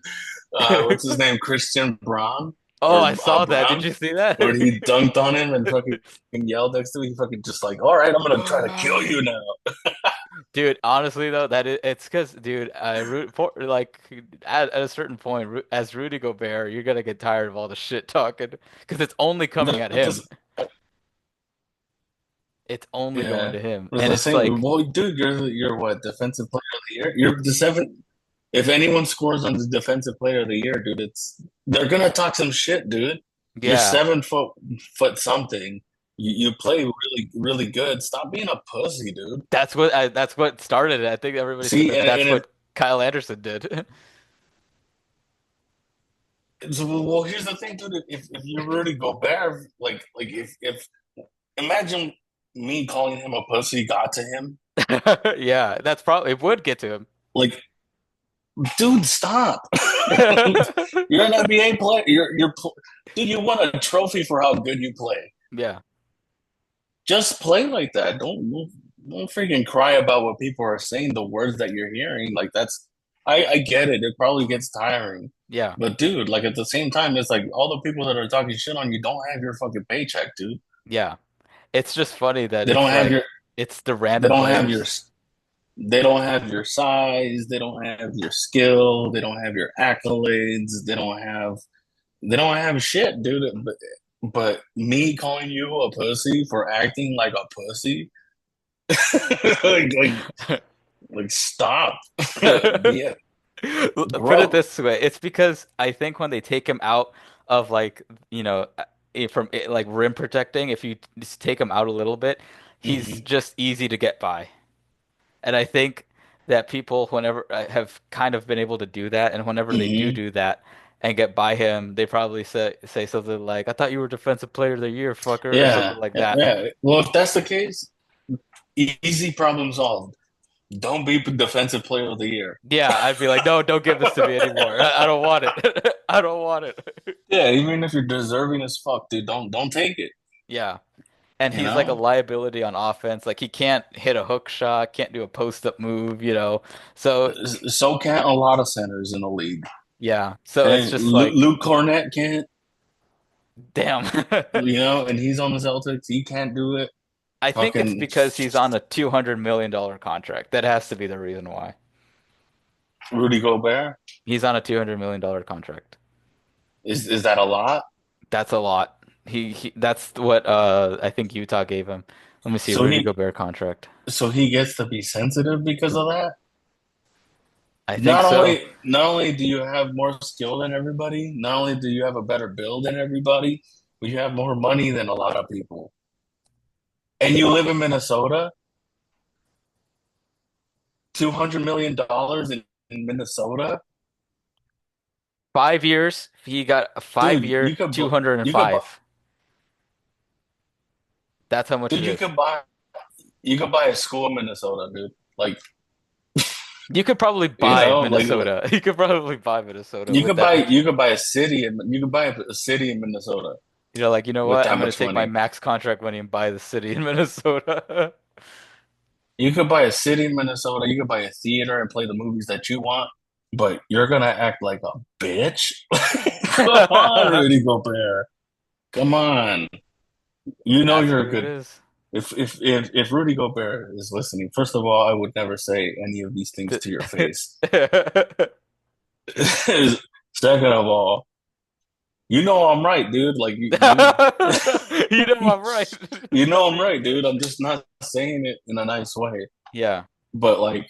What's his name? Christian Braun Oh, or I saw that. Did Brown, you see that? where he dunked on him and fucking yelled next to him. He fucking just like, all right, I'm gonna try to kill you now. Dude, honestly though, it's because, dude, like at a certain point, as Rudy Gobert, you're gonna get tired of all the shit talking because it's only coming No, at him. because It's only going yeah, to him, it's and the it's same. like. Well, dude, you're what defensive player of the year? You're the seventh. If anyone scores on the defensive player of the year, dude, it's they're gonna talk some shit, dude. You're Yeah. 7 foot something. You play really really good. Stop being a pussy, dude. That's what started it. I think everybody said See, that and that's if what Kyle Anderson did. so, well, here's the thing, dude. If you really go bare, like if imagine me calling him a pussy got to him, Yeah, that's probably it would get to him. like, dude, stop. You're an NBA player. Dude. You won a trophy for how good you play. Yeah. Just play like that. Don't freaking cry about what people are saying, the words that you're hearing. Like that's I get it. It probably gets tiring. Yeah. But dude, like at the same time, it's like all the people that are talking shit on you don't have your fucking paycheck, dude. Yeah. It's just funny that They don't it's have like your it's the they random don't have your players. they don't have your size, they don't have your skill, they don't have your accolades, they don't have shit, dude. But me calling you a pussy for acting like a pussy, like stop. Be a Put it grow. this way, it's because I think when they take him out of like, from like rim protecting, if you just take him out a little bit, he's Hmm. just easy to get by. And I think that people, whenever have kind of been able to do that, and whenever they do Hmm. do that and get by him, they probably say something like, "I thought you were Defensive Player of the Year, fucker," or Yeah, something like yeah, that. yeah. Well, if that's the case, easy problem solved. Don't be defensive player of the year. Yeah, I'd be like, "No, don't give this to me anymore. I don't want it. I don't want it." Yeah, even if you're deserving as fuck, dude, don't take it. Yeah. And You he's like a know, liability on offense. Like he can't hit a hook shot, can't do a post-up move. So so can't a lot of centers in the league. yeah. So it's And just like, Luke Cornett can't, damn. and he's on the Celtics. He can't do it. I think it's Fucking because he's on a $200 million contract. That has to be the reason why. Rudy Gobert. He's on a $200 million contract. Is that a lot? That's a lot. That's what I think Utah gave him. Let me see, So Rudy he Gobert contract. so he gets to be sensitive because of that. I think so. Not only do you have more skill than everybody, not only do you have a better build than everybody, but you have more money than a lot of people. And you live in Minnesota, $200 million in Minnesota, 5 years. He got a five dude. year, You could buy, 205. That's how much it dude. is. You could buy a school in Minnesota, dude. Like You could probably you buy know, Minnesota. You could probably buy Minnesota with that much. you could buy a city and you could buy a city in Minnesota Like, you know with what? that I'm gonna much take my money. max contract money and buy the city in Minnesota. You could buy a city in Minnesota. You could buy a theater and play the movies that you want, but you're gonna act like a bitch. Come on, Rudy Gobert. Come on. You know That's you're what a it good. is. If Rudy Gobert is listening, first of all, I would never say any of these things to your face. Second of all, you know I'm right, dude. Like You know I'm right. you know I'm right, dude. I'm just not saying it in a nice way. Yeah. But like,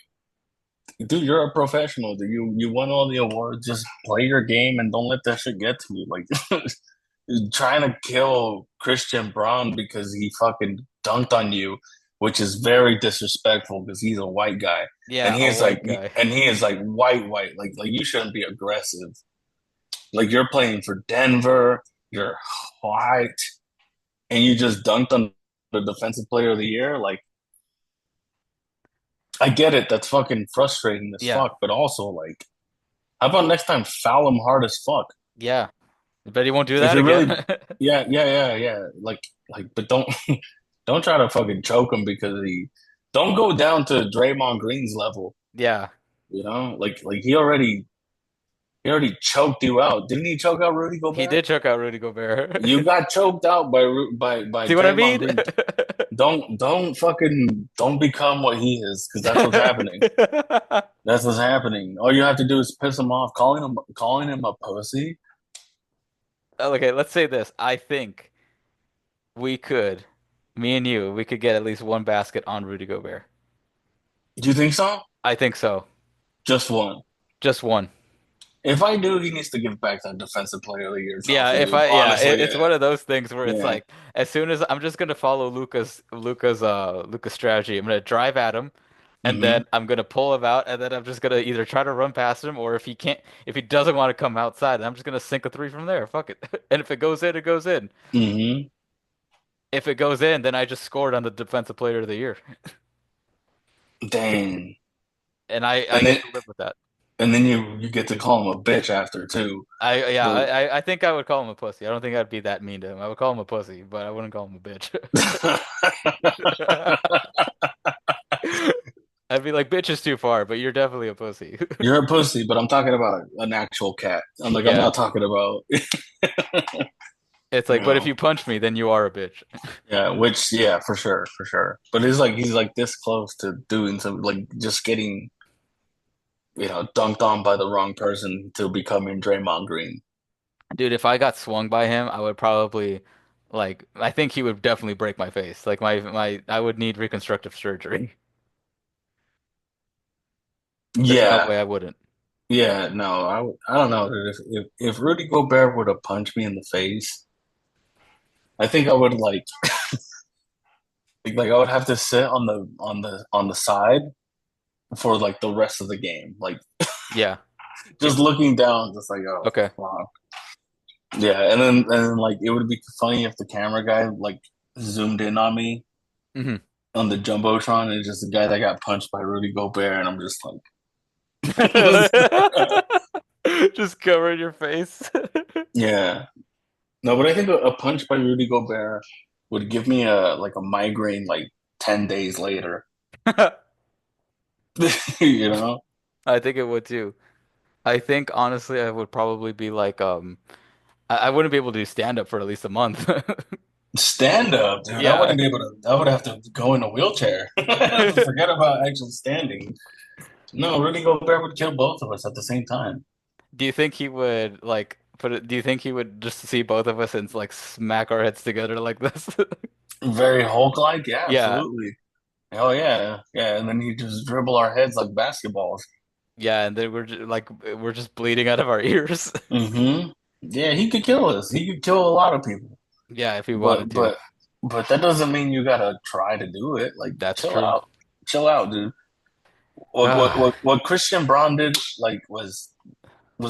dude, you're a professional. Dude. You won all the awards. Just play your game and don't let that shit get to you. Like trying to kill Christian Braun because he fucking dunked on you, which is very disrespectful because he's a white guy. Yeah, a white guy. And he is like white. Like you shouldn't be aggressive. Like you're playing for Denver, you're white, and you just dunked on the defensive player of the year. Like I get it, that's fucking frustrating as Yeah. fuck, but also like, how about next time foul him hard as fuck? Yeah. Bet he won't do If that you're again. really, yeah. But don't don't try to fucking choke him because he. Don't go down to Draymond Green's level. Yeah. You know, like he already choked you out. Didn't he choke out Rudy He Gobert? did choke out Rudy You Gobert. got choked out by See what I Draymond mean? Green. Don't become what he is because that's what's happening. That's what's happening. All you have to do is piss him off, calling him a pussy. Okay, let's say this. I think we could, me and you, we could get at least one basket on Rudy Gobert. Do you think so? I think so. Just one. Just one. If I do, he needs to give back that Defensive Player of the Year Yeah, trophy, if dude. I yeah, Honestly, it's yeah, one of those things where it's yeah. like as soon as I'm just gonna follow Luca's strategy. I'm gonna drive at him and Hmm. then I'm gonna pull him out and then I'm just gonna either try to run past him or if he doesn't want to come outside, I'm just gonna sink a three from there. Fuck it. And if it goes in, it goes in. Hmm. If it goes in, then I just scored on the defensive player of the year. Dang. And I And get then to live with that. you get to call him a bitch after too. I yeah, The I think I would call him a pussy. I don't think I'd be that mean to him. I would call him a pussy, but I wouldn't call him a bitch. I'd be like, bitch is too far, but you're definitely a pussy. You're a pussy, but I'm talking about an actual cat. I'm Yeah. not talking about It's you like, but if know, you punch me, then you are a bitch. yeah, which yeah, for sure, for sure. But it's like he's like this close to doing some like just getting dunked on by the wrong person to becoming Draymond Green. Dude, if I got swung by him, I would probably like I think he would definitely break my face. Like my I would need reconstructive surgery. There's no Yeah, way I wouldn't. yeah, no, I don't know, dude. If Rudy Gobert would have punched me in the face, I think I would like I would have to sit on the side for like the rest of the game, like Yeah. just If looking down, just like oh okay. wow, yeah. And then like it would be funny if the camera guy like zoomed in on me Hmm. on the jumbotron, and it's just the guy that got punched by Rudy Gobert, and I'm just like, just, Just cover your face. yeah. No, but I think a punch by Rudy Gobert would give me a migraine like 10 days later. You know, I think it would too. I think honestly I would probably be like I wouldn't be able to do stand up for at least a month. stand up, dude. I Yeah. wouldn't be able to. I would have to go in a wheelchair. Forget about actual standing. No, Rudy Gobert would kill both of us at the same time. Do you think he would like put it, do you think he would just see both of us and like smack our heads together like this? Very Hulk-like, yeah, Yeah. absolutely. Hell yeah, yeah. And then he just dribble our heads like basketballs. Yeah, and then we're just bleeding out of our ears. Hmm. Yeah, he could kill us. He could kill a lot of people. Yeah, if he But wanted to. but but that doesn't mean you gotta try to do it. Like That's true. chill out, dude. What what Ah, what what Christian Braun did like was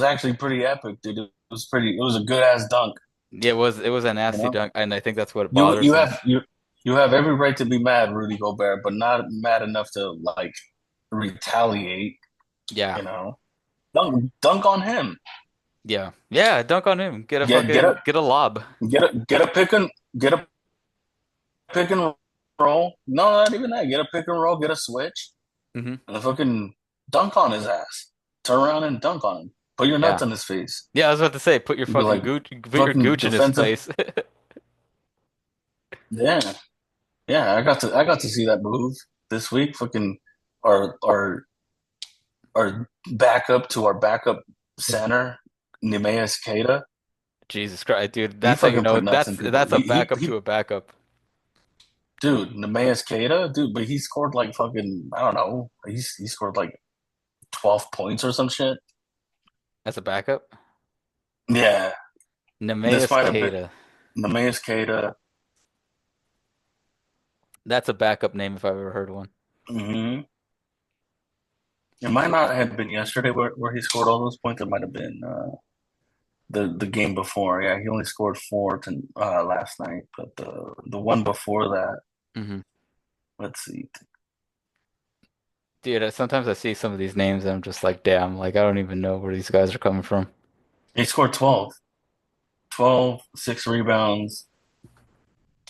actually pretty epic, dude. It was a good ass dunk. yeah, it was a You nasty know, dunk, and I think that's what you bothers you him. have you you have every right to be mad, Rudy Gobert, but not mad enough to like retaliate. Yeah. You know, dunk on him. Yeah. Yeah, dunk on him. Get a Get a lob. get a get a pick and roll. No, not even that. Get a pick and roll. Get a switch Hmm. and fucking dunk on his ass. Turn around and dunk on him. Put your nuts Yeah. in his face. Yeah, I was about to say, Be like put your fucking gooch in his defensive. face. Yeah, yeah. I got to see that move this week. Fucking our backup to our backup center, Neemias Queta. Jesus Christ, dude, He that's how you fucking know put nuts in people. that's a backup to a backup Dude, Neemias Queta, dude, but he scored like fucking, I don't know. He scored like 12 points or some shit. as a backup. Yeah, this Nemeas might have been Queta. Neemias Queta. That's a backup name if I've ever heard one. Hmm. It might not have been yesterday where he scored all those points. It might have been the game before. Yeah, he only scored four last night, but the one before that, Hmm. let's see, Dude, sometimes I see some of these names and I'm just like, damn, like I don't even know where these guys are coming from. he scored 12, 12, 6 rebounds,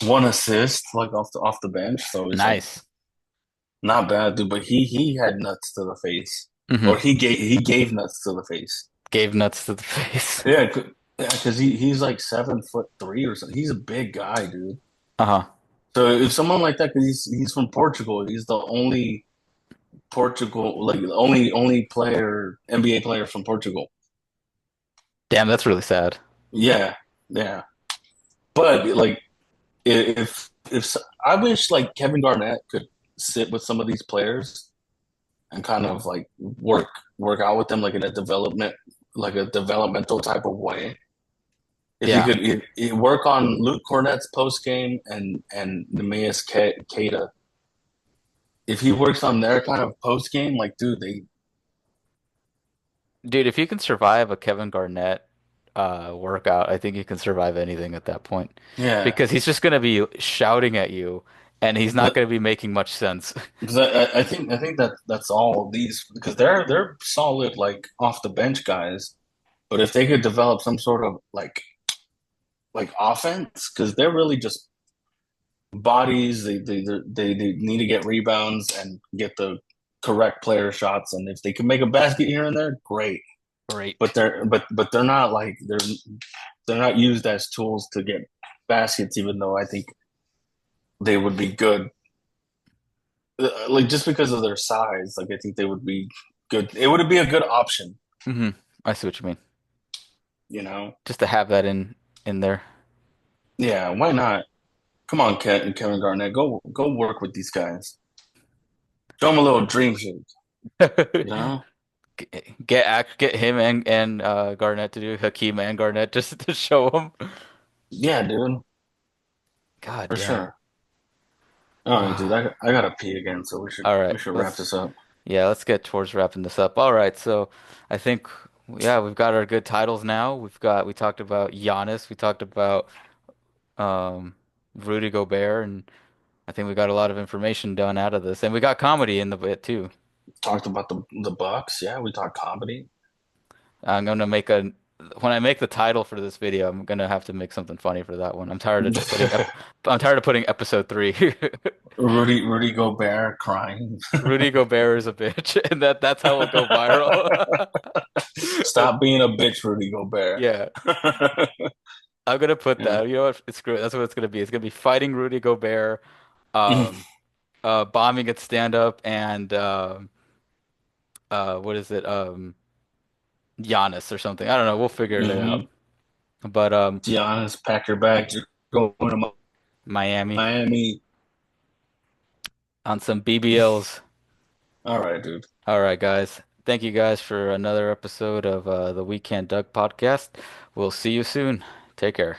one assist, like off the bench. So it's like Nice. not bad, dude. But he had nuts to the face, Hmm. or he gave nuts to the face. Gave nuts to the face. Yeah, yeah, because he's like 7'3" or something. He's a big guy, dude. Uh-huh. So if someone like that, because he's from Portugal, he's the only Portugal, like the only player, NBA player from Portugal. Damn, that's really sad. Yeah, yeah. But like, if I wish like Kevin Garnett could sit with some of these players and kind of like work out with them like in a developmental type of way. If you Yeah. could work on Luke Cornett's post game and Neemias Queta, if he works on their kind of post game, like dude, they Dude, if you can survive a Kevin Garnett workout, I think you can survive anything at that point. yeah. Because he's just gonna be shouting at you and he's not But gonna be making much sense. because I think that that's all these because they're solid like off the bench guys. But if they could develop some sort of like offense, because they're really just bodies. They need to get rebounds and get the correct player shots. And if they can make a basket here and there, great. But Great. they're not like they're not used as tools to get baskets. Even though I think they would be good, like just because of their size. Like I think they would be good. It would be a good option. Hmm. I see what you mean. You know? Just to have that in there. Yeah. Why not? Come on, Kevin Garnett, go work with these guys. Show them a little dream shake. You know? Get him and Garnett to do Hakeem and Garnett just to show him. Yeah, dude, God for damn. sure. All right, dude, I gotta pee again, so we should All we right, should wrap this up. let's get towards wrapping this up. All right, so I think yeah, we've got our good titles now. We talked about Giannis, we talked about um Rudy Gobert, and I think we got a lot of information done out of this, and we got comedy in the bit too. Talked about the Bucks. Yeah, we talked comedy. I'm gonna make a When I make the title for this video, I'm gonna have to make something funny for that one. I'm tired of putting episode 3. Rudy Gobert crying. Rudy Gobert is a bitch, and that's how it'll go viral. Stop being a bitch, Rudy Gobert. Yeah, I'm gonna put Yeah. that. You know what? Screw it. That's what it's gonna be. It's gonna be fighting Rudy Gobert, um, bombing at stand up, and what is it? Giannis or something. I don't know. We'll figure it out. Mm-hmm. But Giannis, pack your bags. You're going to Miami Miami. on some BBLs. All right, dude. All right, guys. Thank you guys for another episode of the We Can't Doug podcast. We'll see you soon. Take care.